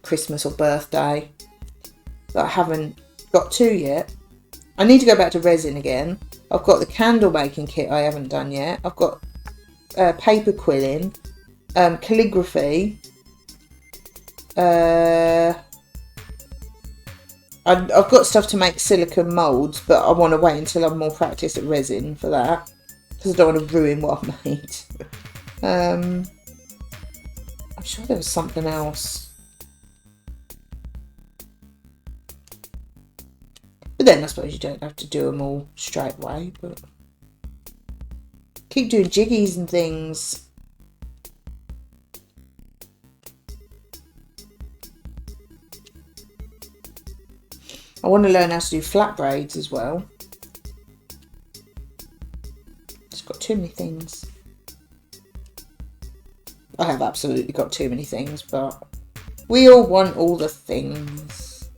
Christmas or birthday that I haven't got to yet. I need to go back to resin again. I've got the candle making kit I haven't done yet. I've got paper quilling, calligraphy. I've got stuff to make silicone moulds, but I want to wait until I'm more practiced at resin for that, because I don't want to ruin what I've made. I'm sure there was something else. But then I suppose you don't have to do them all straight away, but keep doing jiggies and things. I want to learn how to do flat braids as well. Just got too many things. I have absolutely got too many things, but we all want all the things.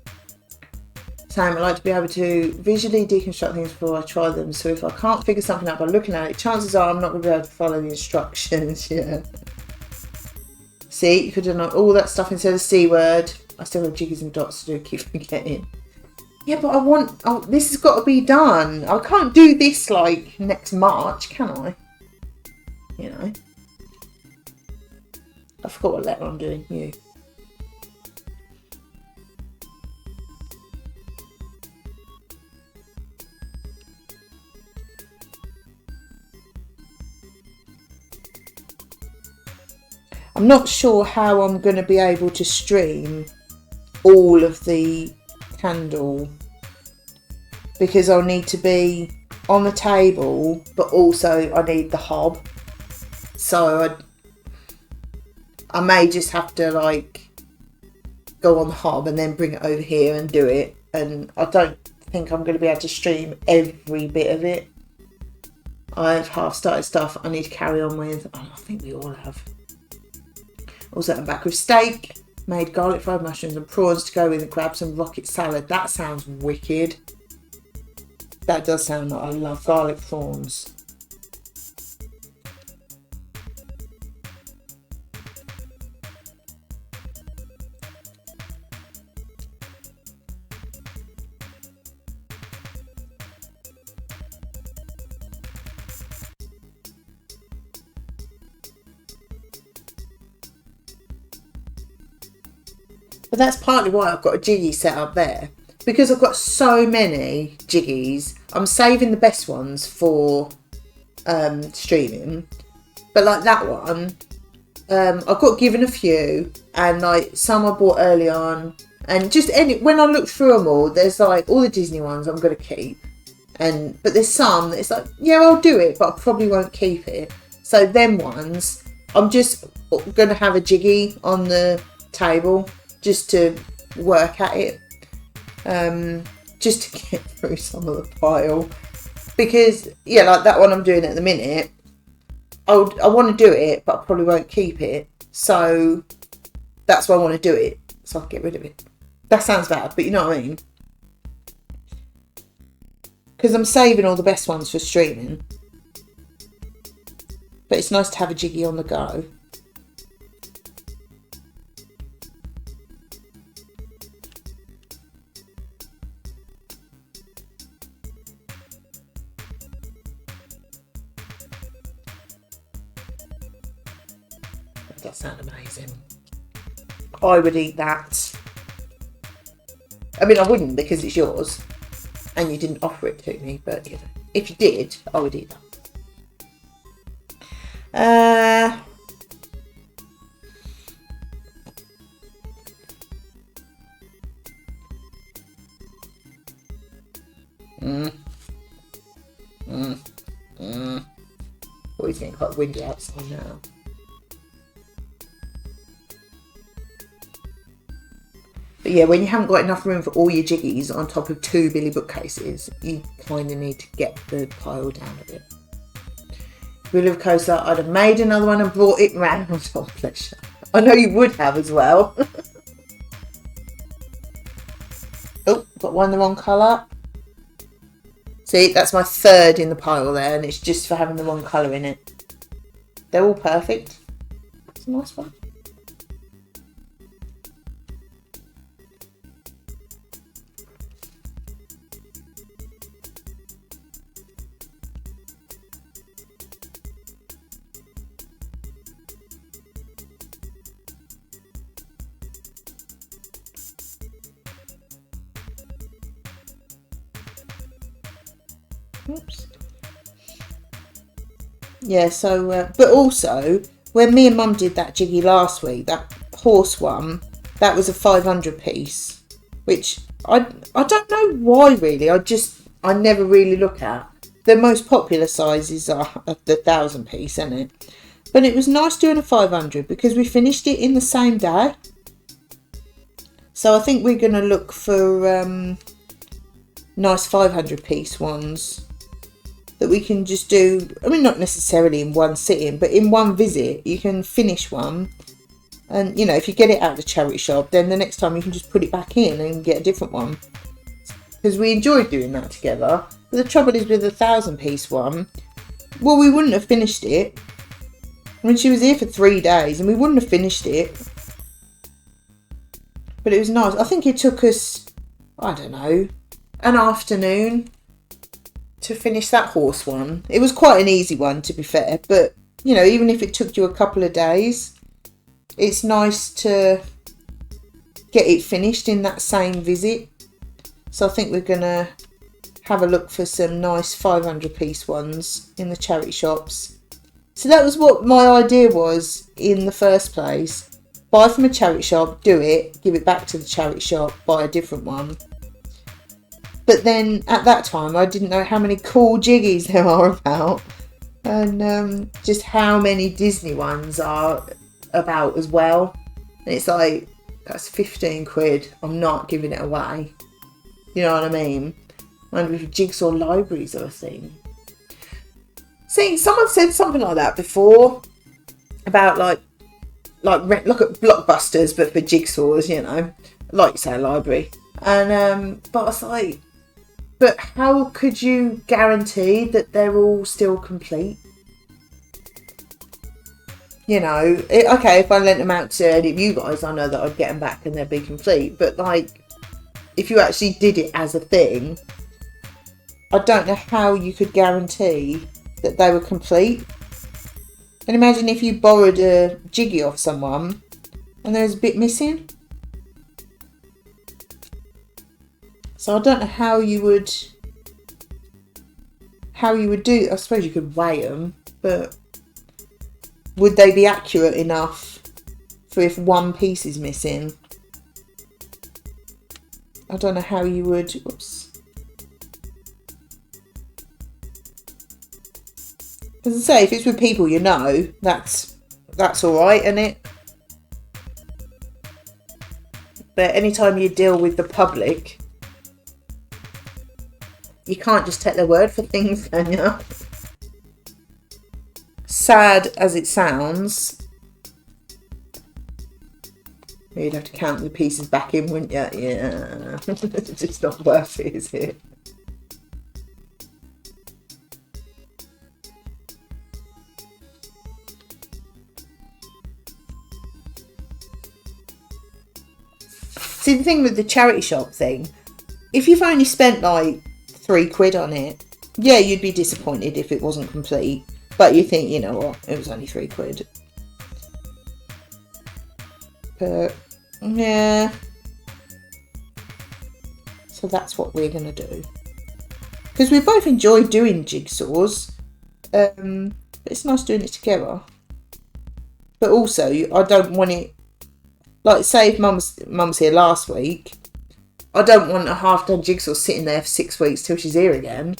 Sam, I like to be able to visually deconstruct things before I try them. So if I can't figure something out by looking at it, chances are I'm not going to be able to follow the instructions. Yeah. See, you could have done all that stuff instead of C word. I still have jiggies and dots to do, keep forgetting. Yeah, but I want... Oh, this has got to be done. I can't do this, like, next March, can I? You know. I forgot what letter I'm doing. You. I'm not sure how I'm going to be able to stream all of the candle, because I'll need to be on the table, but also I need the hob. So I may just have to like go on the hob and then bring it over here and do it. And I don't think I'm going to be able to stream every bit of it. I've half started stuff I need to carry on with. Oh, I think we all have. Also, I'm back with steak, made garlic fried mushrooms and prawns to go with, and grab some rocket salad. That sounds wicked. That does sound like I love garlic prawns. But that's partly why I've got a jiggy set up there. Because I've got so many jiggies, I'm saving the best ones for streaming. But like that one, I got given a few, and like some I bought early on, and just when I look through them all, there's like all the Disney ones I'm going to keep, but there's some that it's like, yeah, I'll do it, but I probably won't keep it. So them ones, I'm just going to have a jiggy on the table just to work at it, just to get through some of the pile, because yeah, like that one I'm doing at the minute, I want to do it, but I probably won't keep it. So that's why I want to do it. So I'll get rid of it. That sounds bad, but you know what I mean? Because I'm saving all the best ones for streaming. But it's nice to have a jiggy on the go. That sounds amazing. I would eat that. I mean, I wouldn't because it's yours and you didn't offer it to me, but you know, if you did, I would eat that. Oh, it's getting quite windy outside now. But yeah, when you haven't got enough room for all your jiggies on top of 2 Billy bookcases, you kind of need to get the pile down a bit. If we lived closer, I'd have made another one and brought it round. Oh, pleasure. I know you would have as well. Oh, got one the wrong colour. See, that's my 3rd in the pile there, and it's just for having the wrong colour in it. They're all perfect. It's a nice one. Oops. Yeah, so, but also, when me and Mum did that jiggy last week, that horse one, that was a 500 piece, which I don't know why really, I never really look at. The most popular sizes are the 1,000 piece, isn't it? But it was nice doing a 500 because we finished it in the same day. So I think we're going to look for nice 500 piece ones that we can just do, I mean, not necessarily in one sitting, but in one visit you can finish one, and you know, if you get it out of the charity shop, then the next time you can just put it back in and get a different one, because we enjoyed doing that together. But the trouble is with the 1,000 piece one, well, we wouldn't have finished it. I mean, she was here for 3 days and we wouldn't have finished it, but it was nice. I think it took us, I don't know, an afternoon to finish that horse one. It was quite an easy one, to be fair, but you know, even if it took you a couple of days, it's nice to get it finished in that same visit. So I think we're gonna have a look for some nice 500 piece ones in the charity shops. So that was what my idea was in the first place. Buy from a charity shop, do it, give it back to the charity shop, buy a different one. But then at that time, I didn't know how many cool jiggies there are about, and just how many Disney ones are about as well. And it's like, that's 15 quid. I'm not giving it away. You know what I mean? I wonder if Jigsaw libraries are a thing. See, someone said something like that before about like look at Blockbusters, but for jigsaws, you know, like you say, a library. And but I was like, but how could you guarantee that they're all still complete? You know, okay, if I lent them out to any of you guys, I know that I'd get them back and they'd be complete. But like, if you actually did it as a thing, I don't know how you could guarantee that they were complete. And imagine if you borrowed a jiggy off someone and there's a bit missing. So I don't know how you would do. I suppose you could weigh them, but would they be accurate enough for if one piece is missing? I don't know how you would. Oops. As I say, if it's with people you know, that's all right, isn't it? But anytime you deal with the public, you can't just take their word for things, can you? sad as it sounds, you'd have to count the pieces back in, wouldn't you? Yeah. It's just not worth it, is it? See, the thing with the charity shop thing, if you've only spent like £3 on it, yeah, you'd be disappointed if it wasn't complete. But you think, you know what, it was only £3. But, yeah. So that's what we're going to do. Because we both enjoy doing jigsaws. But it's nice doing it together. But also, I don't want it... Like, say if Mum's here last week, I don't want a half-done jigsaw sitting there for 6 weeks till she's here again.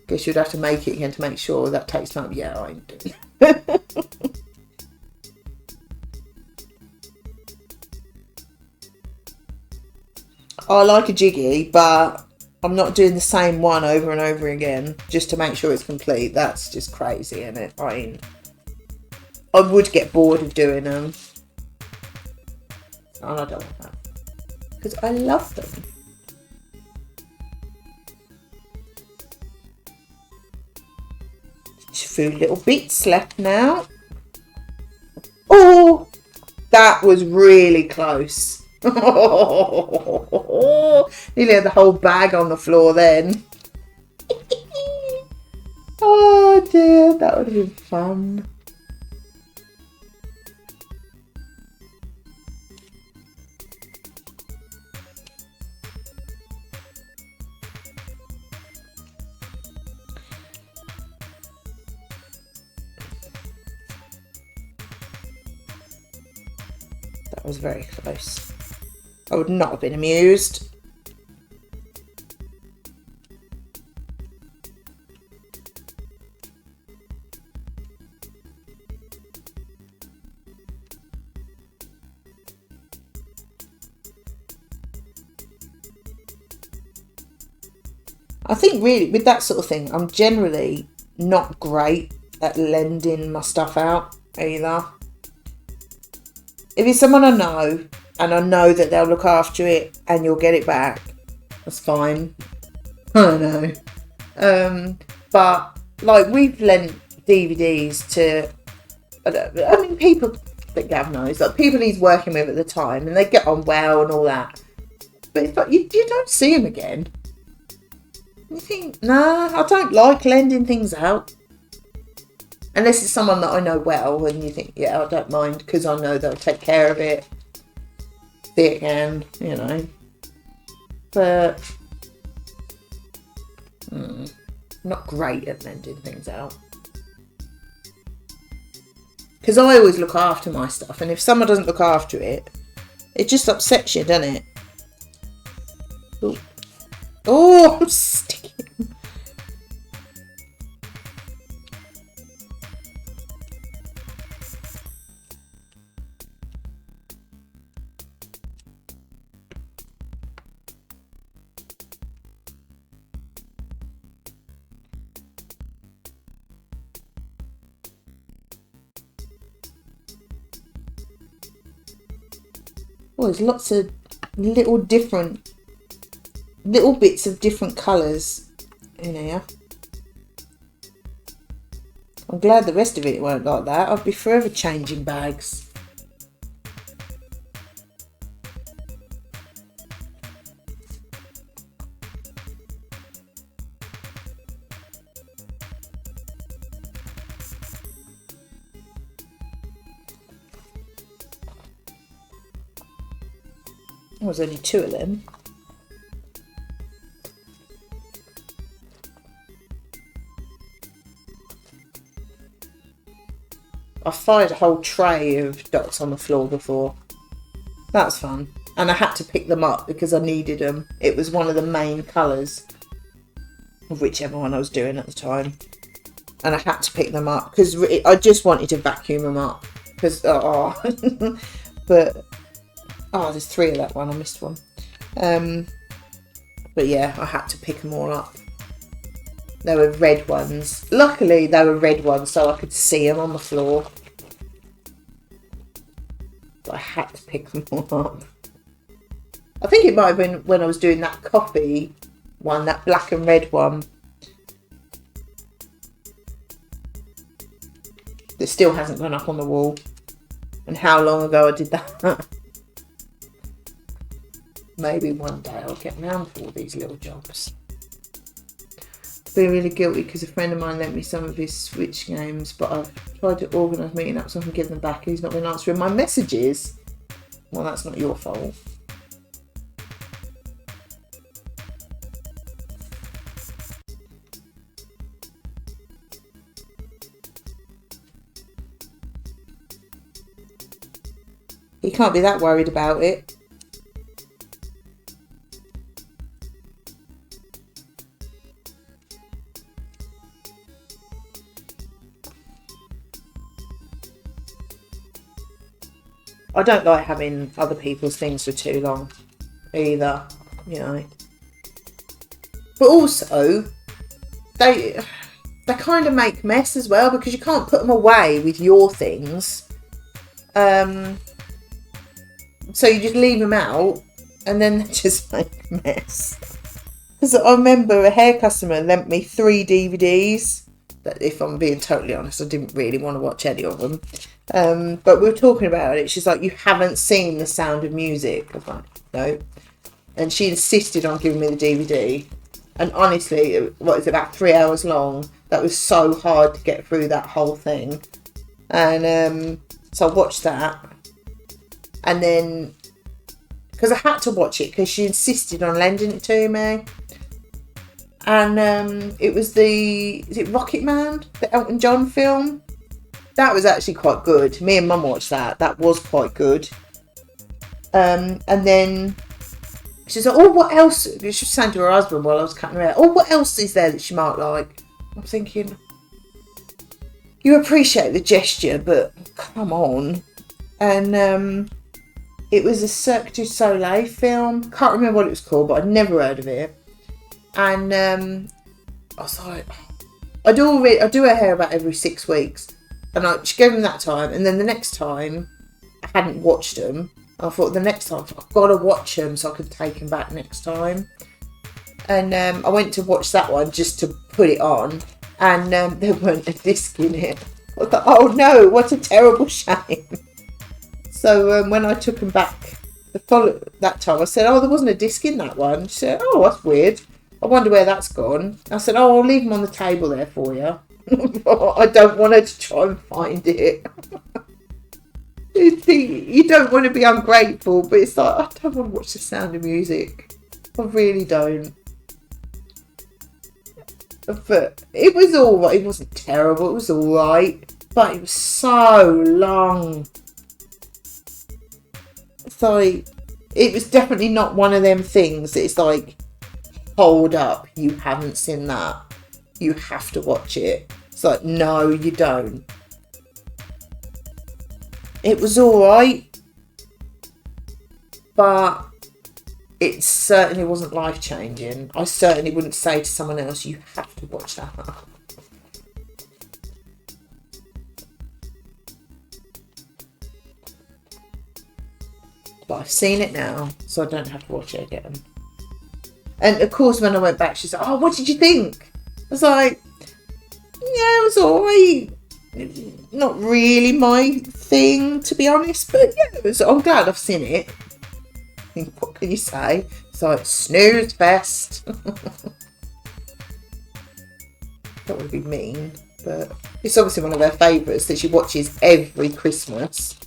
Guess you'd have to make it again to make sure. That takes time. Yeah, I ain't doing it. I like a jiggy, but I'm not doing the same one over and over again just to make sure it's complete. That's just crazy, isn't it? I would get bored of doing them. And I don't want that. Because I love them. Just a few little bits left now. Oh! That was really close. Nearly had the whole bag on the floor then. Oh dear, that would have been fun. That was very close. I would not have been amused. I think really with that sort of thing, I'm generally not great at lending my stuff out either. If it's someone I know, and I know that they'll look after it and you'll get it back, that's fine. I know. But, like, we've lent DVDs to, I mean, people that Gav knows, like, people he's working with at the time, and they get on well and all that. But it's like, you don't see them again. You think, nah, I don't like lending things out. Unless it's someone that I know well, and you think, yeah, I don't mind, because I know they'll take care of it. See it again, you know. But, I'm not great at lending things out. Because I always look after my stuff, and if someone doesn't look after it, it just upsets you, doesn't it? Ooh. Oh, I'm sticking. Oh, there's lots of little bits of different colours in here. I'm glad the rest of it weren't like that. I'd be forever changing bags. There was only 2 of them. I fired a whole tray of dots on the floor before. That was fun. And I had to pick them up because I needed them. It was one of the main colours of whichever one I was doing at the time. And I had to pick them up because I just wanted to vacuum them up. Because, but... Oh, there's 3 of that one. I missed one. But yeah, I had to pick them all up. They were red ones. Luckily, they were red ones, so I could see them on the floor. But I had to pick them all up. I think it might have been when I was doing that coffee one, that black and red one. That still hasn't gone up on the wall. And how long ago I did that. Maybe one day I'll get round to all these little jobs. I feel really guilty because a friend of mine lent me some of his Switch games, but I've tried to organise meeting up so I can give them back and he's not been answering my messages. Well, that's not your fault. He can't be that worried about it. I don't like having other people's things for too long either, you know. But also, they kind of make mess as well because you can't put them away with your things. So you just leave them out and then they just make a mess. Because I remember a hair customer lent me 3 DVDs. That, if I'm being totally honest, I didn't really want to watch any of them. But we were talking about it. She's like, you haven't seen The Sound of Music? I was like, no. And she insisted on giving me the DVD. And honestly, what is it, about 3 hours long? That was so hard to get through that whole thing. And so I watched that. And then, because I had to watch it because she insisted on lending it to me. And it was is it Rocket Man? The Elton John film? That was actually quite good. Me and Mum watched that. That was quite good. And then she's like, oh, what else? She was saying to her husband while I was cutting her hair, oh, what else is there that she might like? I'm thinking, you appreciate the gesture, but come on. And it was a Cirque du Soleil film. Can't remember what it was called, but I'd never heard of it. And I was like, I do her hair about every 6 weeks. And she gave them that time. And then the next time, I hadn't watched them. I thought the next time, I've got to watch them so I could take them back next time. And I went to watch that one just to put it on. And there weren't a disc in it. I thought, oh no, what a terrible shame. So when I took them back that time, I said, oh, there wasn't a disc in that one. She said, oh, that's weird. I wonder where that's gone. I said, oh, I'll leave them on the table there for you. I don't want her to try and find it. You don't want to be ungrateful, but it's like, I don't want to watch The Sound of Music. I really don't. But it was alright. It wasn't terrible. It was alright. But it was so long. It's like, it was definitely not one of them things that it's like, hold up, you haven't seen that. You have to watch it. It's like, no, you don't. It was alright. But it certainly wasn't life-changing. I certainly wouldn't say to someone else, you have to watch that. But I've seen it now, so I don't have to watch it again. And of course, when I went back, she's like, oh, what did you think? I was like, yeah, it was alright. Not really my thing, to be honest, but yeah, I'm glad I've seen it. What can you say? It's like, snooze fest. That would be mean, but it's obviously one of her favourites that she watches every Christmas.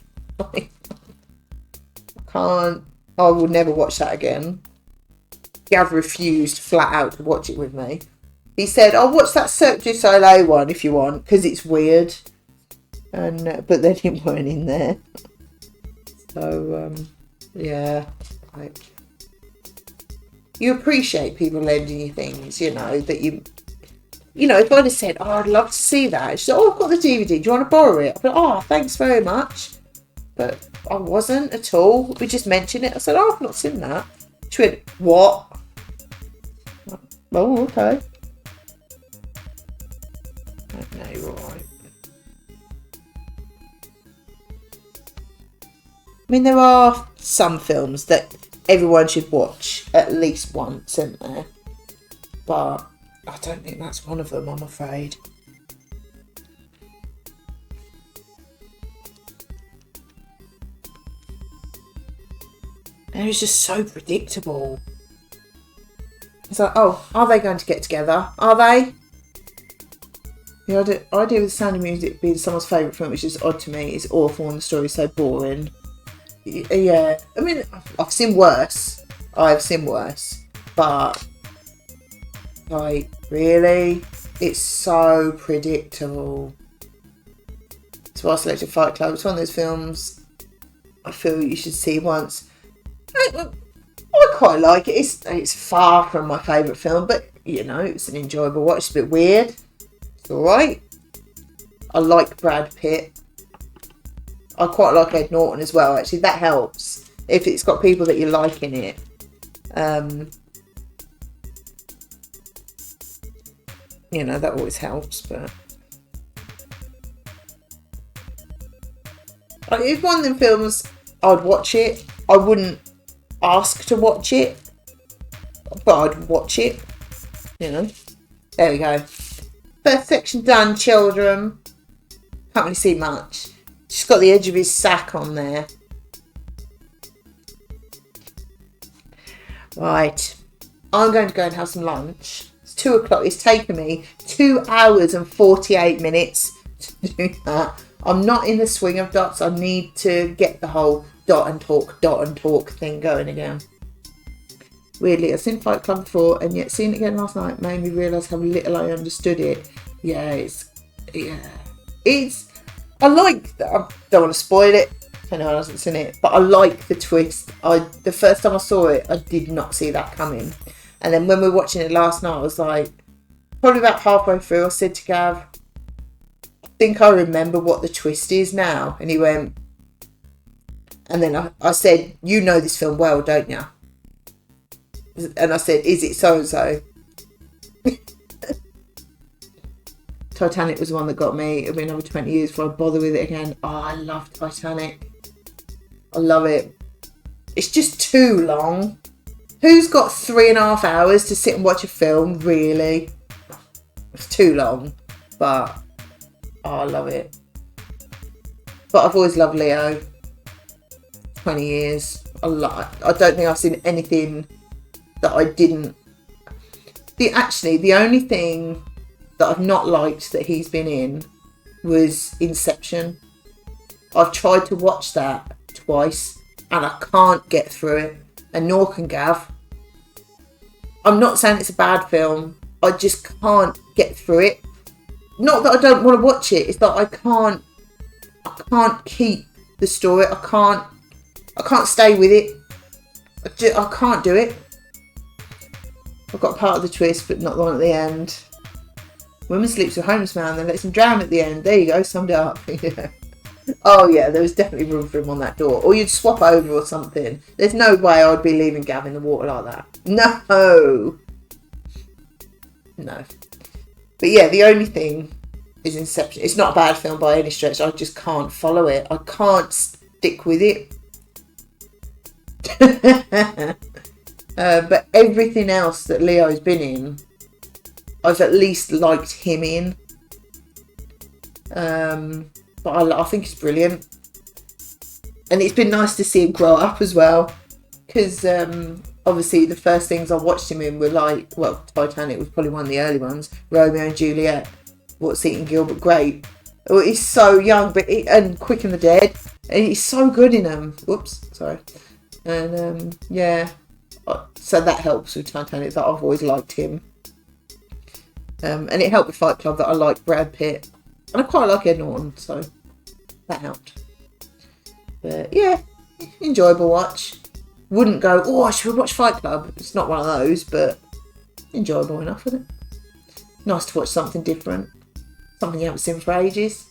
I will never watch that again. Gav refused flat out to watch it with me. He said, I'll watch that Cirque du Soleil one if you want, because it's weird. And but then it weren't in there. So, yeah. Like, you appreciate people lending you things, you know, that you know, if I'd have said, oh, I'd love to see that. She said, oh, I've got the DVD. Do you want to borrow it? I thought, oh, thanks very much. But I wasn't at all. We just mentioned it. I said, oh, I've not seen that. She went, what? Oh, okay. mean, there are some films that everyone should watch at least once, isn't there? But I don't think that's one of them, I'm afraid. And it was just so predictable. It's like, oh, are they going to get together? Are they? The idea with The Sound of Music being someone's favourite film, which is odd to me, is awful and the story's so boring. Yeah, I mean, I've seen worse. But, like, really? It's so predictable. That's why I selected Fight Club. It's one of those films I feel you should see once. I quite like it. It's far from my favourite film, but, you know, it's an enjoyable watch. It's a bit weird. It's alright. I like Brad Pitt. I quite like Ed Norton as well, actually. That helps. If it's got people that you like in it. You know, that always helps, but... If one of them films, I'd watch it. I wouldn't ask to watch it, but I'd watch it. You know. There we go. First section done, children. Can't really see much. Just got the edge of his sack on there. Right. I'm going to go and have some lunch. It's 2 o'clock. It's taken me 2 hours and 48 minutes to do that. I'm not in the swing of dots. I need to get the whole dot and talk thing going again. Weirdly, I've seen Fight Club before, and yet seeing it again last night made me realise how little I understood it. I like that. I don't want to spoil it if anyone hasn't seen it, but I like the twist. The first time I saw it, I did not see that coming. And then when we were watching it last night, I was like, probably about halfway through, I said to Gav, I think I remember what the twist is now. And he went, and then I said, you know this film well, don't you? And I said, is it so-and-so? Titanic was the one that got me. It'll be another 20 years before I bother with it again. Oh, I love Titanic. I love it. It's just too long. Who's got 3.5 hours to sit and watch a film, really? It's too long. But, oh, I love it. But I've always loved Leo. 20 years. I don't think I've seen anything that I didn't... The only thing that I've not liked that he's been in was Inception. I've tried to watch that twice and I can't get through it, and nor can Gav. I'm not saying it's a bad film, I just can't get through it. Not that I don't want to watch it, it's that I can't keep the story. I can't stay with it. I can't do it. I've got part of the twist, but not the one at the end. Woman sleeps with homeless man, then lets him drown at the end. There you go, summed it up. Yeah. Oh yeah, there was definitely room for him on that door. Or you'd swap over or something. There's no way I'd be leaving Gav in the water like that. No. But yeah, the only thing is Inception. It's not a bad film by any stretch. I just can't follow it. I can't stick with it. But everything else that Leo's been in, I've at least liked him in. But I think he's brilliant. And it's been nice to see him grow up as well. Because obviously the first things I watched him in were like, well, Titanic was probably one of the early ones. Romeo and Juliet. What's Eating Gilbert Grape. Oh, he's so young, and Quick and the Dead. And he's so good in them. Whoops, sorry. And yeah. So that helps with Titanic, that I've always liked him. And it helped with Fight Club that I like Brad Pitt. And I quite like Ed Norton, so that helped. But yeah, enjoyable watch. Wouldn't go, oh, I should watch Fight Club. It's not one of those, but enjoyable enough, isn't it? Nice to watch something different. Something you haven't seen for ages.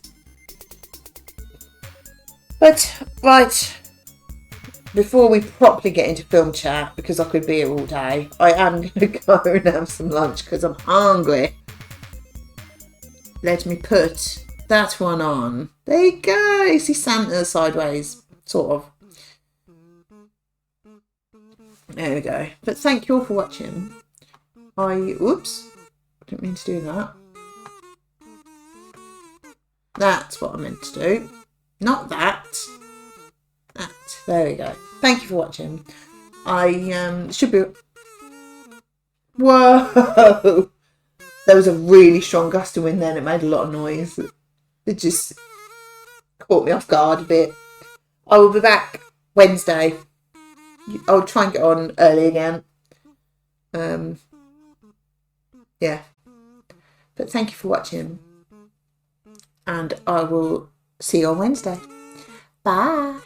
But, right, before we properly get into film chat, because I could be here all day, I am going to go and have some lunch because I'm hungry. Let me put that one on. There you go. You see Santa sideways, sort of. There we go. But thank you all for watching. Oops, didn't mean to do that. That's what I meant to do. Not that. That. There we go. Thank you for watching. I should be... Whoa! There was a really strong gust of wind then. It made a lot of noise. It just caught me off guard a bit. I will be back Wednesday. I'll try and get on early again. Yeah. But thank you for watching. And I will see you on Wednesday. Bye.